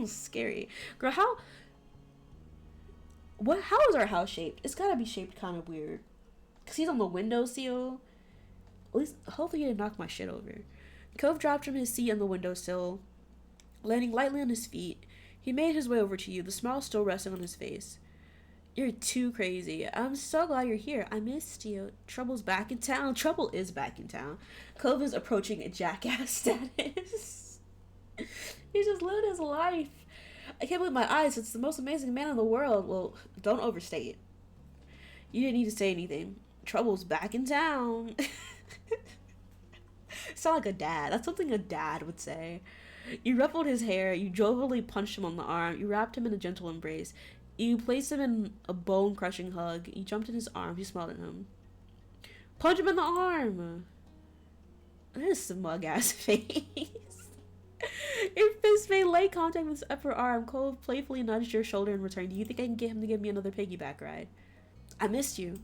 Scary. Girl, how is our house shaped? It's gotta be shaped kind of weird. Because he's on the windowsill. At least, hopefully he didn't knock my shit over. Cove dropped from his seat on the windowsill, landing lightly on his feet. He made his way over to you, the smile still resting on his face. You're too crazy. I'm so glad you're here. I missed you. Trouble's back in town. Trouble is back in town. Cove is approaching a jackass status. He just lived his life. I can't believe my eyes. It's the most amazing man in the world. Well, don't overstate it. You didn't need to say anything. Trouble's back in town. Sound like a dad. That's something a dad would say. You ruffled his hair, you jovially punched him on the arm, you wrapped him in a gentle embrace. You placed him in a bone-crushing hug. You jumped in his arms, you smiled at him. Punch him in the arm! That is a smug-ass face. Your fist made light contact with his upper arm. Cole playfully nudged your shoulder in return. Do you think I can get him to give me another piggyback ride? I missed you.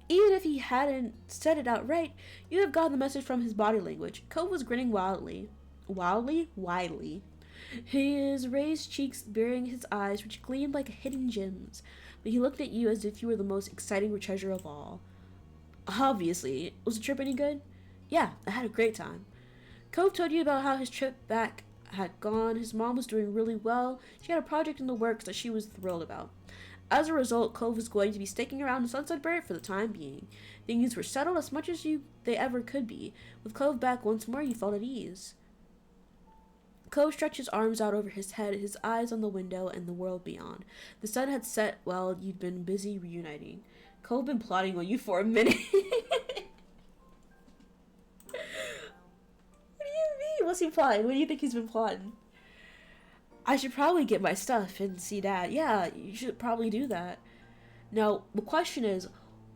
Even if he hadn't said it outright, you have gotten the message from his body language. Cove was grinning wildly. Widely. His raised cheeks bearing his eyes, which gleamed like hidden gems. But he looked at you as if you were the most exciting treasure of all. Obviously. Was the trip any good? Yeah, I had a great time. Cove told you about how his trip back had gone. His mom was doing really well. She had a project in the works that she was thrilled about. As a result, Cove was going to be sticking around in Sunset Bird for the time being. Things were settled as much as they ever could be. With Cove back once more, you felt at ease. Cove stretched his arms out over his head, his eyes on the window and the world beyond. The sun had set while you'd been busy reuniting. Cove been plotting on you for a minute. What do you mean? What's he plotting? What do you think he's been plotting? I should probably get my stuff and see Dad. Yeah, you should probably do that. Now, the question is,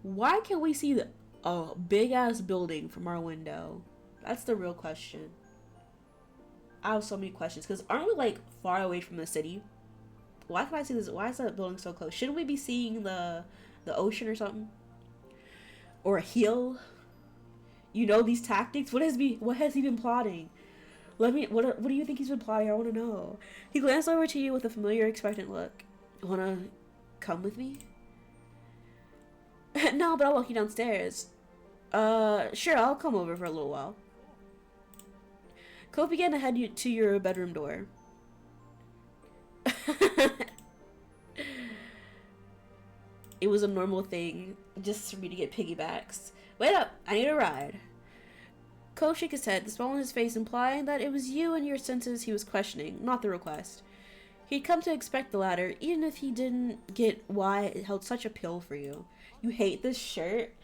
why can't we see a big-ass building from our window? That's the real question. I have so many questions, because aren't we, like, far away from the city? Why can I see this? Why is that building so close? Shouldn't we be seeing the ocean or something? Or a hill? You know these tactics? What has he been plotting? What do you think he's been plotting? I want to know. He glanced over to you with a familiar, expectant look. Wanna come with me? No, but I'll walk you downstairs. Sure, I'll come over for a little while. Cove began to head to your bedroom door. It was a normal thing just for me to get piggybacks. Wait up, I need a ride. Cove shook his head, the smile on his face implying that it was you and your senses he was questioning, not the request. He'd come to expect the latter, even if he didn't get why it held such appeal for you. You hate this shirt?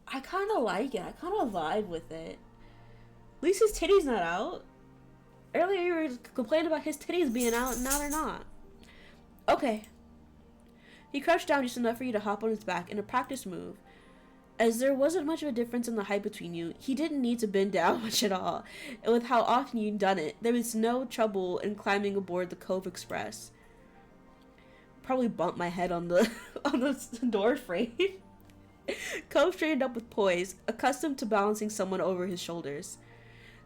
I kind of like it. I kind of vibe with it. At least his titties not out. Earlier you were complaining about his titties being out, and now they're not. Okay. He crouched down just enough for you to hop on his back in a practice move. As there wasn't much of a difference in the height between you, he didn't need to bend down much at all. And with how often you'd done it, there was no trouble in climbing aboard the Cove Express. Probably bumped my head on the on the door frame. Cove straightened up with poise, accustomed to balancing someone over his shoulders.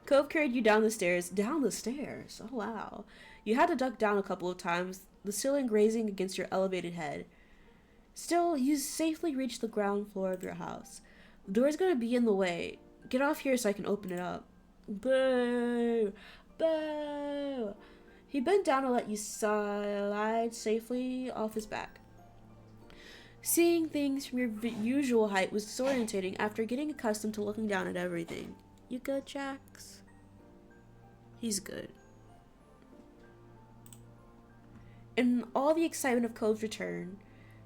Cove carried you down the stairs. Down the stairs? Oh, wow. You had to duck down a couple of times, the ceiling grazing against your elevated head. Still, you safely reached the ground floor of your house. The door's gonna be in the way. Get off here so I can open it up. Boo! Boo! He bent down to let you slide safely off his back. Seeing things from your usual height was disorientating after getting accustomed to looking down at everything. You good, Jax? He's good. In all the excitement of Cove's return,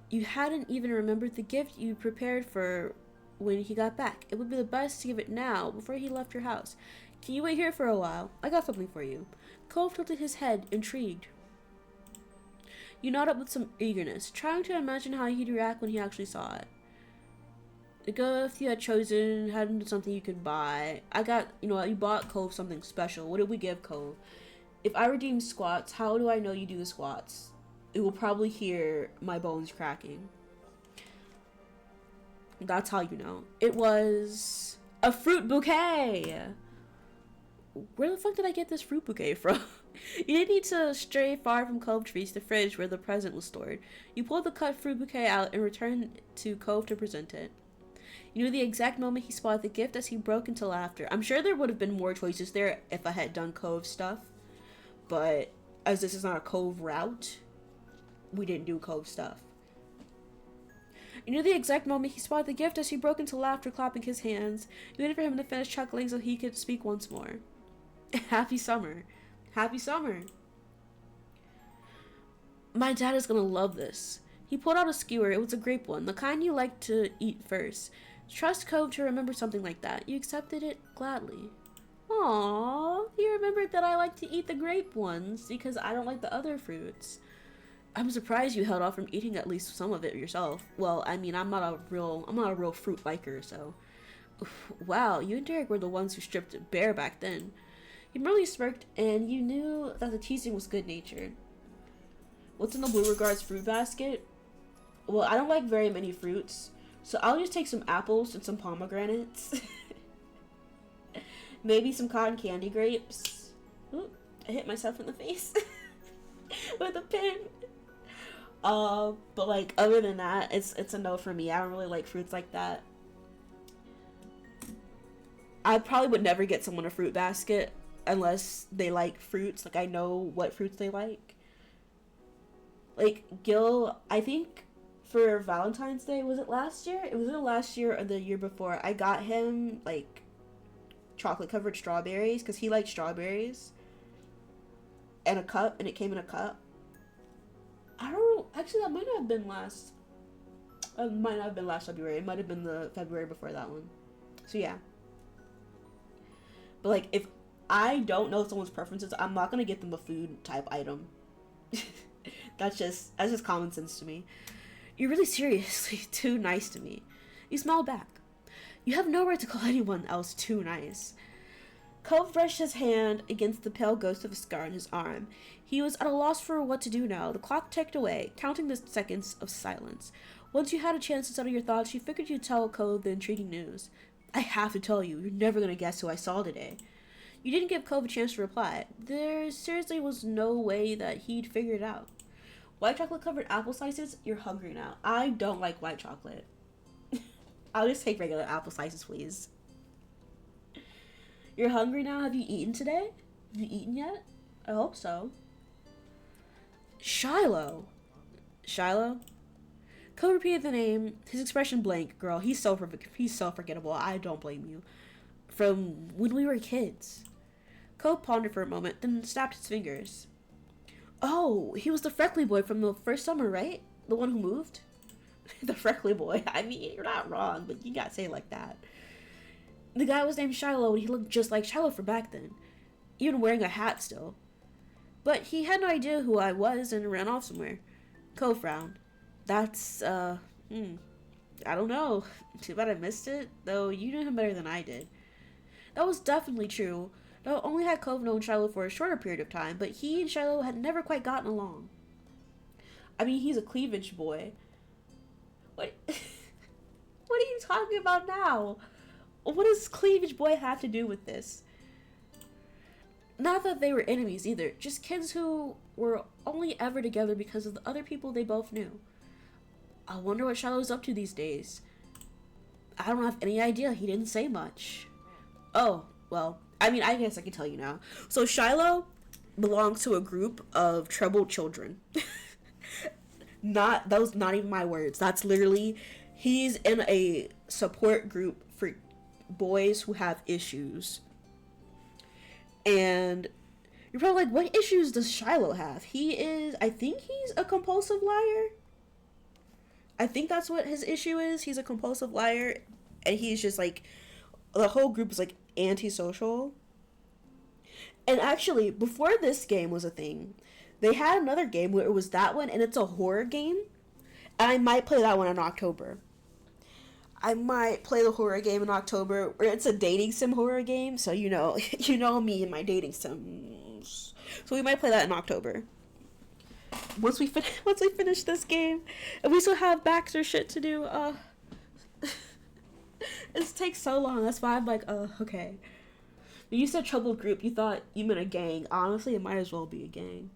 you hadn't even remembered the gift you prepared for when he got back. It would be the best to give it now, before he left your house. Can you wait here for a while? I got something for you. Cove tilted his head, intrigued. You nodded with some eagerness, trying to imagine how he'd react when he actually saw it. The gift you had chosen hadn't been something you could buy. You bought Cove something special. What did we give Cove? If I redeem squats, how do I know you do the squats? It will probably hear my bones cracking. That's how you know. It was a fruit bouquet! Where the fuck did I get this fruit bouquet from? You didn't need to stray far from Cove to reach the fridge where the present was stored. You pulled the cut fruit bouquet out and returned to Cove to present it. You knew the exact moment he spotted the gift as he broke into laughter. I'm sure there would have been more choices there if I had done Cove stuff. But as this is not a Cove route, we didn't do Cove stuff. You knew the exact moment he spotted the gift as he broke into laughter, clapping his hands. You waited for him to finish chuckling so he could speak once more. Happy summer. Happy summer. My dad is gonna love this. He pulled out a skewer. It was a grape one, the kind you like to eat first. Trust Cove to remember something like that. You accepted it gladly. Aw, he remembered that I like to eat the grape ones because I don't like the other fruits. I'm surprised you held off from eating at least some of it yourself. Well, I mean, I'm not a real fruit liker, so. Wow, you and Derek were the ones who stripped it bare back then. He merely smirked, and you knew that the teasing was good-natured. What's in the Beauregard's fruit basket? Well, I don't like very many fruits, so I'll just take some apples and some pomegranates. Maybe some cotton candy grapes. Ooh, I hit myself in the face with a pin. But like other than that, it's a no for me. I don't really like fruits like that. I probably would never get someone a fruit basket unless they like fruits. Like I know what fruits they like. Like Gil, I think for Valentine's Day, was it last year? It was either last year or the year before. I got him like chocolate covered strawberries because he likes strawberries. And a cup, and it came in a cup. I don't know. Actually, that might not have been last. It might not have been last February. It might have been the February before that one. So yeah. But like, if I don't know someone's preferences, I'm not gonna get them a food type item. that's just common sense to me. You're really seriously too nice to me. You smiled back. You have no right to call anyone else too nice. Cove brushed his hand against the pale ghost of a scar on his arm. He was at a loss for what to do now. The clock ticked away, counting the seconds of silence. Once you had a chance to settle your thoughts, you figured you'd tell Cove the intriguing news. I have to tell you, you're never going to guess who I saw today. You didn't give Cove a chance to reply. There seriously was no way that he'd figure it out. White chocolate covered apple slices? You're hungry now. I don't like white chocolate. I'll just take regular apple slices, please. You're hungry now? Have you eaten today? Have you eaten yet? I hope so. Shiloh. Shiloh? Cole repeated the name, his expression blank. Girl, he's so forgettable. I don't blame you. From when we were kids. Cole pondered for a moment, then snapped his fingers. Oh, he was the freckly boy from the first summer, right? The one who moved? The freckly boy. I mean, you're not wrong, but you gotta say it like that. The guy was named Shiloh, and he looked just like Shiloh from back then. Even wearing a hat still. But he had no idea who I was and ran off somewhere. Cole frowned. That's, I don't know. Too bad I missed it, though you knew him better than I did. That was definitely true. Not only had Cove known Shiloh for a shorter period of time, but he and Shiloh had never quite gotten along. I mean, he's a cleavage boy. What? What are you talking about now? What does cleavage boy have to do with this? Not that they were enemies either, just kids who were only ever together because of the other people they both knew. I wonder what Shiloh's up to these days. I don't have any idea, he didn't say much. Oh, well, I mean, I guess I can tell you now. So Shiloh belongs to a group of troubled children. Those not even my words. That's literally, he's in a support group for boys who have issues. And you're probably like, what issues does Shiloh have? I think he's a compulsive liar. I think that's what his issue is. He's a compulsive liar. And he's just like, the whole group is like antisocial. And actually, before this game was a thing, they had another game where it was that one, and it's a horror game. And I might play that one in October. I might play the horror game in October, where it's a dating sim horror game. So you know me and my dating sims. So we might play that in October. Once we finish this game, and we still have Baxter shit to do. It takes so long. That's why I'm like, okay. When you said troubled group, you thought you meant a gang. Honestly, it might as well be a gang.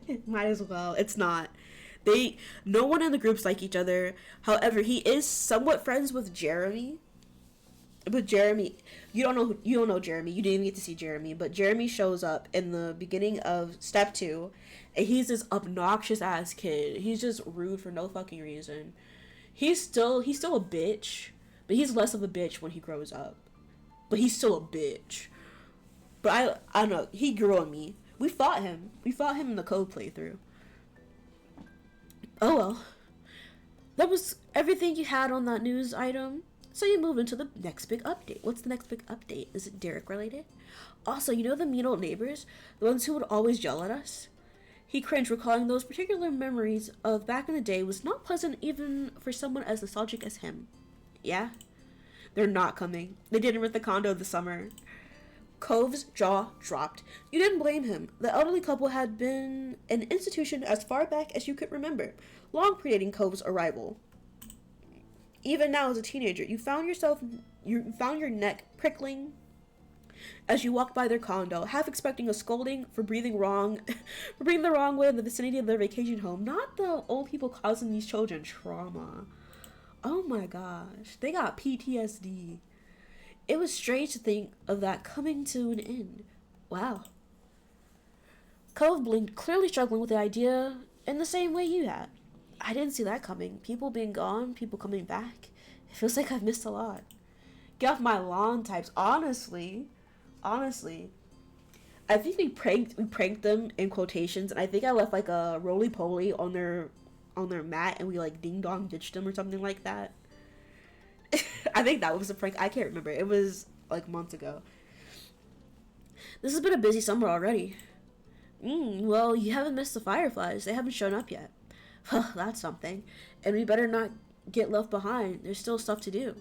It might as well. It's not. No one in the groups like each other. However, he is somewhat friends with Jeremy. But Jeremy, you don't know Jeremy. You didn't even get to see Jeremy. But Jeremy shows up in the beginning of step 2, and he's this obnoxious ass kid. He's just rude for no fucking reason. He's still a bitch, but he's less of a bitch when he grows up. But he's still a bitch. But I don't know. He grew on me. We fought him. In the code playthrough. Oh well. That was everything you had on that news item. So you move into the next big update. What's the next big update? Is it Derek related? Also, you know the mean old neighbors? The ones who would always yell at us? He cringed, recalling those particular memories of back in the day was not pleasant even for someone as nostalgic as him. Yeah? They're not coming. They didn't rent the condo this summer. Cove's jaw dropped. You didn't blame him. The elderly couple had been an institution as far back as you could remember, long predating Cove's arrival. Even now as a teenager, you found your neck prickling as you walked by their condo, half expecting a scolding for breathing the wrong way in the vicinity of their vacation home. Not the old people causing these children trauma. Oh my gosh, they got PTSD. It was strange to think of that coming to an end. Wow. Cove blinked, clearly struggling with the idea in the same way you had. I didn't see that coming. People being gone, people coming back. It feels like I've missed a lot. Get off my lawn types. Honestly, I think we pranked them in quotations, and I think I left like a roly poly on their mat, and we like ding dong ditched them or something like that. I think that was a prank. I can't remember. It was like months ago. This has been a busy summer already. Well, you haven't missed the fireflies. They haven't shown up yet. Well, that's something. And we better not get left behind. There's still stuff to do.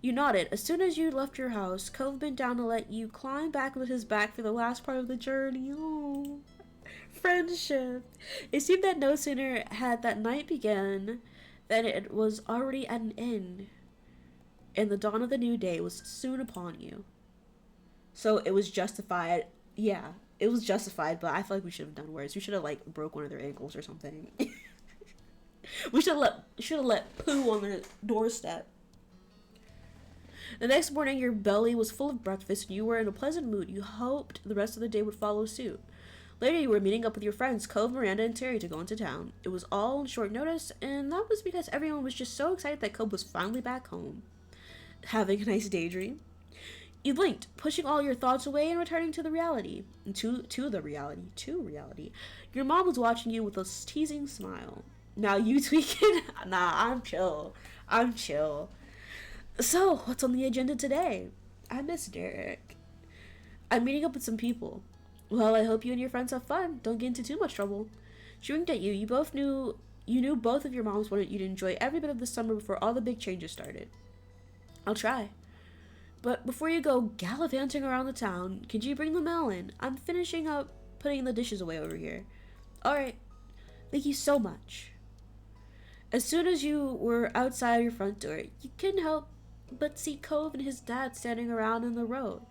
You nodded. As soon as you left your house, Cove bent down to let you climb back with his back for the last part of the journey. Oh, friendship. It seemed that no sooner had that night begun than it was already at an end, and the dawn of the new day was soon upon you. So it was justified. Yeah, it was justified, but I feel like we should have done worse. We should have like broke one of their ankles or something. We should have let poo on their doorstep. The next morning, your belly was full of breakfast, and you were in a pleasant mood. You hoped the rest of the day would follow suit. Later, you were meeting up with your friends, Cove, Miranda, and Terry, to go into town. It was all on short notice, and that was because everyone was just so excited that Cove was finally back home, having a nice daydream. You blinked, pushing all your thoughts away and returning to the reality. To reality. Your mom was watching you with a teasing smile. Now you tweaking? Nah, I'm chill. So, what's on the agenda today? I miss Derek. I'm meeting up with some people. Well, I hope you and your friends have fun. Don't get into too much trouble. She winked at you. You knew both of your moms wanted you to enjoy every bit of the summer before all the big changes started. I'll try. But before you go gallivanting around the town, could you bring the mail in? I'm finishing up putting the dishes away over here. Alright. Thank you so much. As soon as you were outside your front door, you couldn't help but see Cove and his dad standing around in the road.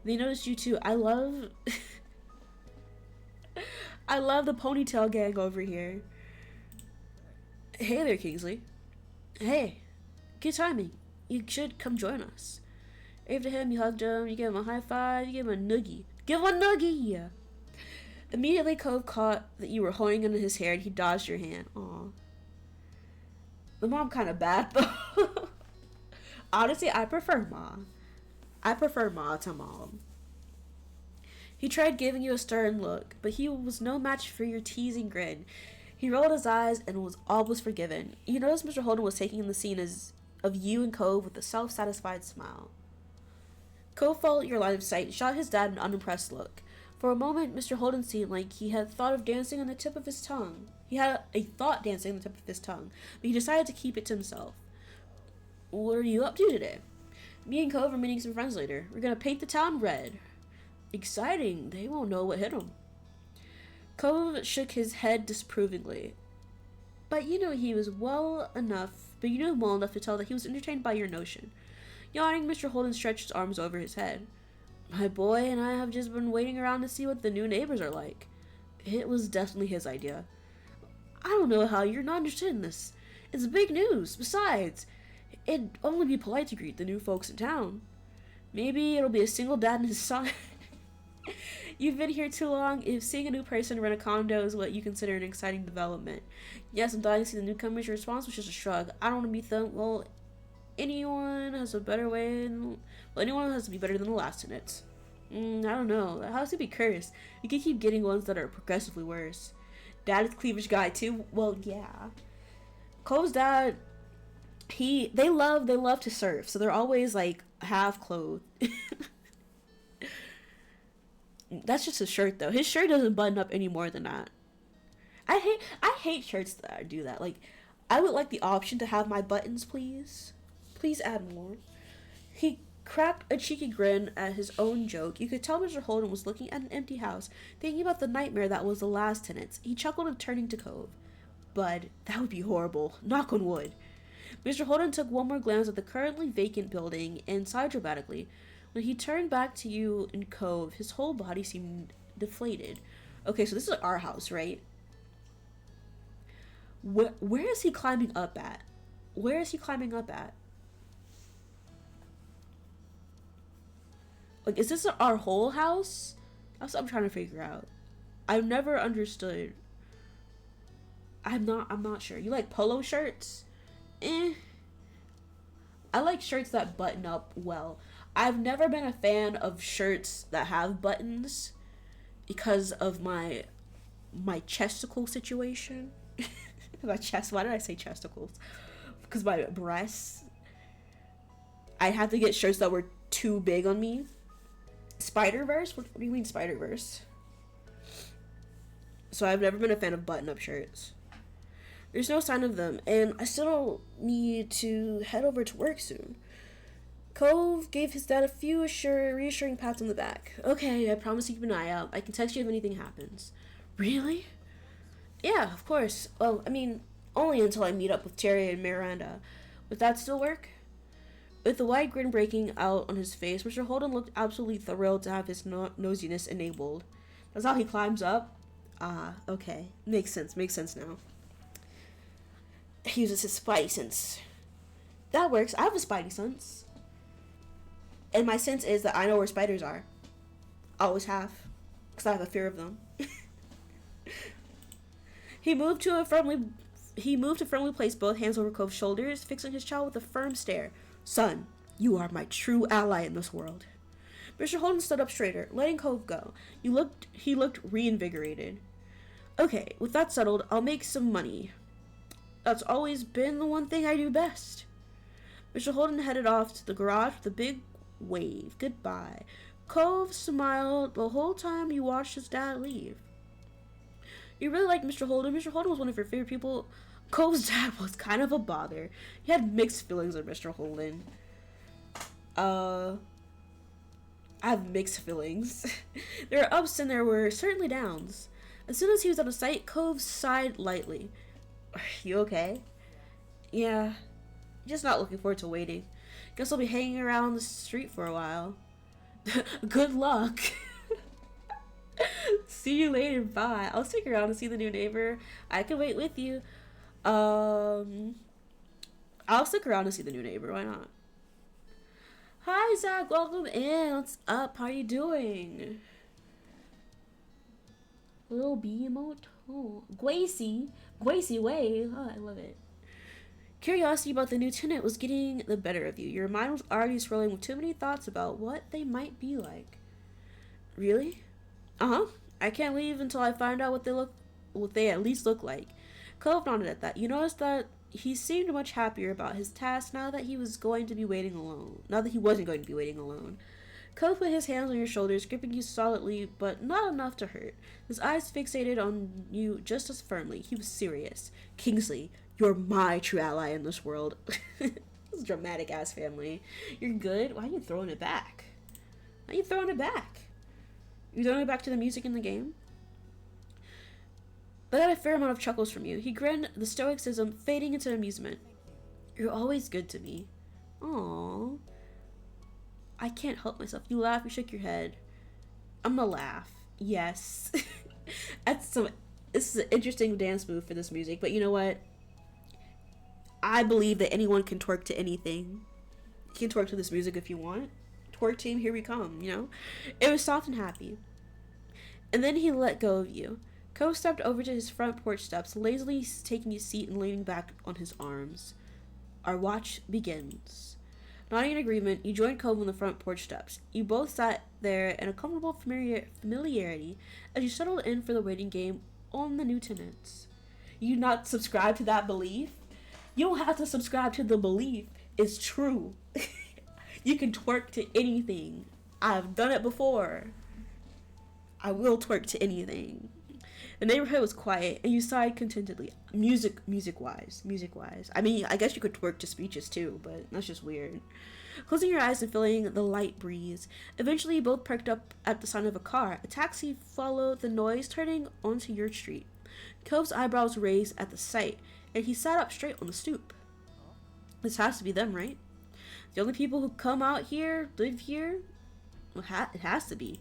They noticed you too. I love the ponytail gang over here. Hey there, Kingsley. Hey, good timing. You should come join us. Waved to him, you hugged him, you gave him a high five, you gave him a noogie. Give him a noogie! Immediately, Cove caught that you were holding onto his hair, and he dodged your hand. Aw. The mom kind of bad, though. Honestly, I prefer Ma to Mom. He tried giving you a stern look, but he was no match for your teasing grin. He rolled his eyes and was almost forgiven. You noticed Mr. Holden was taking in the scene of you and Cove with a self-satisfied smile. Cove followed your line of sight and shot his dad an unimpressed look. For a moment, Mr. Holden seemed like he had thought of dancing on the tip of his tongue. He had a thought dancing on the tip of his tongue, but he decided to keep it to himself. What are you up to today? Me and Cove are meeting some friends later. We're gonna paint the town red. Exciting. They won't know what hit them. Cove shook his head disapprovingly. But you knew him well enough to tell that he was entertained by your notion. Yawning, Mr. Holden stretched his arms over his head. My boy and I have just been waiting around to see what the new neighbors are like. It was definitely his idea. I don't know how you're not interested in this. It's big news. Besides, it'd only be polite to greet the new folks in town. Maybe it'll be a single dad and his son. You've been here too long. If seeing a new person rent a condo is what you consider an exciting development. Yes, I'm dying to see the newcomers. Your response was just a shrug. I don't want to be anyone has to be better than the last tenants. I don't know. The house could be cursed. You can keep getting ones that are progressively worse. Dad is cleavage guy too. Well, yeah. Cove's dad They love to surf, so they're always like half clothed. That's just a shirt though. His shirt doesn't button up any more than that. I hate shirts that do that. Like, I would like the option to have my buttons, please. Please add more. He cracked a cheeky grin at his own joke. You could tell Mr. Holden was looking at an empty house, thinking about the nightmare that was the last tenants. He chuckled and turning to Cove. Bud, that would be horrible. Knock on wood. Mr. Holden took one more glance at the currently vacant building and sighed dramatically. When he turned back to you and Cove, his whole body seemed deflated. Okay, so this is our house, right? Where is he climbing up at? Where is he climbing up at? Like, is this our whole house? That's what I'm trying to figure out. I've never understood. I'm not sure. You like polo shirts? I like shirts that button up well. I've never been a fan of shirts that have buttons because of my chesticle situation. My chest. Why did I say chesticles? Because my breasts. I had to get shirts that were too big on me. Spider-Verse? What do you mean Spider-Verse? So I've never been a fan of button-up shirts. There's no sign of them, and I still need to head over to work soon. Cove gave his dad a few reassuring pats on the back. Okay, I promise to keep an eye out. I can text you if anything happens. Really? Yeah, of course. Well, I mean, only until I meet up with Terry and Miranda. Would that still work? With the wide grin breaking out on his face, Mr. Holden looked absolutely thrilled to have his nosiness enabled. That's how he climbs up? Ah, okay. Makes sense now. He uses his spidey sense. That works. I have a spidey sense. And my sense is that I know where spiders are. Always have. Because I have a fear of them. He moved to firmly place both hands over Cove's shoulders, fixing his child with a firm stare. Son, you are my true ally in this world. Mr. Holden stood up straighter, letting Cove go. He looked reinvigorated. Okay, with that settled, I'll make some money. That's always been the one thing I do best. Mr. Holden headed off to the garage with a big wave. Goodbye. Cove smiled the whole time he watched his dad leave. You really liked Mr. Holden. Mr. Holden was one of your favorite people. Cove's dad was kind of a bother. He had mixed feelings on Mr. Holden. I have mixed feelings. There were ups and there were certainly downs. As soon as he was out of sight, Cove sighed lightly. Are you okay? Yeah. Just not looking forward to waiting. Guess I'll be hanging around the street for a while. Good luck. See you later. Bye. I'll stick around to see the new neighbor. I can wait with you. I'll stick around to see the new neighbor. Why not? Hi, Zach. Welcome in. What's up? How are you doing? Little bee emote. Oh, Gracie Way. Oh, I love it. Curiosity about the new tenant was getting the better of you. Your mind was already swirling with too many thoughts about what they might be like. Really? Uh-huh. I can't leave until I find out what they at least look like. Cove nodded at that. You noticed that he seemed much happier about his task now that he wasn't going to be waiting alone. Cove put his hands on your shoulders, gripping you solidly, but not enough to hurt. His eyes fixated on you just as firmly. He was serious. Kingsley, you're my true ally in this world. This is a dramatic-ass family. You're good? Why are you throwing it back? You throwing it back to the music in the game? But I got a fair amount of chuckles from you. He grinned, the stoicism fading into amusement. You're always good to me. Aww. I can't help myself. You laugh, you shook your head. I'm gonna laugh. Yes. This is an interesting dance move for this music, but you know what? I believe that anyone can twerk to anything. You can twerk to this music if you want. Twerk team, here we come, you know? It was soft and happy. And then he let go of you. Cove stepped over to his front porch steps, lazily taking his seat and leaning back on his arms. Our watch begins. Nodding in agreement, you joined Cove on the front porch steps. You both sat there in a comfortable familiarity as you settled in for the waiting game on the new tenants. You not subscribe to that belief? You don't have to subscribe to the belief. It's true. You can twerk to anything. I've done it before. I will twerk to anything. The neighborhood was quiet, and you sighed contentedly. Music wise. I mean, I guess you could twerk to speeches too, but that's just weird. Closing your eyes and feeling the light breeze. Eventually, you both perked up at the sound of a car. A taxi followed the noise, turning onto your street. Cove's eyebrows raised at the sight, and he sat up straight on the stoop. This has to be them, right? The only people who come out here live here? Well, it has to be.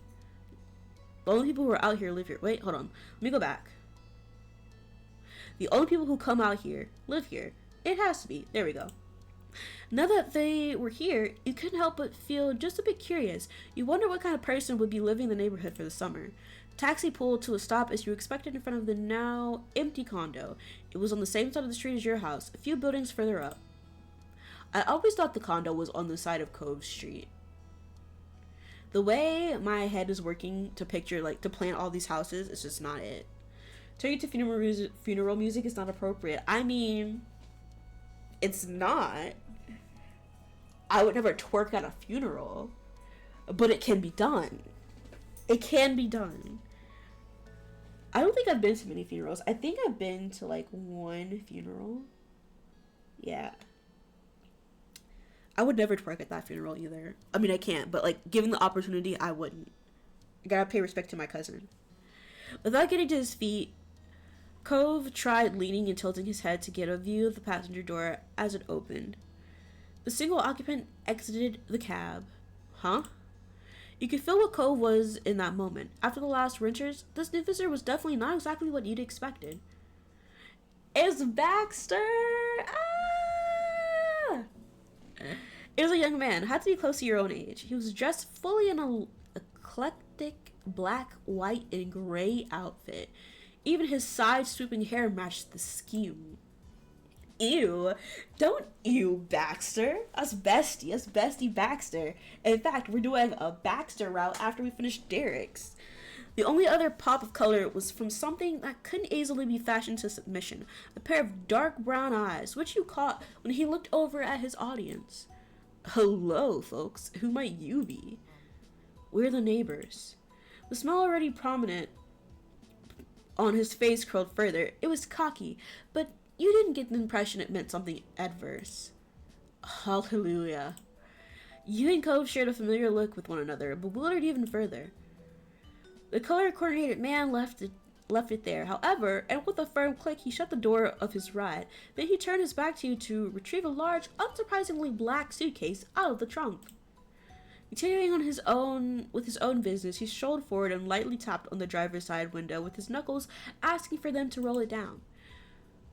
The only people who are out here live here. Wait, hold on. Let me go back. The only people who come out here live here. It has to be. There we go. Now that they were here, you couldn't help but feel just a bit curious. You wonder what kind of person would be living in the neighborhood for the summer. Taxi pulled to a stop as you expected in front of the now empty condo. It was on the same side of the street as your house, a few buildings further up. I always thought the condo was on the side of Cove Street. The way my head is working to picture, like, to plan all these houses, is just not it. Turning to funeral music is not appropriate. I mean, it's not. I would never twerk at a funeral, but it can be done. It can be done. I don't think I've been to many funerals. I think I've been to, like, one funeral. Yeah. I would never twerk at that funeral either. I mean, I can't, but, like, given the opportunity, I wouldn't. I gotta pay respect to my cousin. Without getting to his feet, Cove tried leaning and tilting his head to get a view of the passenger door as it opened. The single occupant exited the cab. Huh? You could feel what Cove was in that moment. After the last renters, this new visitor was definitely not exactly what you'd expected. It's Baxter! Ah! It was a young man, had to be close to your own age. He was dressed fully in an eclectic black, white, and gray outfit. Even his side-swooping hair matched the scheme. Ew. Don't ew, Baxter. Us bestie Baxter. In fact, we're doing a Baxter route after we finish Derek's. The only other pop of color was from something that couldn't easily be fashioned to submission. A pair of dark brown eyes, which you caught when he looked over at his audience. Hello, folks. Who might you be? We're the neighbors. The smile already prominent on his face curled further. It was cocky, but you didn't get the impression it meant something adverse. Hallelujah. You and Cove shared a familiar look with one another, bewildered even further. The color-coordinated man left it there, however, and with a firm click, he shut the door of his ride. Then he turned his back to you to retrieve a large, unsurprisingly black suitcase out of the trunk. Continuing with his own business, he strolled forward and lightly tapped on the driver's side window with his knuckles, asking for them to roll it down.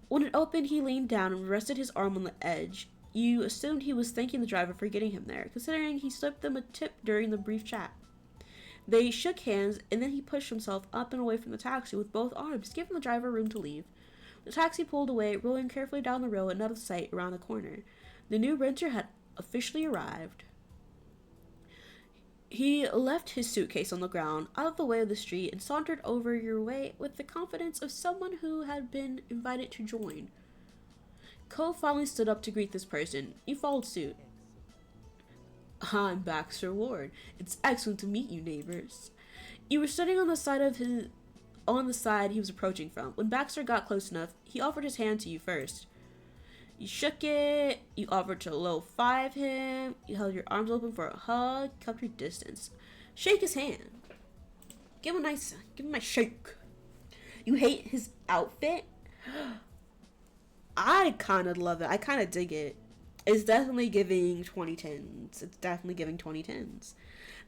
When it opened, he leaned down and rested his arm on the edge. You assumed he was thanking the driver for getting him there, considering he slipped them a tip during the brief chat. They shook hands, and then he pushed himself up and away from the taxi with both arms, giving the driver room to leave. The taxi pulled away, rolling carefully down the road and out of sight around the corner. The new renter had officially arrived. He left his suitcase on the ground, out of the way of the street, and sauntered over your way with the confidence of someone who had been invited to join. Cole finally stood up to greet this person. You followed suit. I'm Baxter Ward. It's excellent to meet you, neighbors. You were sitting on the side he was approaching from. When Baxter got close enough, he offered his hand to you first. You shook it, you offered to low-five him, you held your arms open for a hug, kept your distance. Shake his hand. Give him a nice shake. You hate his outfit? I kind of love it. I kind of dig it. It's definitely giving 2010s.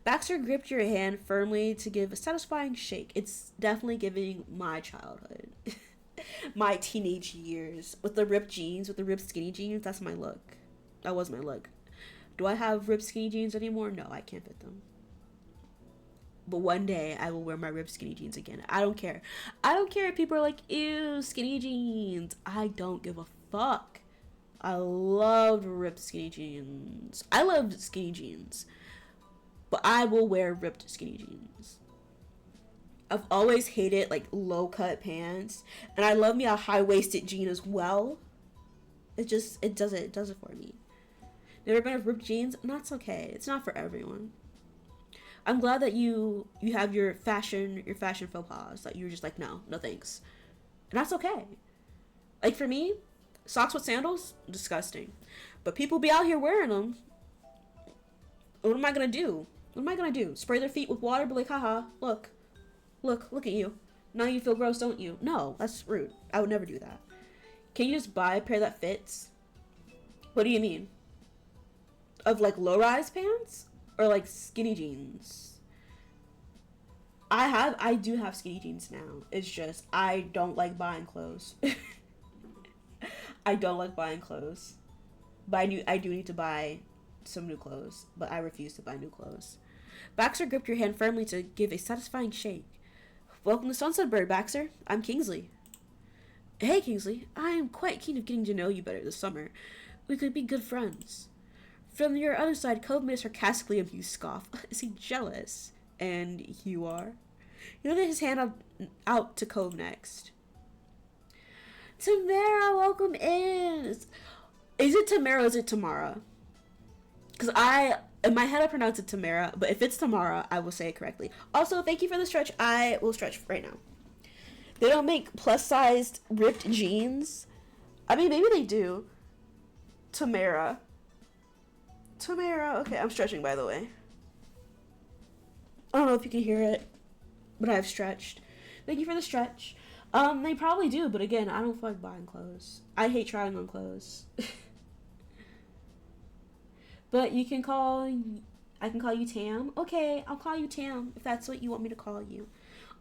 Baxter gripped your hand firmly to give a satisfying shake. It's definitely giving my childhood. My teenage years. With the ripped jeans, with the ripped skinny jeans, that's my look. That was my look. Do I have ripped skinny jeans anymore? No, I can't fit them. But one day, I will wear my ripped skinny jeans again. I don't care. I don't care if people are like, ew, skinny jeans. I don't give a fuck. I love ripped skinny jeans. I love skinny jeans. But I will wear ripped skinny jeans. I've always hated, like, low-cut pants. And I love me a high-waisted jean as well. It does it for me. Never been of ripped jeans? And that's okay. It's not for everyone. I'm glad that you have your fashion faux pas. That you're just like, no thanks. And that's okay. Like for me, socks with sandals, disgusting. But people be out here wearing them. What am I gonna do? What am I gonna do? Spray their feet with water? Be like, haha, look at you. Now you feel gross, don't you? No, that's rude. I would never do that. Can you just buy a pair that fits? What do you mean? Of like low-rise pants? Or like skinny jeans? I do have skinny jeans now. It's just, I don't like buying clothes. I don't like buying clothes. But I do need to buy some new clothes. But I refuse to buy new clothes. Baxter gripped your hand firmly to give a satisfying shake. Welcome to Sunset Bird, Baxter. I'm Kingsley. Hey, Kingsley. I am quite keen of getting to know you better this summer. We could be good friends. From your other side, Cove made a sarcastically amused scoff. Is he jealous? And you are? He lifted his hand out to Cove next. Tamara, welcome in. Is it Tamara or is it Tamara? Because in my head I pronounce it Tamara, but if it's Tamara, I will say it correctly. Also, thank you for the stretch. I will stretch right now. They don't make plus-sized ripped jeans. I mean, maybe they do. Tamara, okay, I'm stretching, by the way. I don't know if you can hear it, but I've stretched. Thank you for the stretch. They probably do, but again, I don't feel like buying clothes. I hate trying on clothes. But I can call you Tam. Okay, I'll call you Tam if that's what you want me to call you.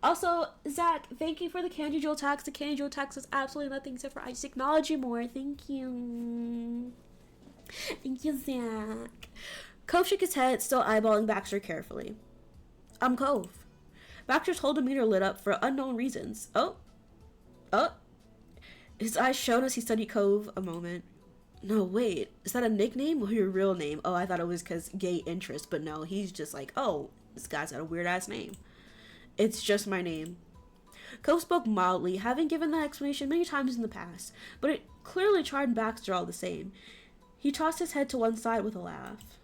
Also, Zach, thank you for the Candy Jewel tax. The Candy Jewel tax is absolutely nothing except for I just acknowledge you more. Thank you. Thank you, Zach. Cove shook his head, still eyeballing Baxter carefully. I'm Cove. Baxter's holdometer lit up for unknown reasons. Oh. His eyes shone as he studied Cove a moment. No, wait. Is that a nickname or your real name? Oh, I thought it was because gay interest, but no, he's just like, oh, this guy's got a weird-ass name. It's just my name. Cove spoke mildly, having given that explanation many times in the past, but it clearly charmed Baxter all the same. He tossed his head to one side with a laugh.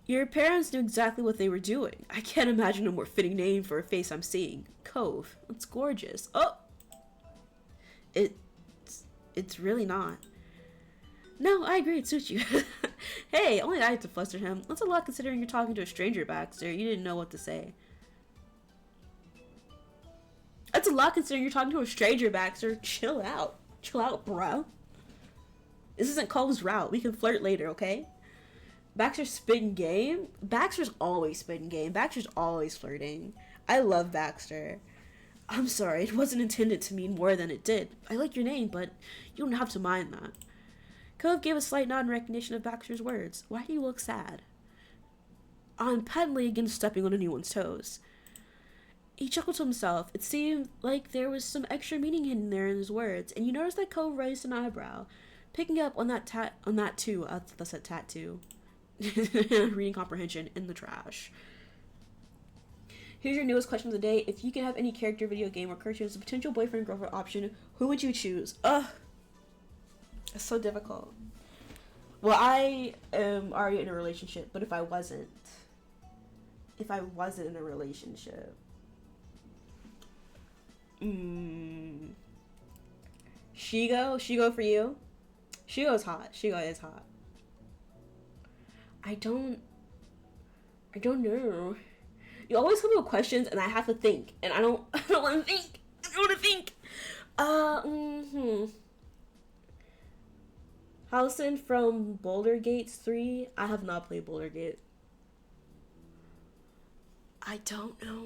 Your parents knew exactly what they were doing. I can't imagine a more fitting name for a face I'm seeing. Cove. It's gorgeous. Oh! It's really not. No, I agree, it suits you. Hey, only I had to fluster him. That's a lot considering you're talking to a stranger, Baxter. You didn't know what to say. That's a lot considering you're talking to a stranger, Baxter. Chill out. Chill out, bro. This isn't Cole's route. We can flirt later, okay? Baxter's spitting game? Baxter's always spitting game. Baxter's always flirting. I love Baxter. I'm sorry, it wasn't intended to mean more than it did. I like your name, but you don't have to mind that. Cove gave a slight nod in recognition of Baxter's words. Why do you look sad? I'm patently against stepping on anyone's toes. He chuckled to himself. It seemed like there was some extra meaning hidden there in his words, and you noticed that Cove raised an eyebrow, picking up on that too. That's a tattoo. Reading comprehension in the trash. Here's your newest question of the day. If you could have any character, video game, or cartoon as a potential boyfriend girlfriend option, who would you choose? Ugh. It's so difficult. Well, I am already in a relationship, but if I wasn't in a relationship, Shigo for you? Shigo's hot. Shigo is hot. I don't know. You always come up with questions and I have to think, and I don't want to think. I don't want to think. Halcyon from Boulder Gates 3. I have not played Boulder Gate. I don't know.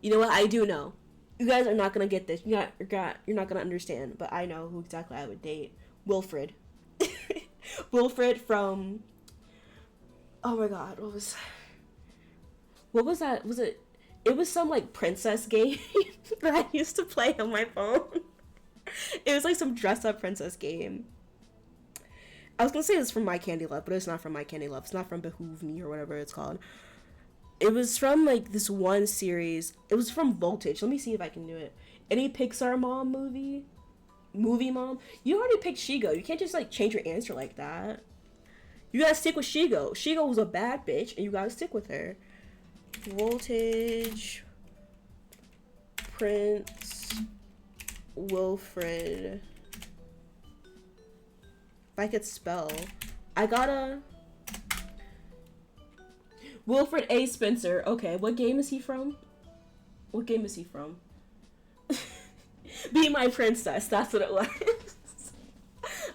You know what? I do know. You guys are not gonna get this. You're not gonna understand. But I know who exactly I would date. Wilfred. Wilfred from. Oh my God! What was that? It was some like princess game that I used to play on my phone. It was like some dress up princess game. I was gonna say it's from My Candy Love, but it's not from My Candy Love. It's not from Behoove Me or whatever it's called. It was from like this one series. It was from Voltage. Let me see if I can do it. Any Pixar mom movie mom. You already picked Shigo. You can't just like change your answer like that. You gotta stick with Shigo. Shigo was a bad bitch, and you gotta stick with her. Voltage, Prince, Wilfred. If I could spell, I gotta. Wilfred A. Spencer. Okay, what game is he from? What game is he from? Be My Princess. That's what it was.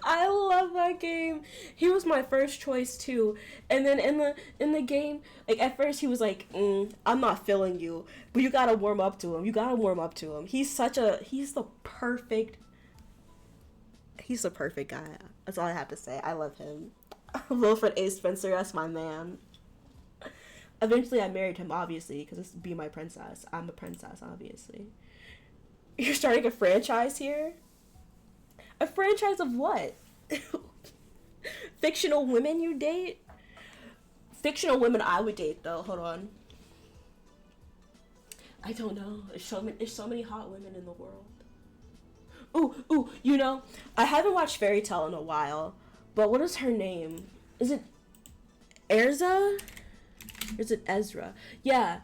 I love that game. He was my first choice too. And then in the game, like at first he was like, I'm not feeling you, but you gotta warm up to him. He's the perfect guy. That's all I have to say. I love him. Wilfred A. Spencer, that's my man. Eventually I married him, obviously, because it's Be My Princess. I'm a princess, obviously. You're starting a franchise here? A franchise of what? Fictional women you date? Fictional women I would date, though. Hold on. I don't know. There's so many hot women in the world. Ooh, you know, I haven't watched Fairy Tale in a while, but what is her name? Is it Erza? Or is it Ezra? Yeah.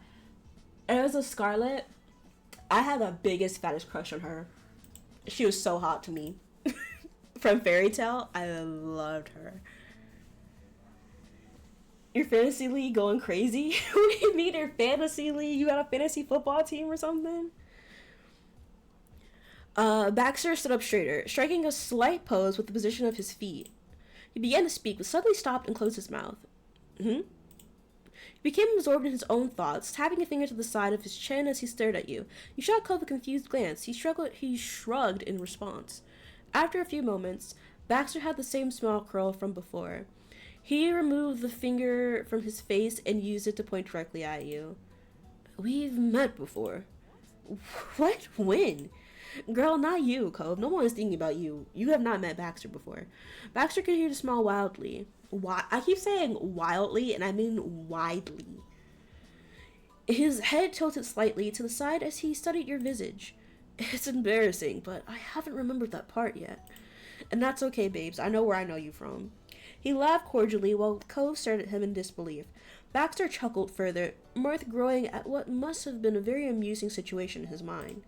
Erza Scarlet. I had the biggest, fattest crush on her. She was so hot to me. From Fairy Tale, I loved her. Your fantasy league going crazy? What do you mean your fantasy league? You got a fantasy football team or something? Baxter stood up straighter, striking a slight pose with the position of his feet. He began to speak, but suddenly stopped and closed his mouth. He became absorbed in his own thoughts, tapping a finger to the side of his chin as he stared at you. You shot Cove a confused glance. He shrugged in response. After a few moments, Baxter had the same small curl from before. He removed the finger from his face and used it to point directly at you. We've met before. What? When? Girl, not you, Cove. No one is thinking about you. You have not met Baxter before. Baxter continued to smile wildly. I keep saying wildly, and I mean widely. His head tilted slightly to the side as he studied your visage. It's embarrassing, but I haven't remembered that part yet. And that's okay, babes. I know where I know you from. He laughed cordially while Cove stared at him in disbelief. Baxter chuckled further, mirth growing at what must have been a very amusing situation in his mind.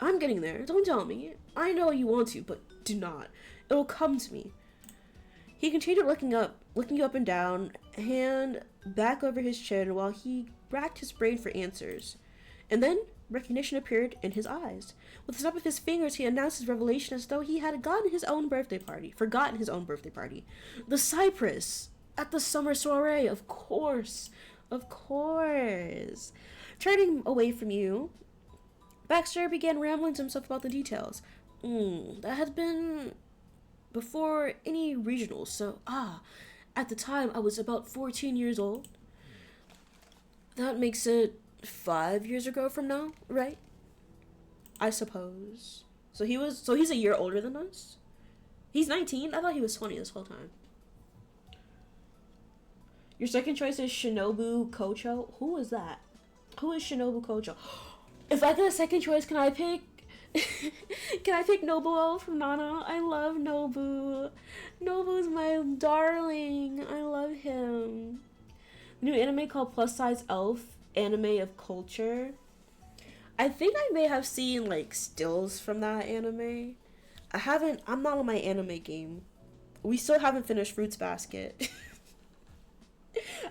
I'm getting there. Don't tell me. I know you want to, but do not. It will come to me. He continued looking you up and down, hand back over his chin while he racked his brain for answers. And then recognition appeared in his eyes. With a snap of his fingers, he announced his revelation as though he had forgotten his own birthday party. The Cypress! At the summer soiree, of course. Turning away from you, Baxter began rambling to himself about the details. That had been before any regionals, so, at the time I was about 14 years old. That makes it 5 years ago from now, right? I suppose. So he's a year older than us? He's 19? I thought he was 20 this whole time. Your second choice is Shinobu Kocho. Who is that? Who is Shinobu Kocho? If I get a second choice, can I pick Nobuo from Nana? I love Nobu. Nobu's my darling. I love him. New anime called Plus Size Elf, Anime of Culture. I think I may have seen like stills from that anime. I'm not on my anime game. We still haven't finished Fruits Basket.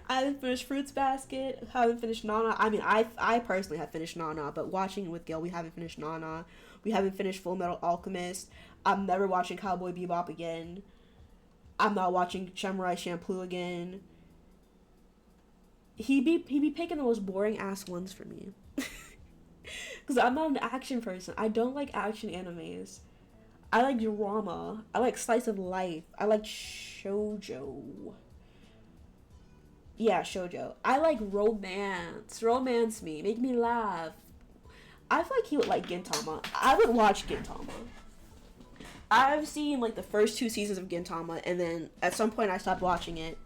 I haven't finished Fruits Basket, haven't finished Nana. I mean, I personally have finished Nana, but watching it with Gil, we haven't finished Nana. We haven't finished Full Metal Alchemist. I'm never watching Cowboy Bebop again. I'm not watching Samurai Champloo again. He be picking the most boring ass ones for me. Because I'm not an action person. I don't like action animes. I like drama. I like slice of life. I like shoujo. Yeah, shoujo. I like romance. Romance me. Make me laugh. I feel like he would like Gintama. I would watch Gintama. I've seen like the first 2 seasons of Gintama, and then at some point I stopped watching it.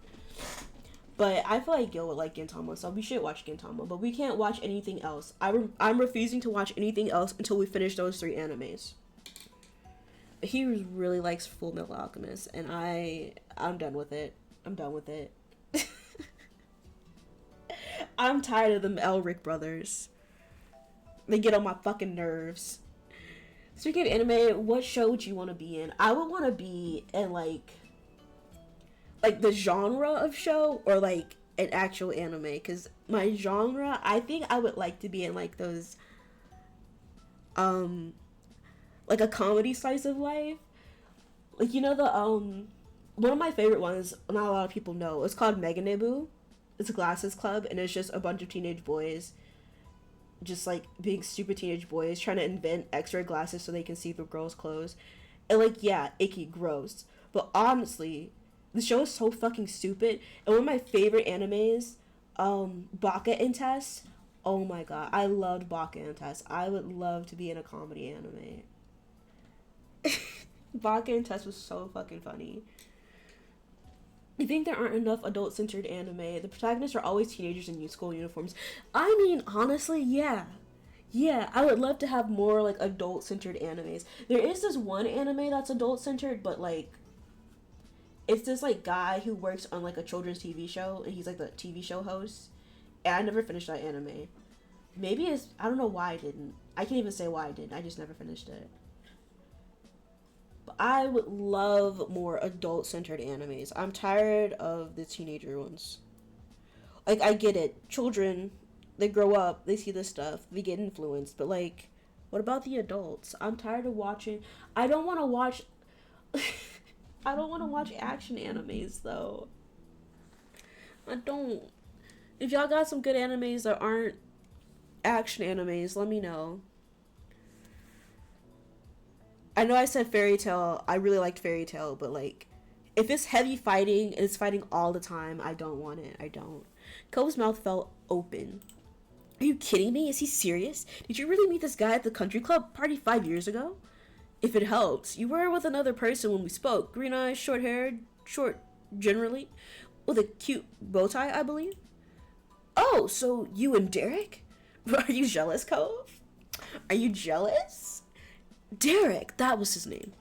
But I feel like Gil would like Gintama, so we should watch Gintama. But we can't watch anything else. I'm refusing to watch anything else until we finish those 3 animes. He really likes Full Metal Alchemist, and I'm done with it. I'm done with it. I'm tired of them Elric brothers. They get on my fucking nerves. Speaking of anime, what show would you want to be in? I would want to be in like the genre of show, or like an actual anime, because my genre, I think I would like to be in like those like a comedy slice of life, like, you know, the one of my favorite ones, not a lot of people know, it's called Meganebu. It's a Glasses Club, and it's just a bunch of teenage boys just like being stupid teenage boys trying to invent X-ray glasses so they can see through girls' clothes. And like, yeah, icky, gross, but honestly, the show is so fucking stupid. And one of my favorite animes, Baka and Tess. Oh my god, I loved Baka and Tess. I would love to be in a comedy anime. Baka and Tess was so fucking funny. You think there aren't enough adult-centered anime? The protagonists are always teenagers in youth school uniforms. I mean, honestly, yeah. Yeah, I would love to have more, like, adult-centered animes. There is this one anime that's adult-centered, but, like, it's this, like, guy who works on, like, a children's TV show, and he's, like, the TV show host. And I never finished that anime. Maybe it's... I don't know why I didn't. I can't even say why I didn't. I just never finished it. I would love more adult-centered animes. I'm tired of the teenager ones. Like, I get it. Children, they grow up, they see this stuff, they get influenced. But, like, what about the adults? I'm tired of watching... I don't want to watch... I don't want to watch action animes, though. I don't. If y'all got some good animes that aren't action animes, let me know. I know I said Fairy Tail. I really liked Fairy Tail, but like, if it's heavy fighting and it's fighting all the time, I don't want it. I don't. Kobe's mouth fell open. Are you kidding me? Is he serious? Did you really meet this guy at the country club party 5 years ago? If it helps, you were with another person when we spoke. Green eyes, short haired, short generally, with a cute bow tie, I believe. Oh, so you and Derek? Are you jealous, Cove? Are you jealous? Derek, that was his name.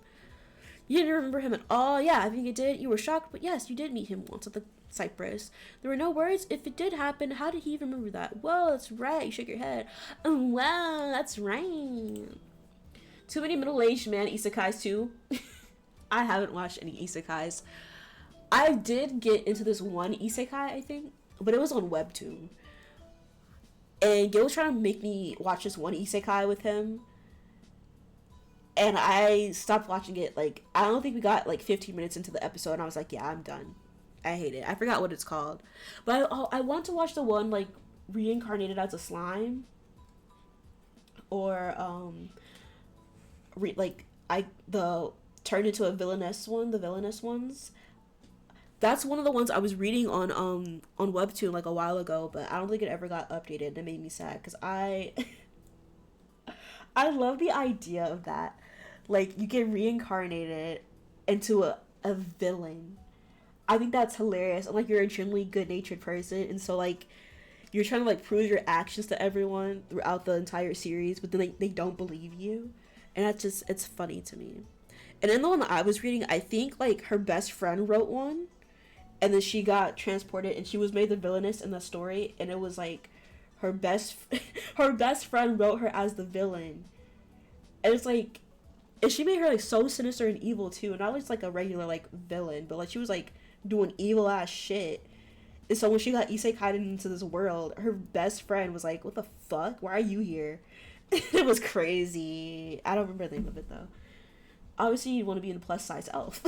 You didn't remember him at all? Yeah, I think you did. You were shocked, but yes, you did meet him once at the Cypress. There were no words. If it did happen, how did he even remember that? Well, that's right. You shook your head. Oh, wow, that's right. Too many middle-aged man isekais too. I haven't watched any isekais. I did get into this one isekai, I think, but it was on Webtoon. And Gil was trying to make me watch this one isekai with him. And I stopped watching it, like, I don't think we got, like, 15 minutes into the episode, and I was like, yeah, I'm done. I hate it. I forgot what it's called. But I want to watch the one, like, reincarnated as a slime. Or, the turned into a villainess one, the villainous ones. That's one of the ones I was reading on Webtoon, like, a while ago, but I don't think it ever got updated, and it made me sad, because I love the idea of that. Like, you get reincarnated into a villain. I think that's hilarious. And, like, you're a genuinely good-natured person, and so, like, you're trying to, like, prove your actions to everyone throughout the entire series, but then, like, they don't believe you. And that's just, it's funny to me. And in the one that I was reading, I think, like, her best friend wrote one, and then she got transported, and she was made the villainess in the story, and it was, like, her best friend wrote her as the villain. And it's, like, and she made her, like, so sinister and evil, too. And not just, like, a regular, like, villain. But, like, she was, like, doing evil-ass shit. And so when she got isekai'd into this world, her best friend was like, what the fuck? Why are you here? It was crazy. I don't remember the name of it, though. Obviously, you want to be in a plus-size elf.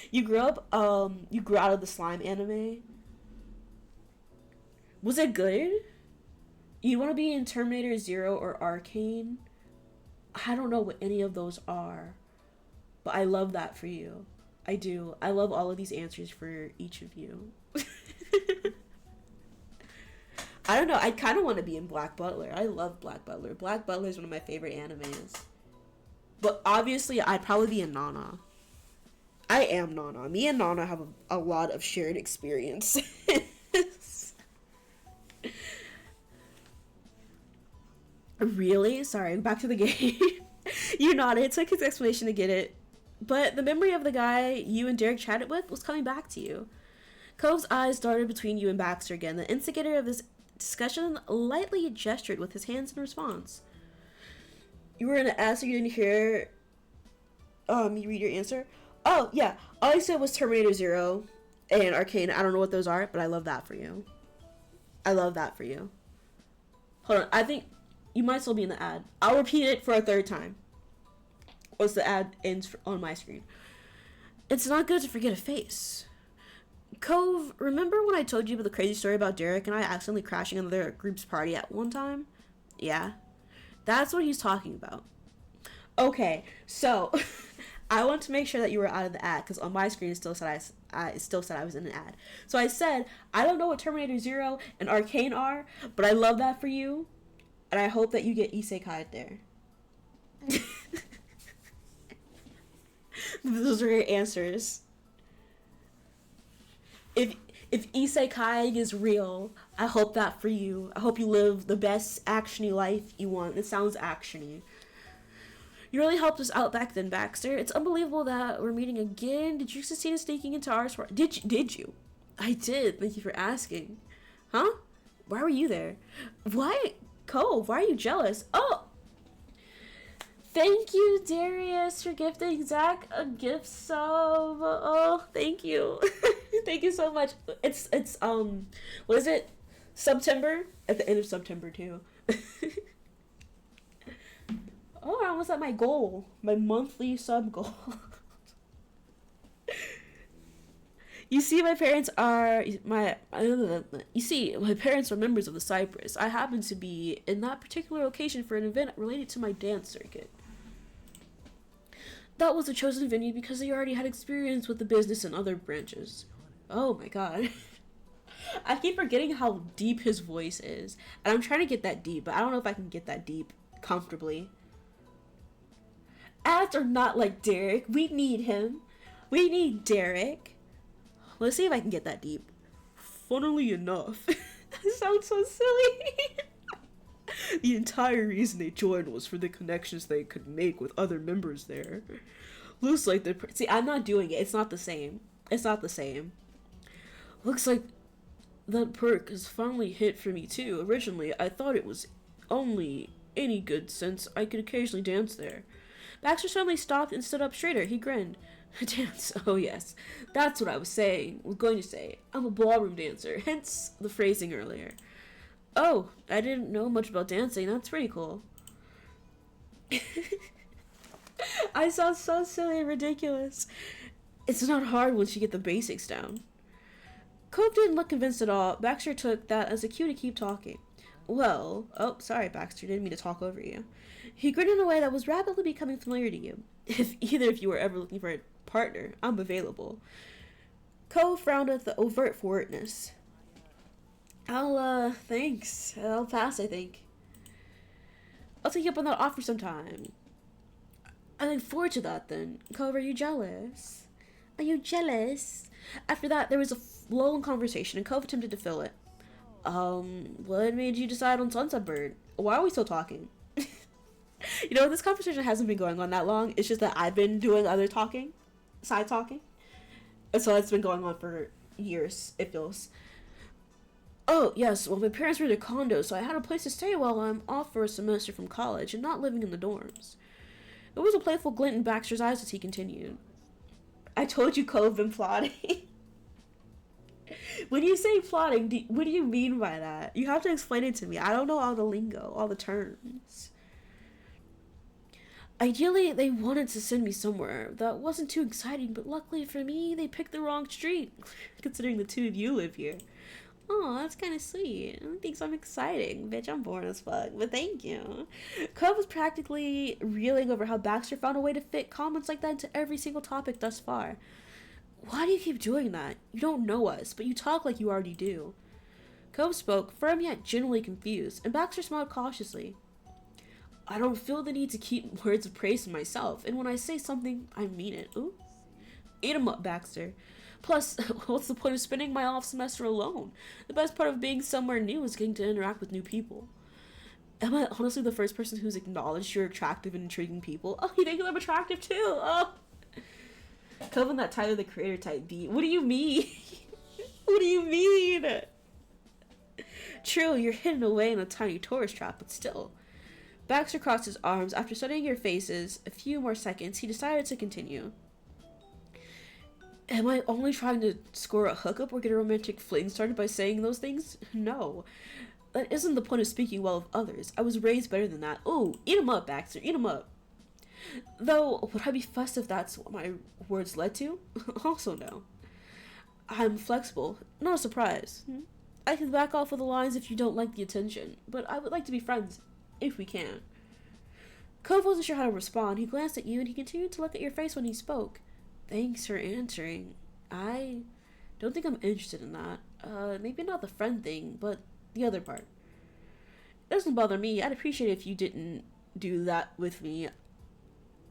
You grew out of the slime anime. Was it good? You want to be in Terminator Zero or Arcane? I don't know what any of those are, but I love that for you. I do. I love all of these answers for each of you. I don't know. I kind of want to be in Black Butler. I love Black Butler. Black Butler is one of my favorite animes. But obviously, I'd probably be in Nana. I am Nana. Me and Nana have a lot of shared experiences. Really? Sorry, back to the game. You nodded. It took his explanation to get it. But the memory of the guy you and Derek chatted with was coming back to you. Cove's eyes darted between you and Baxter again. The instigator of this discussion lightly gestured with his hands in response. You were in an ad, so you didn't hear me read your answer? Oh, yeah. All I said was Terminator Zero and Arcane. I don't know what those are, but I love that for you. I love that for you. Hold on. I think you might still be in the ad. I'll repeat it for a third time. Once the ad ends on my screen. It's not good to forget a face. Cove, remember when I told you about the crazy story about Derek and I accidentally crashing another group's party at one time? Yeah. That's what he's talking about. Okay, so I want to make sure that you were out of the ad because on my screen it still said I was in an ad. So I said I don't know what Terminator Zero and Arcane are, but I love that for you, and I hope that you get isekai there. Those are your answers. If isekai is real, I hope that for you. I hope you live the best actiony life you want. It sounds actiony. You really helped us out back then, Baxter. It's unbelievable that we're meeting again. Did you succeed in sneaking into our spot? Did you? I did. Thank you for asking. Huh? Why were you there? Why? Cove, why are you jealous? Oh! Thank you, Darius, for gifting Zach a gift sub. Oh, thank you. Thank you so much. It's what is it? September? At the end of September, too. Oh, I almost at my goal. My monthly sub goal. You see, my parents are members of the Cypress. I happen to be in that particular location for an event related to my dance circuit. That was the chosen venue because they already had experience with the business and other branches. Oh my god. I keep forgetting how deep his voice is. And I'm trying to get that deep, but I don't know if I can get that deep comfortably. Ads are not like Derek. We need him. We need Derek. Let's see if I can get that deep. Funnily enough. That sounds so silly. The entire reason they joined was for the connections they could make with other members there. Looks like the see, I'm not doing it. It's not the same. It's not the same. Looks like that perk has finally hit for me too. Originally, I thought it was only any good since I could occasionally dance there. Baxter suddenly stopped and stood up straighter. He grinned. Dance? Oh yes. That's what I was going to say. I'm a ballroom dancer, hence the phrasing earlier. Oh, I didn't know much about dancing. That's pretty cool. I sound so silly and ridiculous. It's not hard once you get the basics down. Cove didn't look convinced at all. Baxter took that as a cue to keep talking. Well, oh, sorry, Baxter. Didn't mean to talk over you. He grinned in a way that was rapidly becoming familiar to you. If either of you were ever looking for a partner, I'm available. Cove frowned at the overt forwardness. Thanks. I'll pass, I think. I'll take you up on that offer sometime. I look forward to that, then. Cove, are you jealous? Are you jealous? After that, there was a lull in conversation, and Cove attempted to fill it. What made you decide on Sunset Bird? Why are we still talking? You know, this conversation hasn't been going on that long. It's just that I've been doing other talking. Side talking. And so it's been going on for years, it feels. Oh, yes, well, my parents rented a condo, so I had a place to stay while I'm off for a semester from college and not living in the dorms. There was a playful glint in Baxter's eyes as he continued. I told you Cove been plotting. When you say plotting, what do you mean by that? You have to explain it to me. I don't know all the lingo, all the terms. Ideally, they wanted to send me somewhere that wasn't too exciting, but luckily for me, they picked the wrong street, considering the two of you live here. Oh, that's kind of sweet. I think I'm exciting. Bitch, I'm bored as fuck, but thank you. Cove was practically reeling over how Baxter found a way to fit comments like that into every single topic thus far. Why do you keep doing that? You don't know us, but you talk like you already do. Cove spoke, firm yet genuinely confused, and Baxter smiled cautiously. I don't feel the need to keep words of praise to myself, and when I say something, I mean it. Ooh. Eat 'em up, Baxter. Plus, what's the point of spending my off semester alone? The best part of being somewhere new is getting to interact with new people. Am I honestly the first person who's acknowledged you're attractive and intriguing people? Oh, you think I'm attractive too? Oh. Coven that Tyler the Creator type beat. What do you mean? What do you mean? True, you're hidden away in a tiny tourist trap, but still. Baxter crossed his arms. After studying your faces a few more seconds, he decided to continue. Am I only trying to score a hookup or get a romantic fling started by saying those things? No. That isn't the point of speaking well of others. I was raised better than that. Ooh, eat 'em up, Baxter, eat 'em up. Though, would I be fussed if that's what my words led to? Also no. I'm flexible. Not a surprise. I can back off of the lines if you don't like the attention, but I would like to be friends, if we can. Cove wasn't sure how to respond. He glanced at you and he continued to look at your face when he spoke. Thanks for answering. I don't think I'm interested in that. Maybe not the friend thing, but the other part. It doesn't bother me. I'd appreciate it if you didn't do that with me.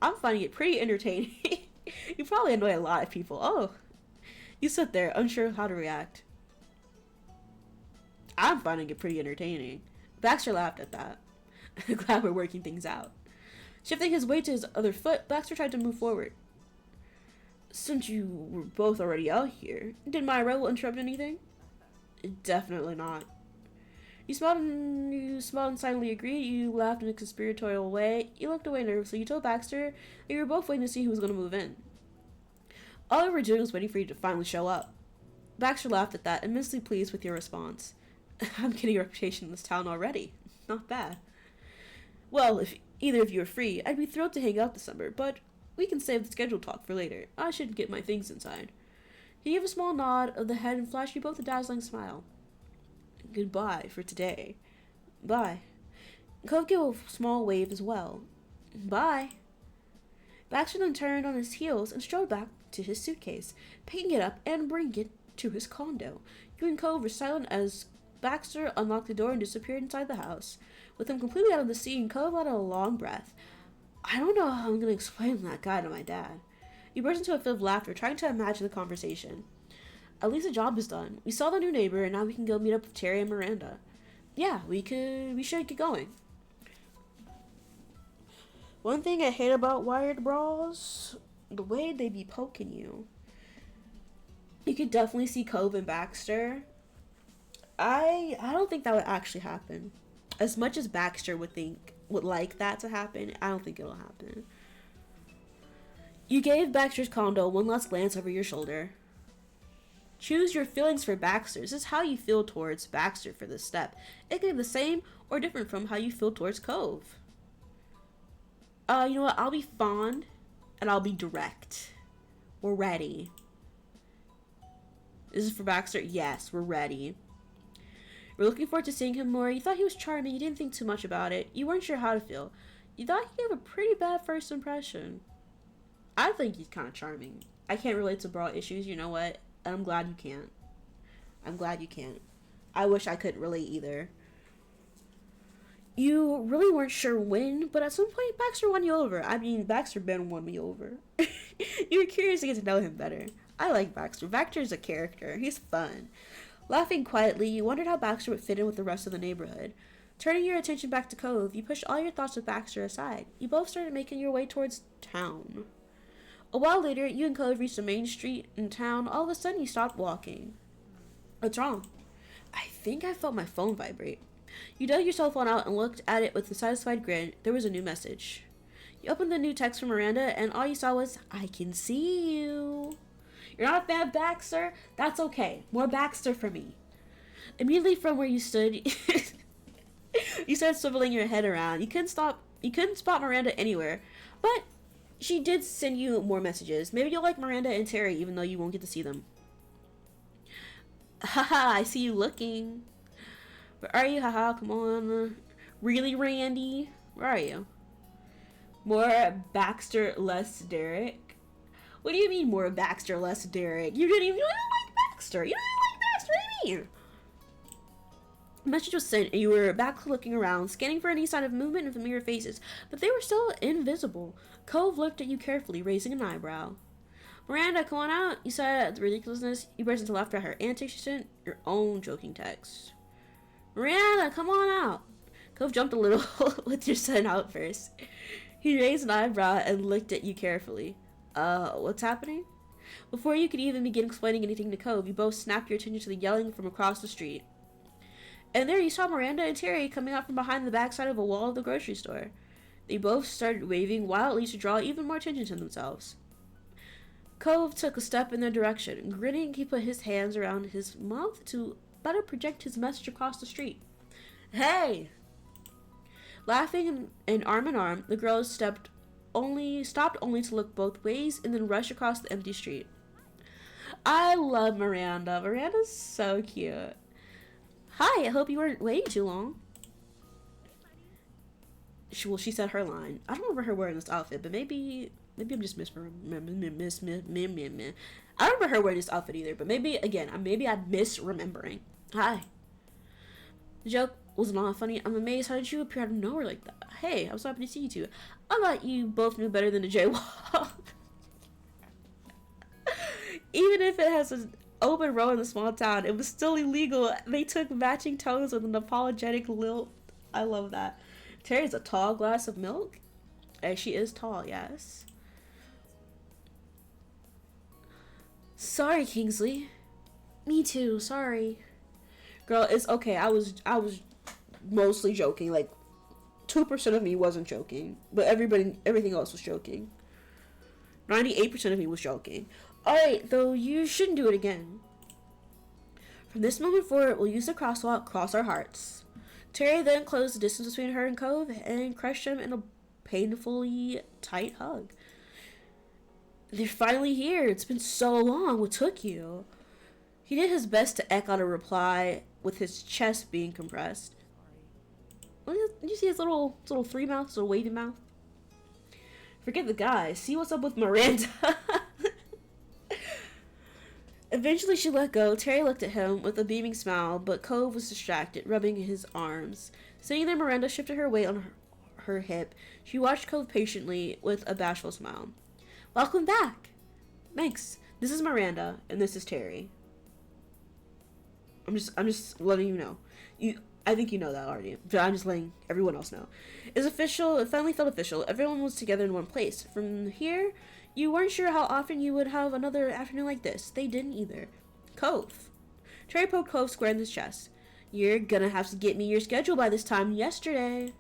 I'm finding it pretty entertaining. You probably annoy a lot of people. Oh. You sit there, unsure how to react. I'm finding it pretty entertaining. Baxter laughed at that. Glad we're working things out. Shifting his weight to his other foot, Baxter tried to move forward. Since you were both already out here, did my arrival interrupt anything? Definitely not. You smiled and silently agreed. You laughed in a conspiratorial way. You looked away nervously. You told Baxter that you were both waiting to see who was going to move in. All we were doing was waiting for you to finally show up. Baxter laughed at that, immensely pleased with your response. I'm getting a reputation in this town already. Not bad. Well, if either of you are free, I'd be thrilled to hang out this summer, but we can save the scheduled talk for later. I should get my things inside. He gave a small nod of the head and flashed you both a dazzling smile. Goodbye for today. Bye. Cove gave a small wave as well. Bye. Baxter then turned on his heels and strode back to his suitcase, picking it up and bringing it to his condo. You and Cove were silent as Baxter unlocked the door and disappeared inside the house. With him completely out of the scene, Cove let out a long breath. I don't know how I'm going to explain that guy to my dad. You burst into a fit of laughter, trying to imagine the conversation. At least the job is done. We saw the new neighbor, and now we can go meet up with Terry and Miranda. Yeah, we should get going. One thing I hate about wired bras, the way they be poking you. You could definitely see Cove and Baxter. I don't think that would actually happen. As much as Baxter would like that to happen, I don't think it'll happen. You gave Baxter's condo one last glance over your shoulder. Choose your feelings for Baxter. This is how you feel towards Baxter for this step. It can be the same or different from how you feel towards Cove. You know what? I'll be fond and I'll be direct. We're ready. This is for Baxter? Yes, we're ready. We're looking forward to seeing him more. You thought he was charming. You didn't think too much about it. You weren't sure how to feel. You thought he gave a pretty bad first impression. I think he's kind of charming. I can't relate to bra issues. You know what? And I'm glad you can't. I'm glad you can't. I wish I couldn't relate either. You really weren't sure when, but at some point Baxter won you over. I mean, Baxter Ben won me over. You were curious to get to know him better. I like Baxter. Baxter is a character. He's fun. Laughing quietly, you wondered how Baxter would fit in with the rest of the neighborhood. Turning your attention back to Cove, you pushed all your thoughts of Baxter aside. You both started making your way towards town. A while later, you and Cove reached the main street in town. All of a sudden, you stopped walking. What's wrong? I think I felt my phone vibrate. You dug your cell phone out and looked at it with a satisfied grin. There was a new message. You opened the new text from Miranda, and all you saw was, I can see you. You're not a fan of Baxter? That's okay. More Baxter for me. Immediately from where you stood, you started swiveling your head around. You couldn't spot Miranda anywhere, but she did send you more messages. Maybe you'll like Miranda and Terry, even though you won't get to see them. Haha, I see you looking. Where are you? Haha, come on. Really, Randy? Where are you? More Baxter, less Derek. What do you mean more Baxter, less Derek? You don't like Baxter. You don't like Baxter. What do you mean? The message was sent, and you were back looking around, scanning for any sign of movement in familiar faces, but they were still invisible. Cove looked at you carefully, raising an eyebrow. Miranda, come on out. You saw the ridiculousness. You burst into laughter at her antics. She sent your own joking text. Miranda, come on out. Cove jumped a little with your son out first. He raised an eyebrow and looked at you carefully. What's happening? Before you could even begin explaining anything to Cove, you both snapped your attention to the yelling from across the street. And there you saw Miranda and Terry coming out from behind the backside of a wall of the grocery store. They both started waving wildly to draw even more attention to themselves. Cove took a step in their direction. Grinning, he put his hands around his mouth to better project his message across the street. Hey! Laughing and arm in arm, the girls stopped only to look both ways and then rush across the empty street. I love Miranda. Miranda's so cute. Hi, I hope you weren't waiting too long. She said her line. I don't remember her wearing this outfit, but maybe I'm just misremembering. I don't remember her wearing this outfit either, but maybe I'm misremembering. Hi. The joke was not funny. I'm amazed. How did you appear out of nowhere like that? Hey, I was happy to see you two. I thought you both knew better than to jaywalk. Even if it has an open road in a small town, it was still illegal. They took matching tones with an apologetic lilt. I love that. Terry's a tall glass of milk. She is tall, yes. Sorry, Kingsley. Me too, sorry. Girl, it's okay. I was mostly joking. Like 2% of me wasn't joking, but everything else was joking. 98% of me was joking. Alright, though you shouldn't do it again. From this moment forward, we'll use the crosswalk, cross our hearts. Terry then closed the distance between her and Cove and crushed him in a painfully tight hug. They're finally here. It's been so long. What took you? He did his best to echo a reply with his chest being compressed. Did you see his little three mouth, little wavy mouth? Forget the guy. See what's up with Miranda. Eventually she let go. Terry looked at him with a beaming smile, but Cove was distracted, rubbing his arms. Sitting there, Miranda shifted her weight on her hip. She watched Cove patiently with a bashful smile. Welcome back. Thanks. This is Miranda, and this is Terry. I'm just letting you know. I think you know that already, but I'm just letting everyone else know. It's official. It finally felt official. Everyone was together in one place. From here, you weren't sure how often you would have another afternoon like this. They didn't either. Cove. Terry poked Cove square in his chest. You're gonna have to get me your schedule by this time yesterday.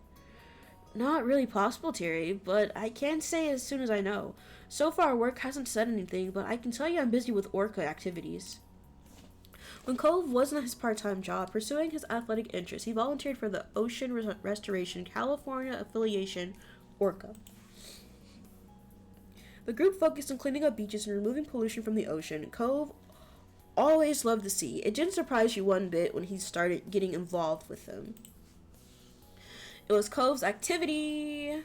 Not really possible, Terry, but I can say as soon as I know. So far, work hasn't said anything, but I can tell you I'm busy with Orca activities. When Cove wasn't at his part-time job pursuing his athletic interests, he volunteered for the Ocean Restoration California Affiliation, Orca. The group focused on cleaning up beaches and removing pollution from the ocean. Cove always loved the sea. It didn't surprise you one bit when he started getting involved with them. It was Cove's activity.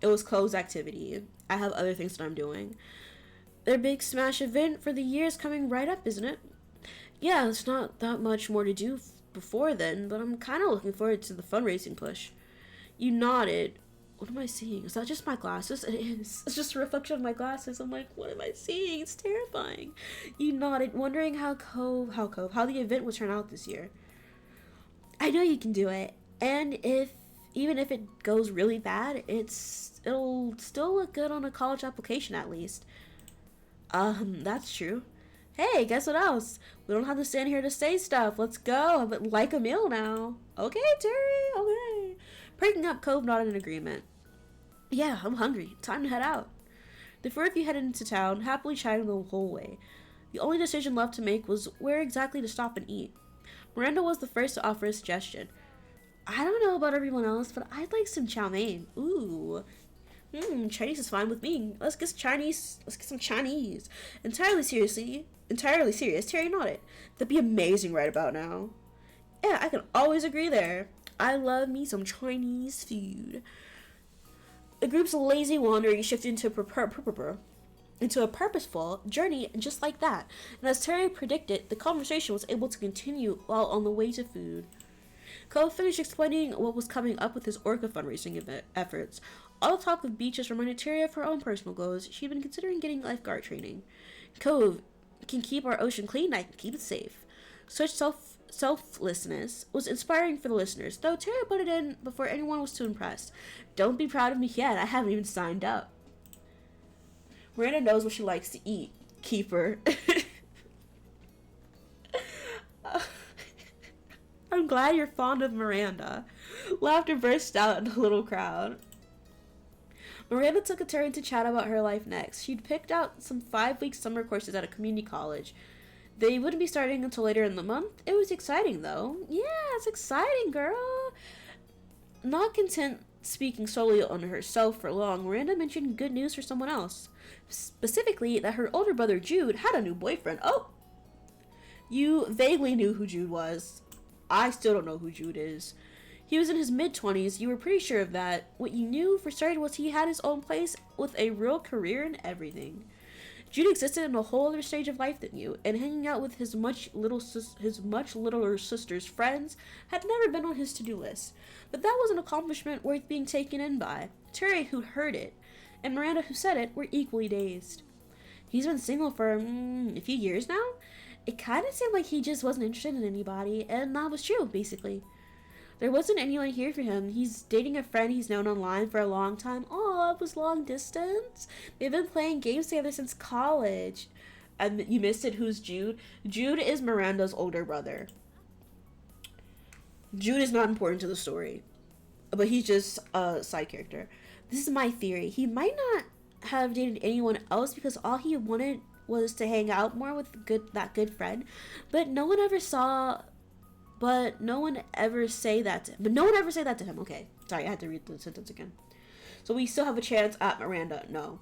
I have other things that I'm doing. Their big smash event for the year is coming right up, isn't it? Yeah, it's not that much more to do before then, but I'm kind of looking forward to the fundraising push. You nodded. What am I seeing? Is that just my glasses? It is. It's just a reflection of my glasses. I'm like, what am I seeing? It's terrifying. You nodded, wondering how the event would turn out this year. I know you can do it. And even if it goes really bad, it'll still look good on a college application at least. That's true. Hey, guess what else? We don't have to stand here to say stuff. Let's go. I would like a meal now. Okay, Terry. Okay. Breaking up, Cove nodded in agreement. Yeah, I'm hungry. Time to head out. The four of you headed into town, happily chatting the whole way. The only decision left to make was where exactly to stop and eat. Miranda was the first to offer a suggestion. I don't know about everyone else, but I'd like some chow mein. Ooh. Chinese is fine with me. Let's get some Chinese. Entirely serious, Terry nodded. That'd be amazing right about now. Yeah, I can always agree there. I love me some Chinese food. The group's lazy wandering shifted into a purposeful journey just like that. And as Terry predicted, the conversation was able to continue while on the way to food. Cole finished explaining what was coming up with his Orca fundraising efforts. All the talk of beaches reminded Terry of her own personal goals. She'd been considering getting lifeguard training. Cove can keep our ocean clean, I can keep it safe. Such selflessness was inspiring for the listeners, though Terry put it in before anyone was too impressed. Don't be proud of me yet, I haven't even signed up. Miranda knows what she likes to eat. Keep her. I'm glad you're fond of Miranda. Laughter burst out in the little crowd. Miranda took a turn to chat about her life next. She'd picked out some 5-week summer courses at a community college. They wouldn't be starting until later in the month. It was exciting, though. Yeah, it's exciting, girl. Not content speaking solely on herself for long, Miranda mentioned good news for someone else. Specifically, that her older brother Jude had a new boyfriend. Oh! You vaguely knew who Jude was. I still don't know who Jude is. He was in his mid-20s. You were pretty sure of that. What you knew for certain was he had his own place with a real career and everything. Jude existed in a whole other stage of life than you, and hanging out with his much littler sister's friends had never been on his to-do list. But that was an accomplishment worth being taken in by. Terry, who heard it, and Miranda, who said it, were equally dazed. He's been single for a few years now? It kind of seemed like he just wasn't interested in anybody, and that was true, basically. There wasn't anyone here for him. He's dating a friend he's known online for a long time. Oh, it was long distance. They've been playing games together since college. And you missed it. Who's Jude? Jude is Miranda's older brother. Jude is not important to the story, but he's just a side character. This is my theory. He might not have dated anyone else because all he wanted was to hang out more with that good friend, but no one ever say that to him. Okay, sorry, I had to read the sentence again. So we still have a chance at Miranda. No,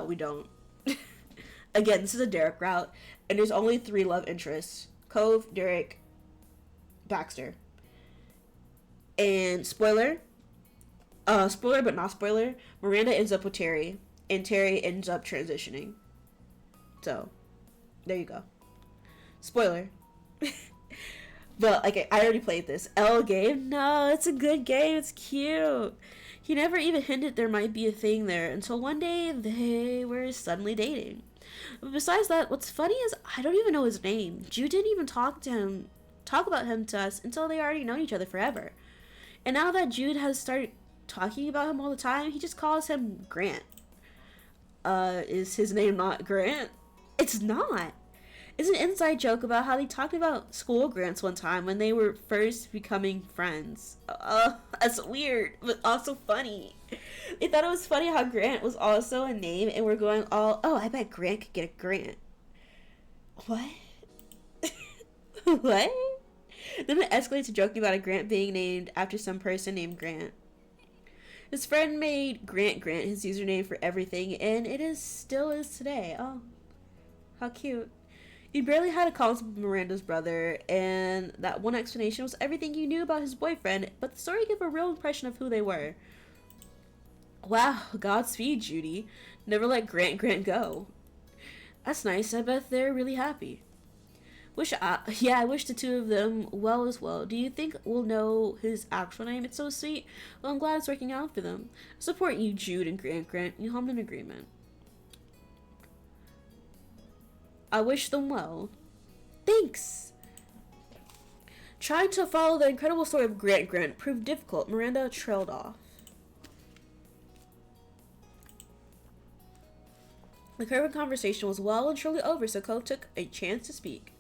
we don't. Again, this is a Derek route, and there's only 3 love interests: Cove, Derek, Baxter. And spoiler but not spoiler, Miranda ends up with Terry, and Terry ends up transitioning. So, there you go. Spoiler. But, like, I already played this. L game? No, it's a good game. It's cute. He never even hinted there might be a thing there until one day they were suddenly dating. But besides that, what's funny is I don't even know his name. Jude didn't even talk about him to us until they already known each other forever. And now that Jude has started talking about him all the time, he just calls him Grant. Is his name not Grant? It's not. It's an inside joke about how they talked about school grants one time when they were first becoming friends. That's weird, but also funny. They thought it was funny how Grant was also a name, and we're going all, oh, I bet Grant could get a grant. What? What? Then it escalates to joking about a grant being named after some person named Grant. His friend made Grant his username for everything, and it still is today. Oh, how cute. You barely had a concept of Miranda's brother, and that one explanation was everything you knew about his boyfriend, but the story gave a real impression of who they were. Wow, Godspeed, Judy. Never let Grant go. That's nice. I bet they're really happy. I wish the two of them well as well. Do you think we'll know his actual name? It's so sweet. Well, I'm glad it's working out for them. I support you, Jude and Grant. You hum in agreement. I wish them well. Thanks. Trying to follow the incredible story of Grant proved difficult. Miranda trailed off. The current conversation was well and truly over, so Cove took a chance to speak.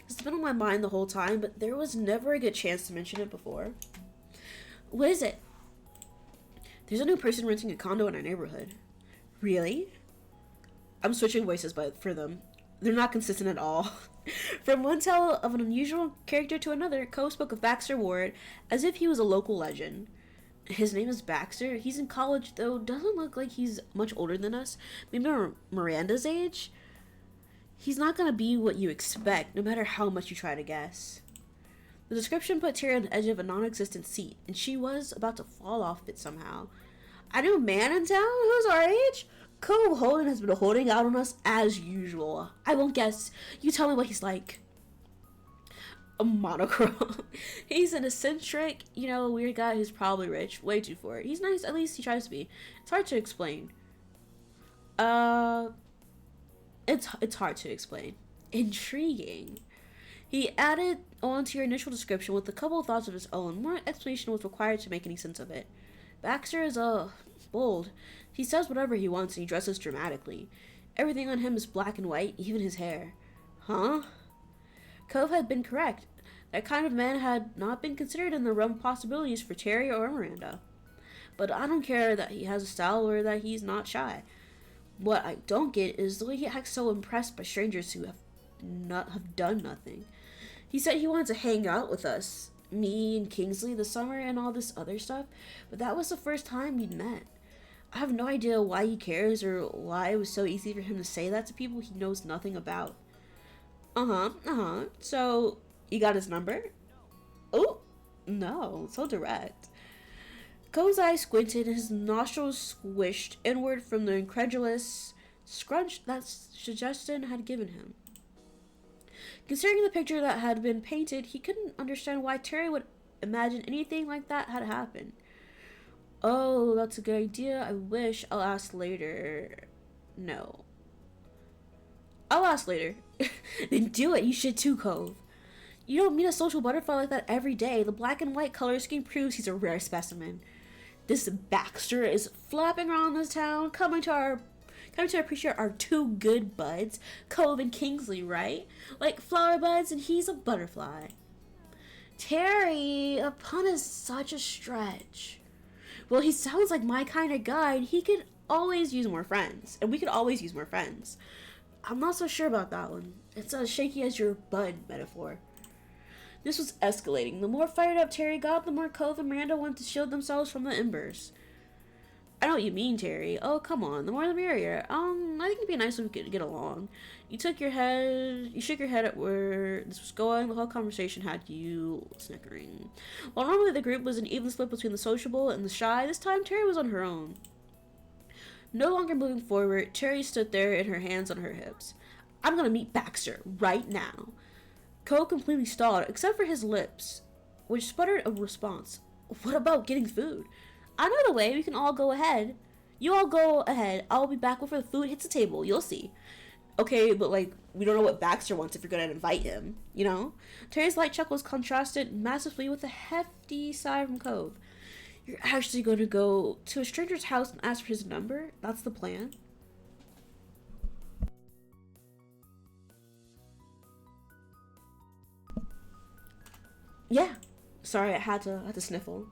This has been on my mind the whole time, but there was never a good chance to mention it before. What is it? There's a new person renting a condo in our neighborhood. Really? I'm switching voices for them. They're not consistent at all. From one tale of an unusual character to another, Cove spoke of Baxter Ward as if he was a local legend. His name is Baxter. He's in college, though doesn't look like he's much older than us. Maybe Miranda's age? He's not gonna be what you expect, no matter how much you try to guess. The description put Terry on the edge of a non-existent seat, and she was about to fall off it somehow. A new man in town? Who's our age? Cove Holden has been holding out on us as usual. I won't guess. You tell me what he's like. A monochrome. He's an eccentric, weird guy who's probably rich. Way too for it. He's nice, at least he tries to be. It's hard to explain. It's hard to explain. Intriguing. He added on to your initial description with a couple of thoughts of his own. More explanation was required to make any sense of it. Baxter is, bold. He says whatever he wants and he dresses dramatically. Everything on him is black and white, even his hair. Huh? Cove had been correct. That kind of man had not been considered in the realm of possibilities for Terry or Miranda. But I don't care that he has a style or that he's not shy. What I don't get is the way he acts so impressed by strangers who have done nothing. He said he wanted to hang out with us, me and Kingsley this summer and all this other stuff, but that was the first time we'd met. I have no idea why he cares or why it was so easy for him to say that to people he knows nothing about. So, you got his number? Oh, no, so direct. Cole's eyes squinted and his nostrils squished inward from the incredulous scrunch that suggestion had given him. Considering the picture that had been painted, he couldn't understand why Terry would imagine anything like that had happened. Oh, that's a good idea. I wish. I'll ask later. No. I'll ask later. Then do it. You should too, Cove. You don't meet a social butterfly like that every day. The black and white color scheme proves he's a rare specimen. This Baxter is flapping around this town, coming to appreciate our two good buds, Cove and Kingsley, right? Like flower buds, and he's a butterfly. Terry, a pun is such a stretch. Well, he sounds like my kind of guy, and he could always use more friends. And we could always use more friends. I'm not so sure about that one. It's as shaky as your bud metaphor. This was escalating. The more fired up Terry got, the more Cove and Miranda wanted to shield themselves from the embers. I know what you mean, Terry. Oh, come on. The more the merrier. I think it'd be nice if we could get along. You shook your head at where this was going. The whole conversation had you snickering. While normally the group was an even split between the sociable and the shy, this time Terry was on her own. No longer moving forward, Terry stood there and her hands on her hips. I'm gonna meet Baxter right now. Cole completely stalled, except for his lips, which sputtered a response. What about getting food? I know the way. We can all go ahead. You all go ahead. I'll be back before the food hits the table. You'll see. Okay, but we don't know what Baxter wants if you're gonna invite him, Terry's light chuckles contrasted massively with a hefty sigh from Cove. You're actually gonna go to a stranger's house and ask for his number? That's the plan? Yeah. Sorry, I had to sniffle.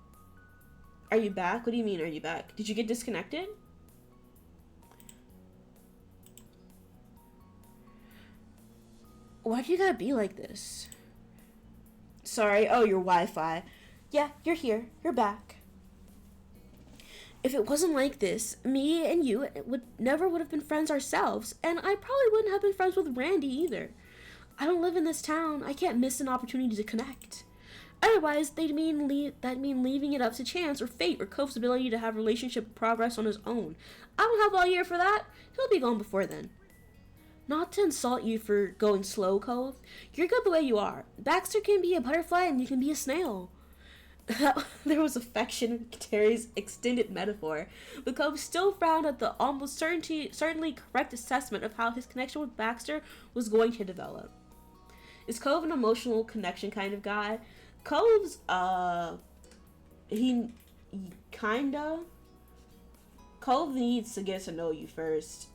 Are you back? What do you mean, are you back? Did you get disconnected? Why do you gotta be like this? Sorry. Oh, your Wi-Fi. Yeah, you're here. You're back. If it wasn't like this, me and you would have been friends ourselves, and I probably wouldn't have been friends with Randy either. I don't live in this town. I can't miss an opportunity to connect. Otherwise, that'd mean leaving it up to chance or fate or Cove's ability to have relationship progress on his own. I don't have all year for that. He'll be gone before then. Not to insult you for going slow, Cove. You're good the way you are. Baxter can be a butterfly and you can be a snail. There was affection in Terry's extended metaphor, but Cove still frowned at the almost certainly correct assessment of how his connection with Baxter was going to develop. Is Cove an emotional connection kind of guy? Cove's, he kinda. Cove needs to get to know you first.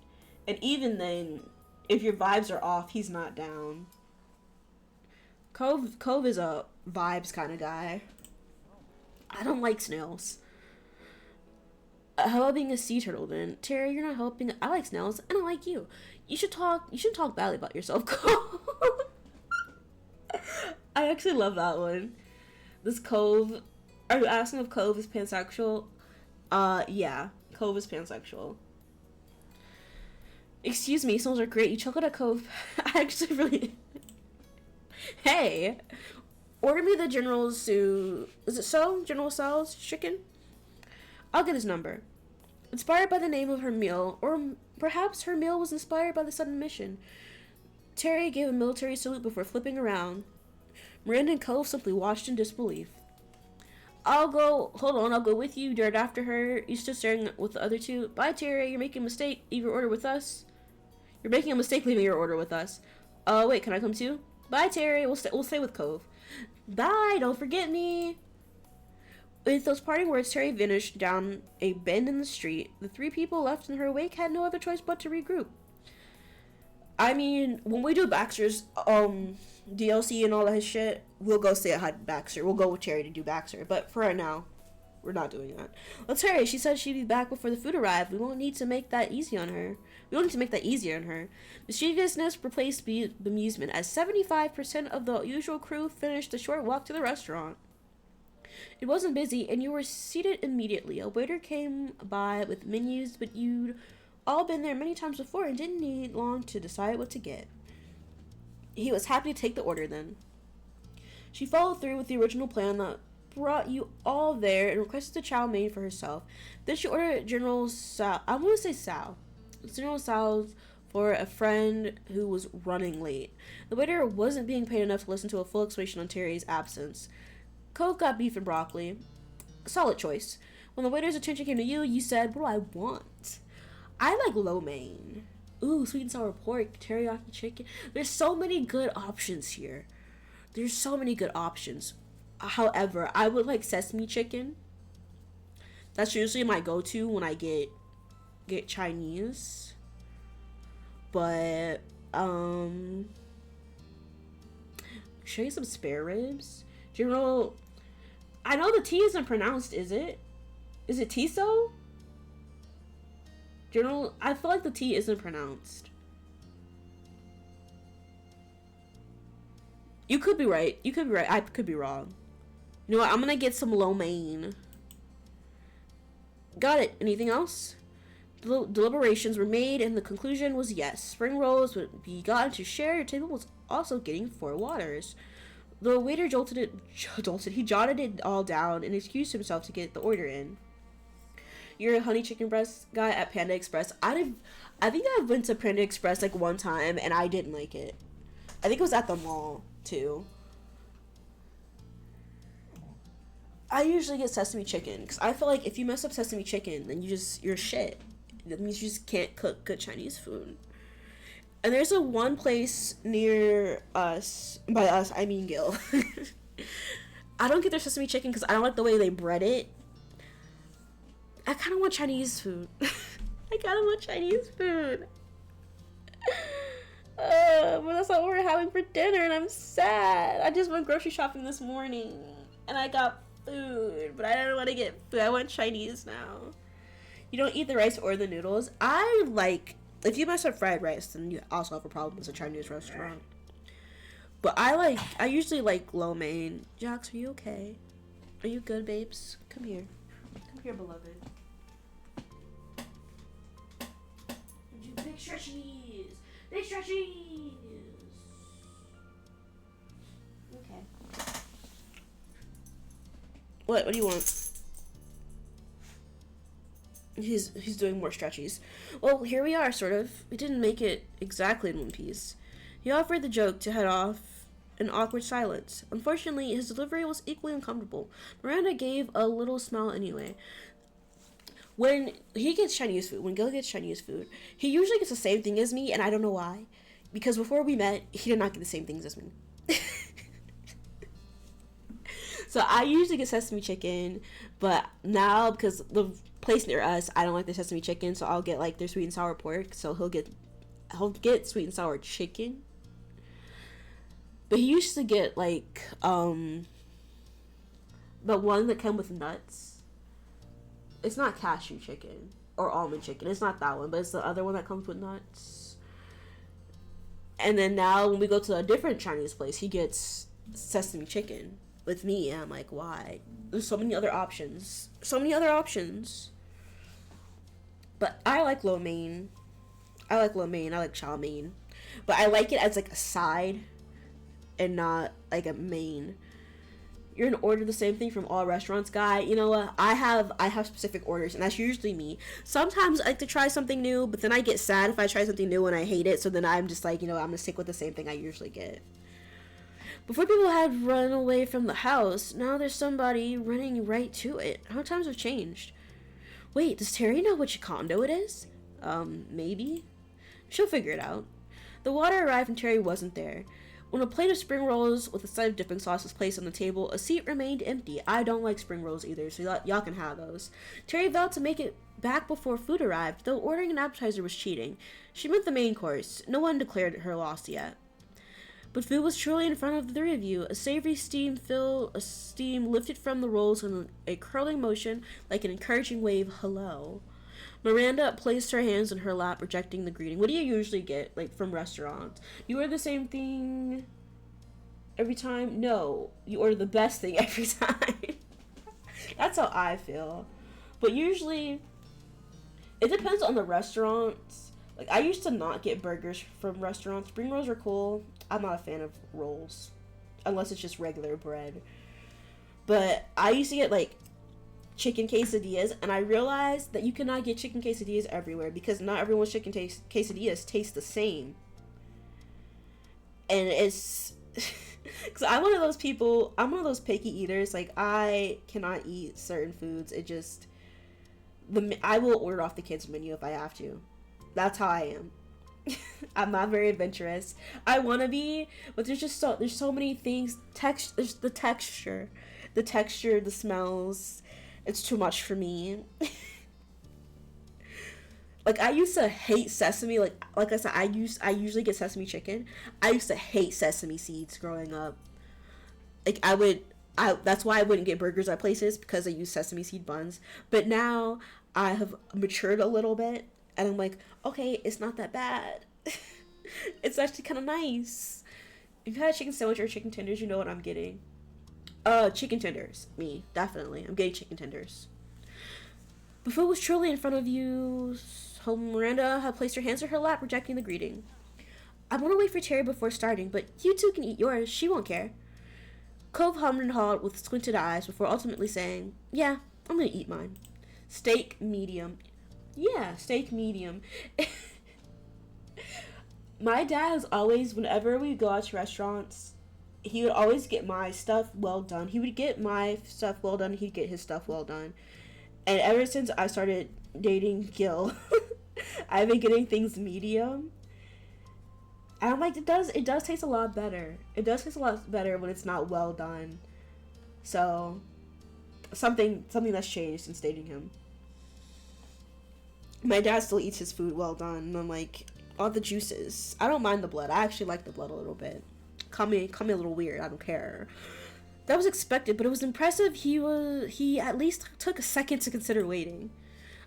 And even then, if your vibes are off, he's not down. Cove is a vibes kind of guy. I don't like snails. How about being a sea turtle then? Terry, you're not helping. I like snails, and I like you. You should talk badly about yourself, Cove. I actually love that one. This Cove. Are you asking if Cove is pansexual? Yeah. Cove is pansexual. Excuse me, snails are great. You chuckled at Cove. I actually really... Hey! Order me the General Tso's chicken? I'll get his number. Inspired by the name of her meal, or perhaps her meal was inspired by the sudden mission, Terry gave a military salute before flipping around. Miranda and Cove simply watched in disbelief. I'll go with you, dared after her. You stood staring with the other two. Bye, Terry, you're making a mistake. Leave your order with us. You're making a mistake leaving your order with us. Wait, can I come too? Bye, Terry, we'll stay with Cove. Bye, don't forget me. With those parting words, Terry vanished down a bend in the street. The three people left in her wake had no other choice but to regroup. I mean, when we do Baxter's DLC and all that shit, we'll go stay at Baxter. We'll go with Terry to do Baxter. But for right now, we're not doing that. Well, Terry, she said she'd be back before the food arrived. We won't need to make that easy on her. We don't need to make that easier on her. Mischievousness replaced bemusement as 75% of the usual crew finished the short walk to the restaurant. It wasn't busy, and you were seated immediately. A waiter came by with menus, but you'd all been there many times before and didn't need long to decide what to get. He was happy to take the order then. She followed through with the original plan that brought you all there and requested a chow mein for herself. Then she ordered General Sal. I want to say Sal. General Sal's for a friend who was running late. The waiter wasn't being paid enough to listen to a full explanation on Terry's absence. Cove got beef and broccoli. Solid choice. When the waiter's attention came to you, you said, "What do I want?" I like lo mein. Ooh, sweet and sour pork, teriyaki chicken. There's so many good options here. There's so many good options. However, I would like sesame chicken. That's usually my go-to when I get Chinese. But show you some spare ribs. General, I know the T isn't pronounced, is it? Is it Tiso? General, I feel like the T isn't pronounced. You could be right. You could be right. I could be wrong. You know what? I'm gonna get some lo mein. Got it. Anything else? Deliberations were made, and the conclusion was yes. Spring rolls would be gotten to share. Your table was also getting 4 waters. The waiter he jotted it all down and excused himself to get the order in. You're a honey chicken breast guy at Panda Express. I think I went to Panda Express like one time and I didn't like it. I think it was at the mall too. I usually get sesame chicken because I feel like if you mess up sesame chicken, then you're shit. That means you just can't cook good Chinese food. And there's one place near us, by us I mean Gil. I don't get their sesame chicken because I don't like the way they bread it. I kind of want Chinese food. I kind of want Chinese food. But that's not what we're having for dinner, and I'm sad. I just went grocery shopping this morning, and I got food, but I don't want to get food. I want Chinese now. You don't eat the rice or the noodles. If you mess up fried rice, then you also have a problem as a Chinese restaurant. But I usually like lo mein. Jax, are you okay? Are you good, babes? Come here. Come here, beloved. Big stretchies! Big stretchies! Okay. What do you want? He's doing more stretchies. Well, here we are, sort of. We didn't make it exactly in one piece. He offered the joke to head off an awkward silence. Unfortunately, his delivery was equally uncomfortable. Miranda gave a little smile anyway. When he gets Chinese food, when Gil gets Chinese food, he usually gets the same thing as me, and I don't know why. Because before we met, he did not get the same things as me. So I usually get sesame chicken, but now, because the place near us, I don't like the sesame chicken, so I'll get like their sweet and sour pork, so he'll get sweet and sour chicken. But he used to get like, the one that came with nuts. It's not cashew chicken or almond chicken. It's not that one, but it's the other one that comes with nuts. And then now when we go to a different Chinese place, he gets sesame chicken with me. And I'm like, why? There's so many other options. So many other options. But I like lo mein. I like chow mein. But I like it as like a side and not like a main. You're gonna order the same thing from all restaurants, guy. You know what? I have specific orders, and that's usually me. Sometimes I like to try something new, but then I get sad if I try something new and I hate it. So then I'm just like, I'm gonna stick with the same thing I usually get. Before people had run away from the house, now there's somebody running right to it. How times have changed. Wait, does Terry know which condo it is? Maybe? She'll figure it out. The water arrived and Terry wasn't there. When a plate of spring rolls with a side of dipping sauce was placed on the table, a seat remained empty. I don't like spring rolls either, so y'all can have those. Terry vowed to make it back before food arrived, though ordering an appetizer was cheating. She meant the main course. No one declared her loss yet. But food was truly in front of the three of you. A savory steam lifted from the rolls in a curling motion like an encouraging wave. Hello. Miranda placed her hands in her lap, rejecting the greeting. What do you usually get, like, from restaurants? You order the same thing every time? No. You order the best thing every time. That's how I feel. But usually, it depends on the restaurants. Like, I used to not get burgers from restaurants. Spring rolls are cool. I'm not a fan of rolls. Unless it's just regular bread. But I used to get, like, chicken quesadillas, and I realized that you cannot get chicken quesadillas everywhere because not everyone's chicken quesadillas taste the same. And it's because I'm one of those people, I'm one of those picky eaters. Like, I cannot eat certain foods. It just, I will order off the kids menu if I have to. That's how I am. I'm not very adventurous. I want to be, but there's so many things. There's the texture, the smells. It's too much for me. Like, I used to hate sesame. Like I said, I usually get sesame chicken. I used to hate sesame seeds growing up. Like, that's why I wouldn't get burgers at places, because I use sesame seed buns. But now I have matured a little bit, and I'm like, okay, it's not that bad. It's actually kind of nice. If you had a chicken sandwich or chicken tenders, you know what I'm getting. Chicken tenders. Me, definitely. I'm getting chicken tenders. The food was truly in front of you. Miranda had placed her hands in her lap, rejecting the greeting. I want to wait for Terry before starting, but you two can eat yours. She won't care. Cove hummed and hawed with squinted eyes before ultimately saying, yeah, I'm gonna eat mine. Steak medium. Yeah, steak medium. My dad is always, whenever we go out to restaurants, he would always get my stuff well done. He would get my stuff well done. He'd get his stuff well done. And ever since I started dating Gil, I've been getting things medium. And I'm like, it does taste a lot better. It does taste a lot better when it's not well done. So, something that's changed since dating him. My dad still eats his food well done. And I'm like, all the juices. I don't mind the blood. I actually like the blood a little bit. Call me a little weird. I don't care. That was expected, but it was impressive. He at least took a second to consider waiting.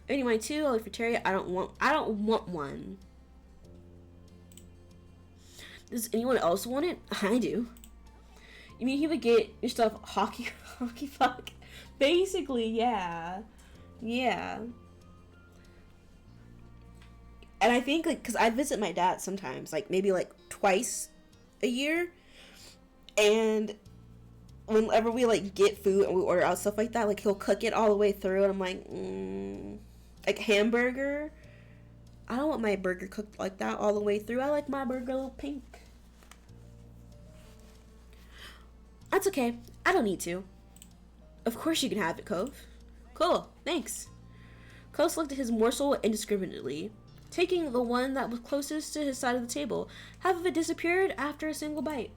Anyway, too, I'll wait for Terry. I don't want one. Does anyone else want it? I do. You mean he would get your stuff hockey fuck? Basically, yeah. Yeah. And I think, like, because I visit my dad sometimes, like, maybe, like, twice a year. And whenever we, like, get food and we order out stuff like that, like, he'll cook it all the way through. And I'm like, like, hamburger. I don't want my burger cooked like that all the way through. I like my burger a little pink. That's okay. I don't need to. Of course you can have it, Cove. Cool. Thanks. Cove looked at his morsel indiscriminately, taking the one that was closest to his side of the table. Half of it disappeared after a single bite.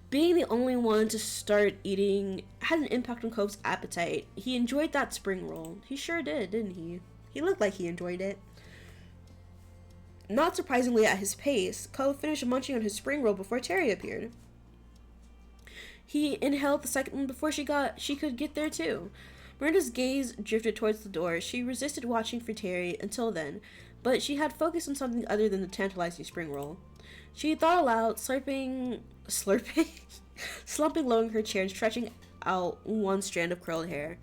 Being the only one to start eating had an impact on Cove's appetite. He enjoyed that spring roll. He sure did, didn't he? He looked like he enjoyed it. Not surprisingly, at his pace, Cove finished munching on his spring roll before Terry appeared. He inhaled the second one before she could get there too. Miranda's gaze drifted towards the door. She resisted watching for Terry until then, but she had focused on something other than the tantalizing spring roll. She thought aloud, slumping low in her chair and stretching out one strand of curled hair.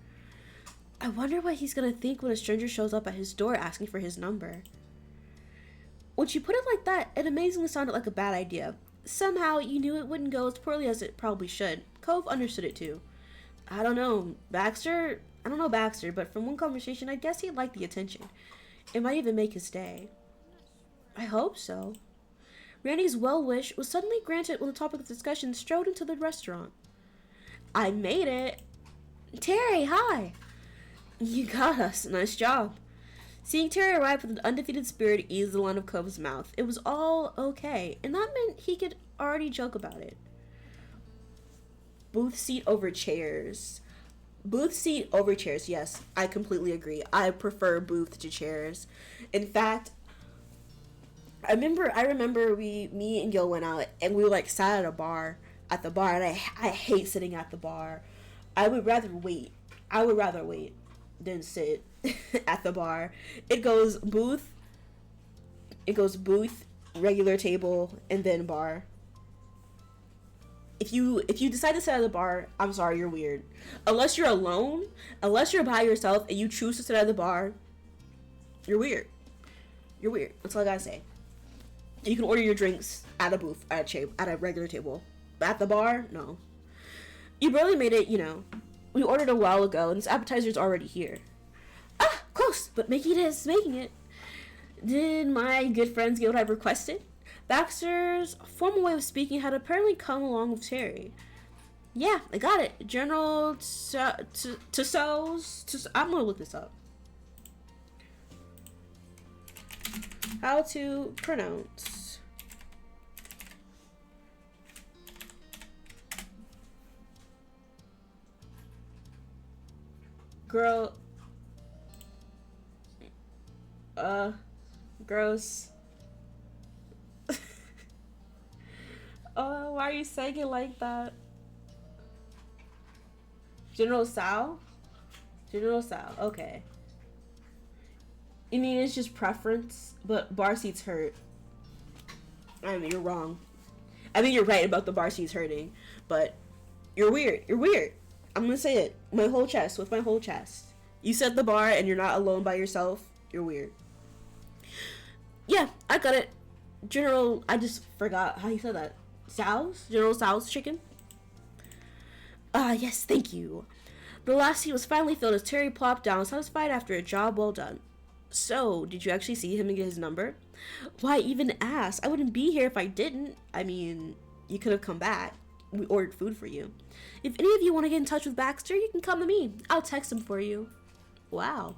I wonder what he's gonna think when a stranger shows up at his door asking for his number. When she put it like that, it amazingly sounded like a bad idea. Somehow, you knew it wouldn't go as poorly as it probably should. Cove understood it too. I don't know, Baxter? I don't know Baxter, but from one conversation, I guess he'd like the attention. It might even make his day. I hope so. Randy's well-wish was suddenly granted when the topic of discussion strode into the restaurant. I made it. Terry, hi. You got us. Nice job. Seeing Terry arrive with an undefeated spirit eased the line of Cove's mouth. It was all okay, and that meant he could already joke about it. Booth seat over chairs. Booth seat over chairs, yes. I completely agree. I prefer booth to chairs. In fact, I remember me and Gil went out and we like sat at the bar, and I hate sitting at the bar. I would rather wait than sit at the bar. It goes booth, regular table, and then bar. If you decide to sit at the bar, I'm sorry, you're weird. Unless you're alone, unless you're by yourself and you choose to sit at the bar, you're weird. You're weird. That's all I gotta say. You can order your drinks at a booth, at a regular table. But at the bar, no. You barely made it, We ordered a while ago, and this appetizer's already here. Ah, close, but making it. Did my good friends get what I requested? Baxter's formal way of speaking had apparently come along with Terry. Yeah, I got it. General Tussauds. I'm gonna look this up. How to pronounce. Gross. Why are you saying it like that? General Sal, okay. I mean, it's just preference, but bar seats hurt. I mean, you're wrong. I mean, you're right about the bar seats hurting, but you're weird. I'm gonna say it. With my whole chest. You set the bar and you're not alone by yourself. You're weird. Yeah, I got it. I just forgot how you said that. General Sal's chicken? Yes, thank you. The last seat was finally filled as Terry plopped down, satisfied after a job well done. So, did you actually see him and get his number? Why even ask? I wouldn't be here if I didn't. I mean, you could have come back. We ordered food for you. If any of you want to get in touch with Baxter, you can come to me. I'll text him for you. Wow.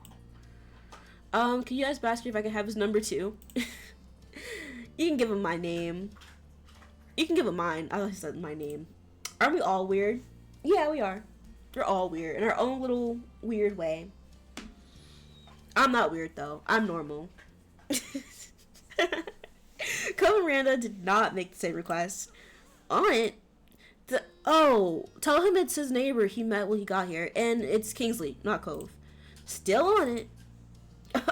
Can you ask Baxter if I can have his number too? You can give him my name. You can give him mine. I said my name. Aren't we all weird? Yeah, we are. We're all weird in our own little weird way. I'm not weird though. I'm normal. Cove and Miranda did not make the same request. On it. Tell him it's his neighbor he met when he got here, and it's Kingsley, not Cove. Still on it.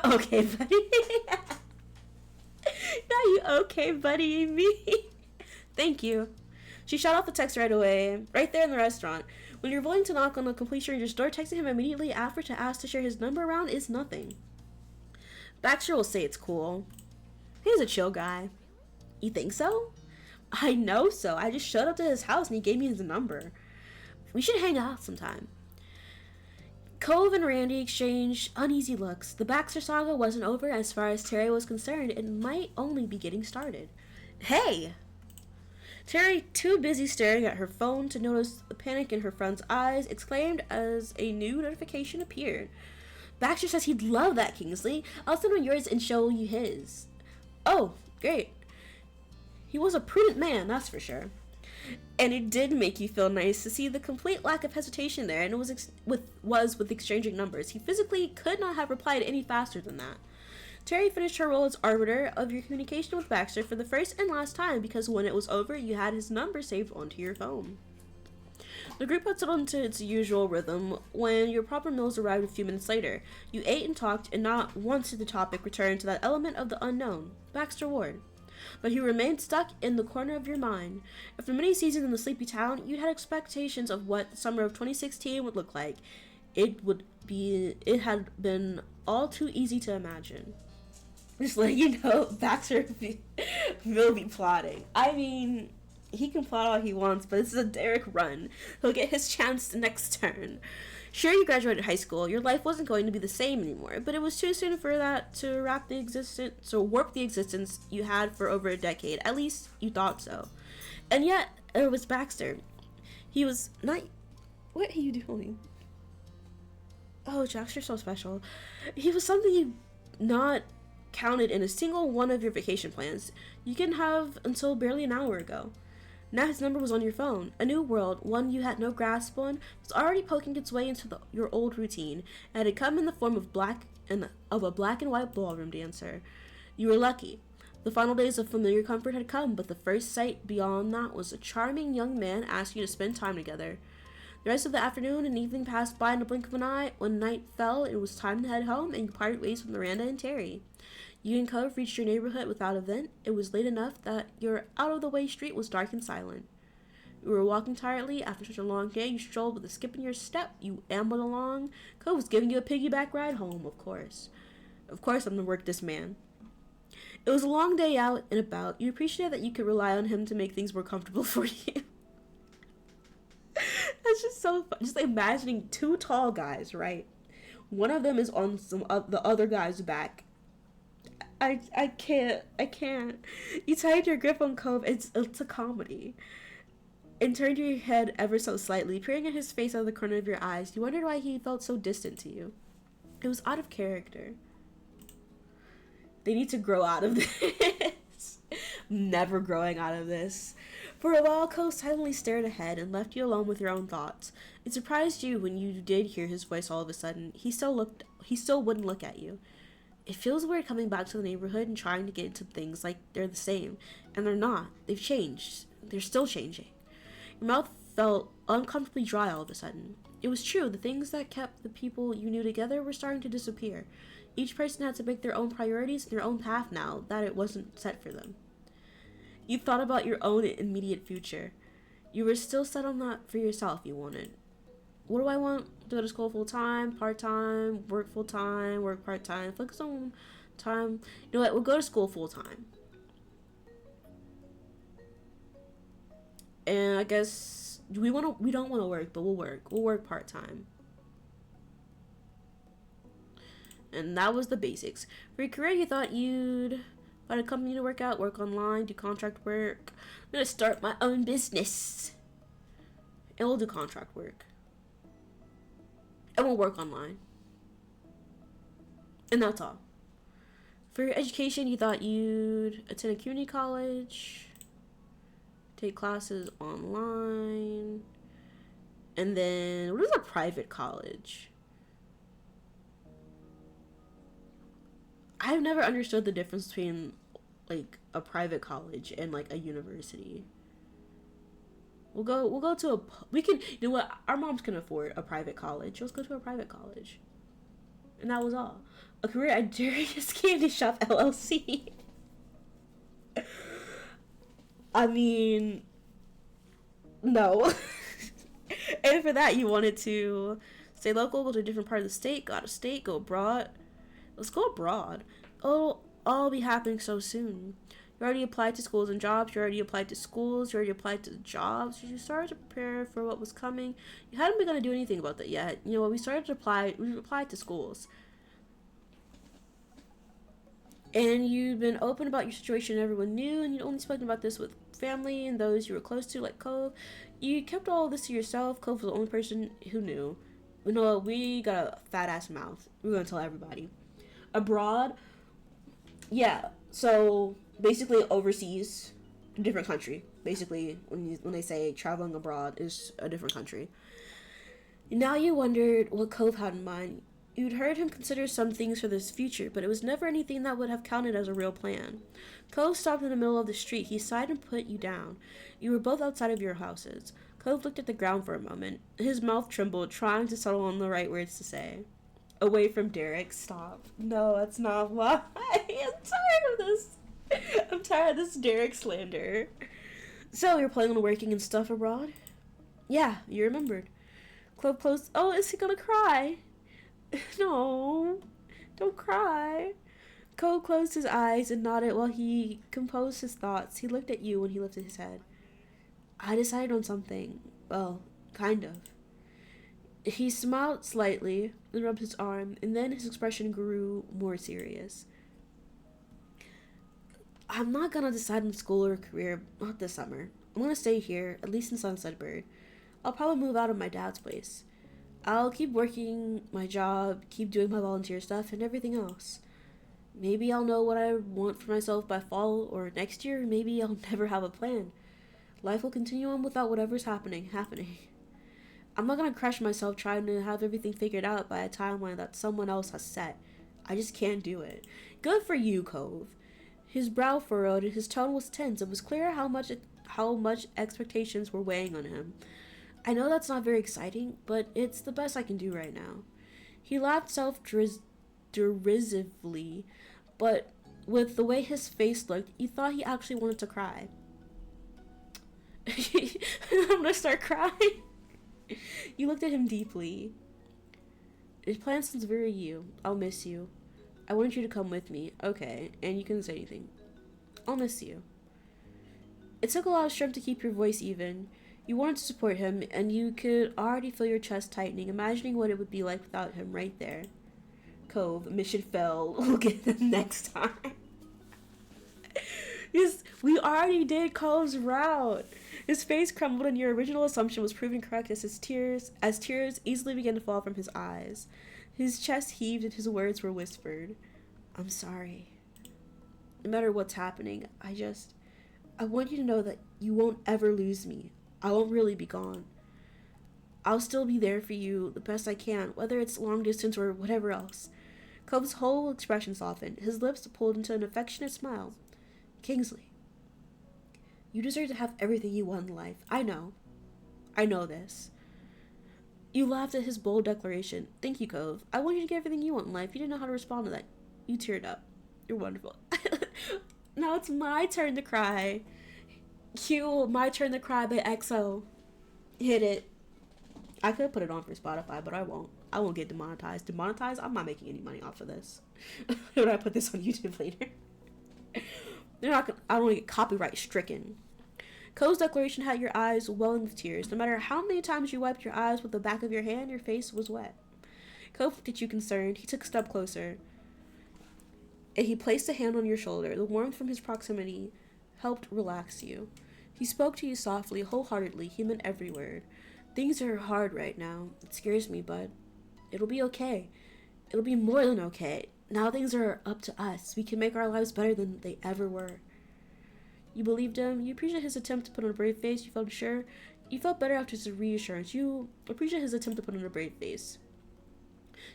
Okay, buddy. Now you okay, buddy, me. Thank you. She shot off the text right away, right there in the restaurant. When you're willing to knock on a complete stranger's door, texting him immediately after to ask to share his number around is nothing. Baxter will say it's cool. He's a chill guy. You think so? I know so. I just showed up to his house and he gave me his number. We should hang out sometime. Cove and Randy exchanged uneasy looks. The Baxter saga wasn't over as far as Terry was concerned. It might only be getting started. Hey! Terry, too busy staring at her phone to notice the panic in her friend's eyes, exclaimed as a new notification appeared. Baxter says he'd love that, Kingsley. I'll send him yours and show you his. Oh, great. He was a prudent man, that's for sure. And it did make you feel nice to see the complete lack of hesitation there, and it was with exchanging numbers. He physically could not have replied any faster than that. Terry finished her role as arbiter of your communication with Baxter for the first and last time, because when it was over, you had his number saved onto your phone. The group had settled into its usual rhythm when your proper meals arrived a few minutes later. You ate and talked, and not once did the topic return to that element of the unknown, Baxter Ward. But he remained stuck in the corner of your mind. After many seasons in the sleepy town, you'd had expectations of what the summer of 2016 would look like. It had been all too easy to imagine. Just letting you know, Baxter will be plotting. I mean, He can plot all he wants, but this is a Derek run. He'll get his chance the next turn. Sure, you graduated high school. Your life wasn't going to be the same anymore, but it was too soon for that to warp the existence you had for over a decade. At least you thought so. And yet, there was Baxter. He was not. What are you doing? Oh, Jax, you're so special. He was something you not counted in a single one of your vacation plans. You can have until barely an hour ago. Now his number was on your phone. A new world, one you had no grasp on, was already poking its way into your old routine, and it had come in the form of a black and white ballroom dancer. You were lucky. The final days of familiar comfort had come, but the first sight beyond that was a charming young man asking you to spend time together. The rest of the afternoon and evening passed by in a blink of an eye. When night fell, it was time to head home, and you parted ways with Miranda and Terry. You and Cove reached your neighborhood without event. It was late enough that your out-of-the-way street was dark and silent. You were walking tiredly. After such a long day, you strolled with a skip in your step. You ambled along. Cove was giving you a piggyback ride home, of course. Of course, I'm gonna work this man. It was a long day out and about. You appreciated that you could rely on him to make things more comfortable for you. That's just so fun. Just imagining two tall guys, right? One of them is on the other guy's back. I can't. You tightened your grip on Cove. It's a comedy. And turned your head ever so slightly, peering at his face out of the corner of your eyes. You wondered why he felt so distant to you. It was out of character. They need to grow out of this. Never growing out of this. For a while, Cove silently stared ahead and left you alone with your own thoughts. It surprised you when you did hear his voice all of a sudden. He still wouldn't look at you. It feels weird coming back to the neighborhood and trying to get into things like they're the same. And they're not. They've changed. They're still changing. Your mouth felt uncomfortably dry all of a sudden. It was true. The things that kept the people you knew together were starting to disappear. Each person had to make their own priorities and their own path now that it wasn't set for them. You thought about your own immediate future. You were still set on that for yourself you wanted. What do I want? To go to school full-time, part-time, work full-time, work part-time, focus on time. You know what? We'll go to school full-time. And I guess we don't want to work, but we'll work. We'll work part-time. And that was the basics. For your career, you thought you'd find a company to work out, work online, do contract work. I'm going to start my own business. And we'll do contract work. And we'll work online. And that's all. For your education, you thought you'd attend a community college, take classes online, and then, what is a private college? I've never understood the difference between, like, a private college and, like, a university. We'll go to we can, you know what, our moms can afford a private college. Let's go to a private college. And that was all. A career at Jerry's Candy Shop LLC. I mean, no. And for that, you wanted to stay local, go to a different part of the state, go out of state, go abroad. Let's go abroad. It'll all be happening so soon. You already applied to schools and jobs. You already applied to schools. You already applied to jobs. You started to prepare for what was coming. You hadn't been going to do anything about that yet. You know what? We applied to schools. And you'd been open about your situation, everyone knew, and you'd only spoken about this with family and those you were close to, like Cove. You kept all of this to yourself. Cove was the only person who knew. You know what? We got a fat-ass mouth. We're going to tell everybody. Abroad, yeah, so basically overseas, a different country. Basically, when they say traveling abroad is a different country. Now you wondered what Cove had in mind. You'd heard him consider some things for this future, but it was never anything that would have counted as a real plan. Cove stopped in the middle of the street. He sighed and put you down. You were both outside of your houses. Cove looked at the ground for a moment. His mouth trembled, trying to settle on the right words to say. Away from Derek. Stop. No, that's not why. I'm tired of this. I'm tired of this Derek slander. So, you're planning on working and stuff abroad? Yeah, you remembered. Clove closed. Oh, is he gonna cry? No, don't cry. Cove closed his eyes and nodded while he composed his thoughts. He looked at you when he lifted his head. I decided on something. Well, kind of. He smiled slightly and rubbed his arm, and then his expression grew more serious. I'm not gonna decide on school or career, not this summer. I'm gonna stay here, at least in Sunset Bird. I'll probably move out of my dad's place. I'll keep working my job, keep doing my volunteer stuff, and everything else. Maybe I'll know what I want for myself by fall or next year. Maybe I'll never have a plan. Life will continue on without whatever's happening. I'm not gonna crush myself trying to have everything figured out by a timeline that someone else has set. I just can't do it. Good for you, Cove. His brow furrowed and his tone was tense. It was clear how much expectations were weighing on him. I know that's not very exciting, but it's the best I can do right now. He laughed derisively, but with the way his face looked, you thought he actually wanted to cry. I'm gonna start crying. You looked at him deeply. His plan sounds very you. I'll miss you. I wanted you to come with me. Okay, and you couldn't say anything. I'll miss you. It took a lot of strength to keep your voice even. You wanted to support him, and you could already feel your chest tightening, imagining what it would be like without him right there. Cove, mission failed. We'll get them next time. Yes, we already did Cove's route. His face crumbled, and your original assumption was proven correct as tears easily began to fall from his eyes. His chest heaved and his words were whispered. I'm sorry. No matter what's happening, I want you to know that you won't ever lose me. I won't really be gone. I'll still be there for you the best I can, whether it's long distance or whatever else. Cove's whole expression softened. His lips pulled into an affectionate smile. Kingsley, you deserve to have everything you want in life. I know. I know this. You laughed at his bold declaration. Thank you, Cove. I want you to get everything you want in life. You didn't know how to respond to that. You teared up. You're wonderful. Now it's my turn to cry. Cue My Turn to Cry by EXO. Hit it. I could put it on for Spotify, but I won't. I won't get demonetized. Demonetized? I'm not making any money off of this. When I put this on YouTube later. I don't want to get copyright stricken. Cole's declaration had your eyes welling with tears. No matter how many times you wiped your eyes with the back of your hand, your face was wet. Cole looked at you concerned. He took a step closer. And he placed a hand on your shoulder. The warmth from his proximity helped relax you. He spoke to you softly, wholeheartedly. He meant every word. Things are hard right now. It scares me, but it'll be okay. It'll be more than okay. Now things are up to us. We can make our lives better than they ever were. You believed him. You appreciated his attempt to put on a brave face. You felt sure. You felt better after his reassurance. You appreciated his attempt to put on a brave face.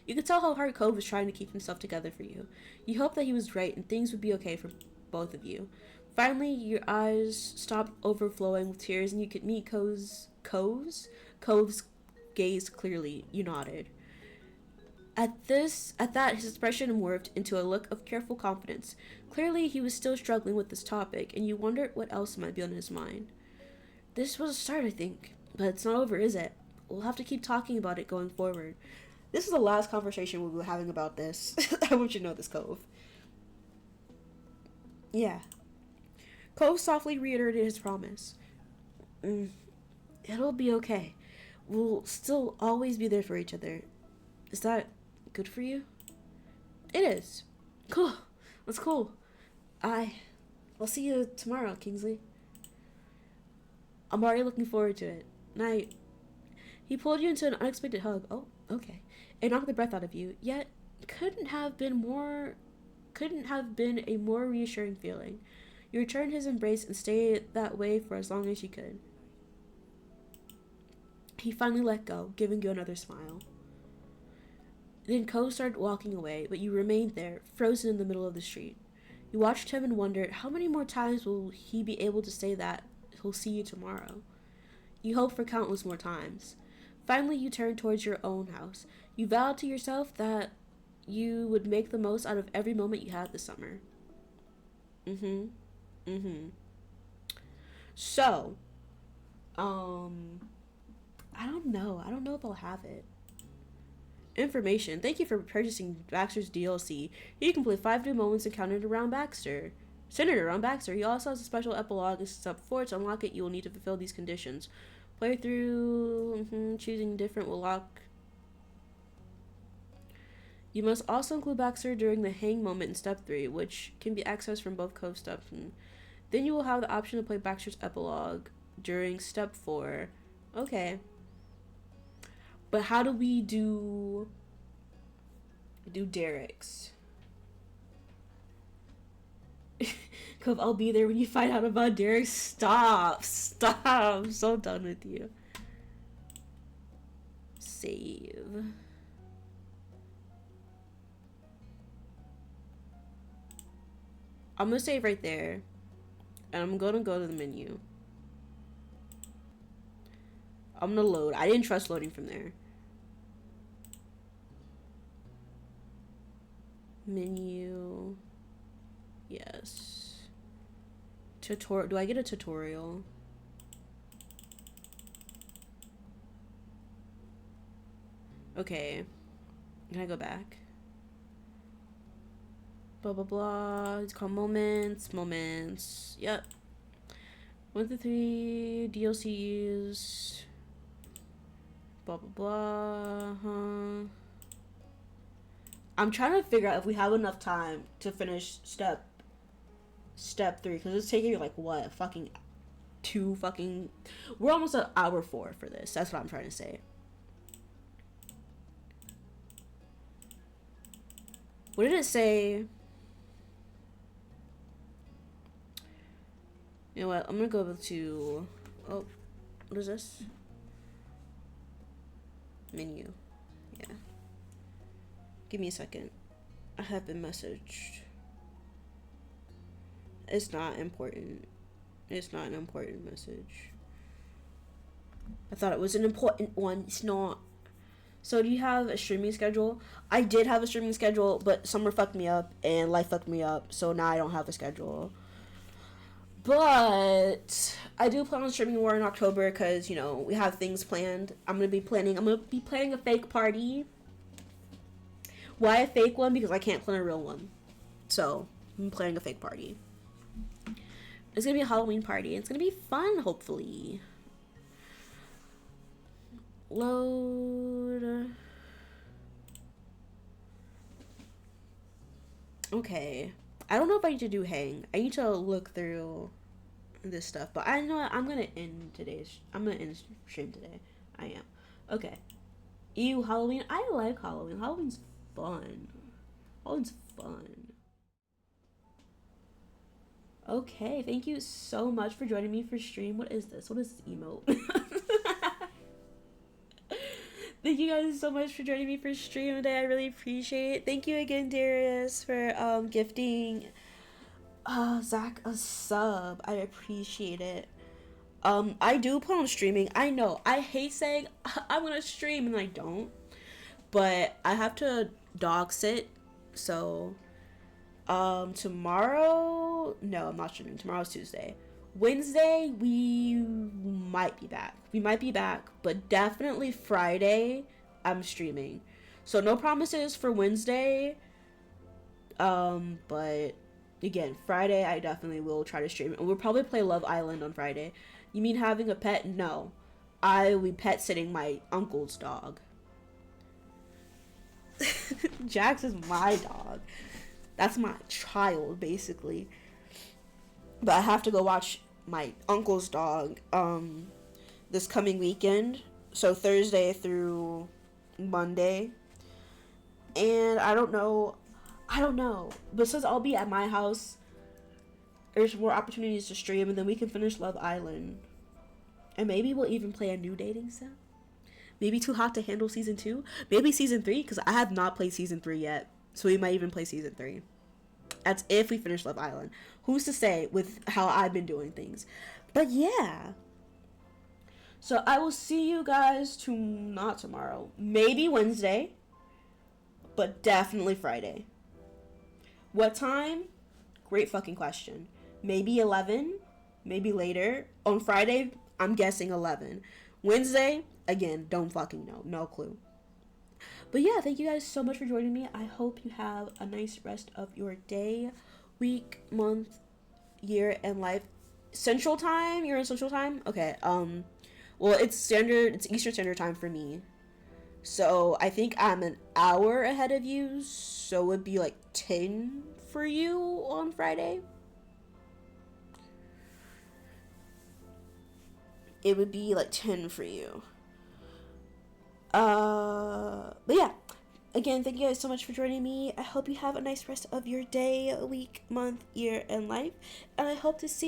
You could tell how hard Cove was trying to keep himself together for you. You hoped that he was right and things would be okay for both of you. Finally, your eyes stopped overflowing with tears and you could meet Cove's gaze clearly. You nodded. At that, his expression morphed into a look of careful confidence. Clearly, he was still struggling with this topic, and you wondered what else might be on his mind. This was a start, I think, but it's not over, is it? We'll have to keep talking about it going forward. This is the last conversation we'll be having about this. I want you to know this, Cove. Yeah. Cove softly reiterated his promise. It'll be okay. We'll still always be there for each other. Is that good for you? It is. Cool. That's cool. I'll see you tomorrow, Kingsley. I'm already looking forward to it. Night. He pulled you into an unexpected hug. Oh, okay. It knocked the breath out of you, yet couldn't have been a more reassuring feeling. You returned his embrace and stayed that way for as long as you could. He finally let go, giving you another smile. Then Ko started walking away, but you remained there, frozen in the middle of the street. You watched him and wondered, how many more times will he be able to say that he'll see you tomorrow? You hoped for countless more times. Finally, you turned towards your own house. You vowed to yourself that you would make the most out of every moment you had this summer. So, I don't know. I don't know if I'll have it. Information. Thank you for purchasing Baxter's DLC. You can play 5 new moments encountered around Baxter. Senator on Baxter. He also has a special epilogue in step 4. To unlock it, you will need to fulfill these conditions. Play through, choosing different will lock. You must also include Baxter during the hang moment in step 3, which can be accessed from both cove steps. And then you will have the option to play Baxter's epilogue during step 4. Okay. But how do we do Derek's? Cove, I'll be there when you find out about Derek. Stop. I'm so done with you. Save. I'm gonna save right there. And I'm gonna go to the menu. I'm gonna load. I didn't trust loading from there. Menu. Yes. Tutorial. Do I get a tutorial? Okay. Can I go back? Blah blah blah. It's called moments. Yep. 1 through 3 DLCs. Blah blah blah. I'm trying to figure out if we have enough time to finish step 3, because it's taking like what, fucking 2 fucking. We're almost at hour 4 for this. That's what I'm trying to say. What did it say? You know what? I'm gonna go to. Oh, what is this? Menu. Yeah. Give me a second. I have been messaged. It's not important. It's not an important message. I thought it was an important one. It's not. So do you have a streaming schedule? I did have a streaming schedule, but summer fucked me up and life fucked me up. So now I don't have a schedule. But I do plan on streaming more in October because, you know, we have things planned. I'm gonna be planning a fake party. Why a fake one? Because I can't plan a real one. So I'm planning a fake party. It's gonna be a Halloween party. It's gonna be fun, hopefully. Load. Okay. I don't know if I need to do hang. I need to look through this stuff. But I know I'm gonna end stream today. I am. Okay. Ew, Halloween. I like Halloween. Halloween's fun. Halloween's fun. Okay, thank you so much for joining me for stream. What is this? What is this emote? Thank you guys so much for joining me for stream today. I really appreciate it. Thank you again, Darius, for gifting Zach a sub. I appreciate it. I do plan on streaming. I know. I hate saying I'm gonna stream and I don't. But I have to dog sit. So tomorrow, no, I'm not streaming. Tomorrow's Tuesday. Wednesday, we might be back. But definitely Friday, I'm streaming. So no promises for Wednesday. But again, Friday, I definitely will try to stream. And we'll probably play Love Island on Friday. You mean having a pet? No. I will be pet sitting my uncle's dog. Jax is my dog. That's my child, basically. But I have to go watch my uncle's dog this coming weekend. So Thursday through Monday. And I don't know. But since I'll be at my house, there's more opportunities to stream, and then we can finish Love Island. And maybe we'll even play a new dating sim. Maybe Too Hot to Handle Season 2. Maybe Season 3, because I have not played Season 3 yet. So we might even play Season 3. That's if we finish Love Island. Who's to say with how I've been doing things. But yeah. So I will see you guys not tomorrow. Maybe Wednesday. But definitely Friday. What time? Great fucking question. Maybe 11. Maybe later. On Friday, I'm guessing 11. Wednesday, again, don't fucking know. No clue. But yeah, thank you guys so much for joining me. I hope you have a nice rest of your day, week, month, year, and life. Central time? You're in Central time? Okay. Well, it's Eastern Standard Time for me. So I think I'm an hour ahead of you, so it would be like 10 for you on Friday. It would be like 10 for you. But yeah. Again, thank you guys so much for joining me. I hope you have a nice rest of your day, week, month, year, and life. And I hope to see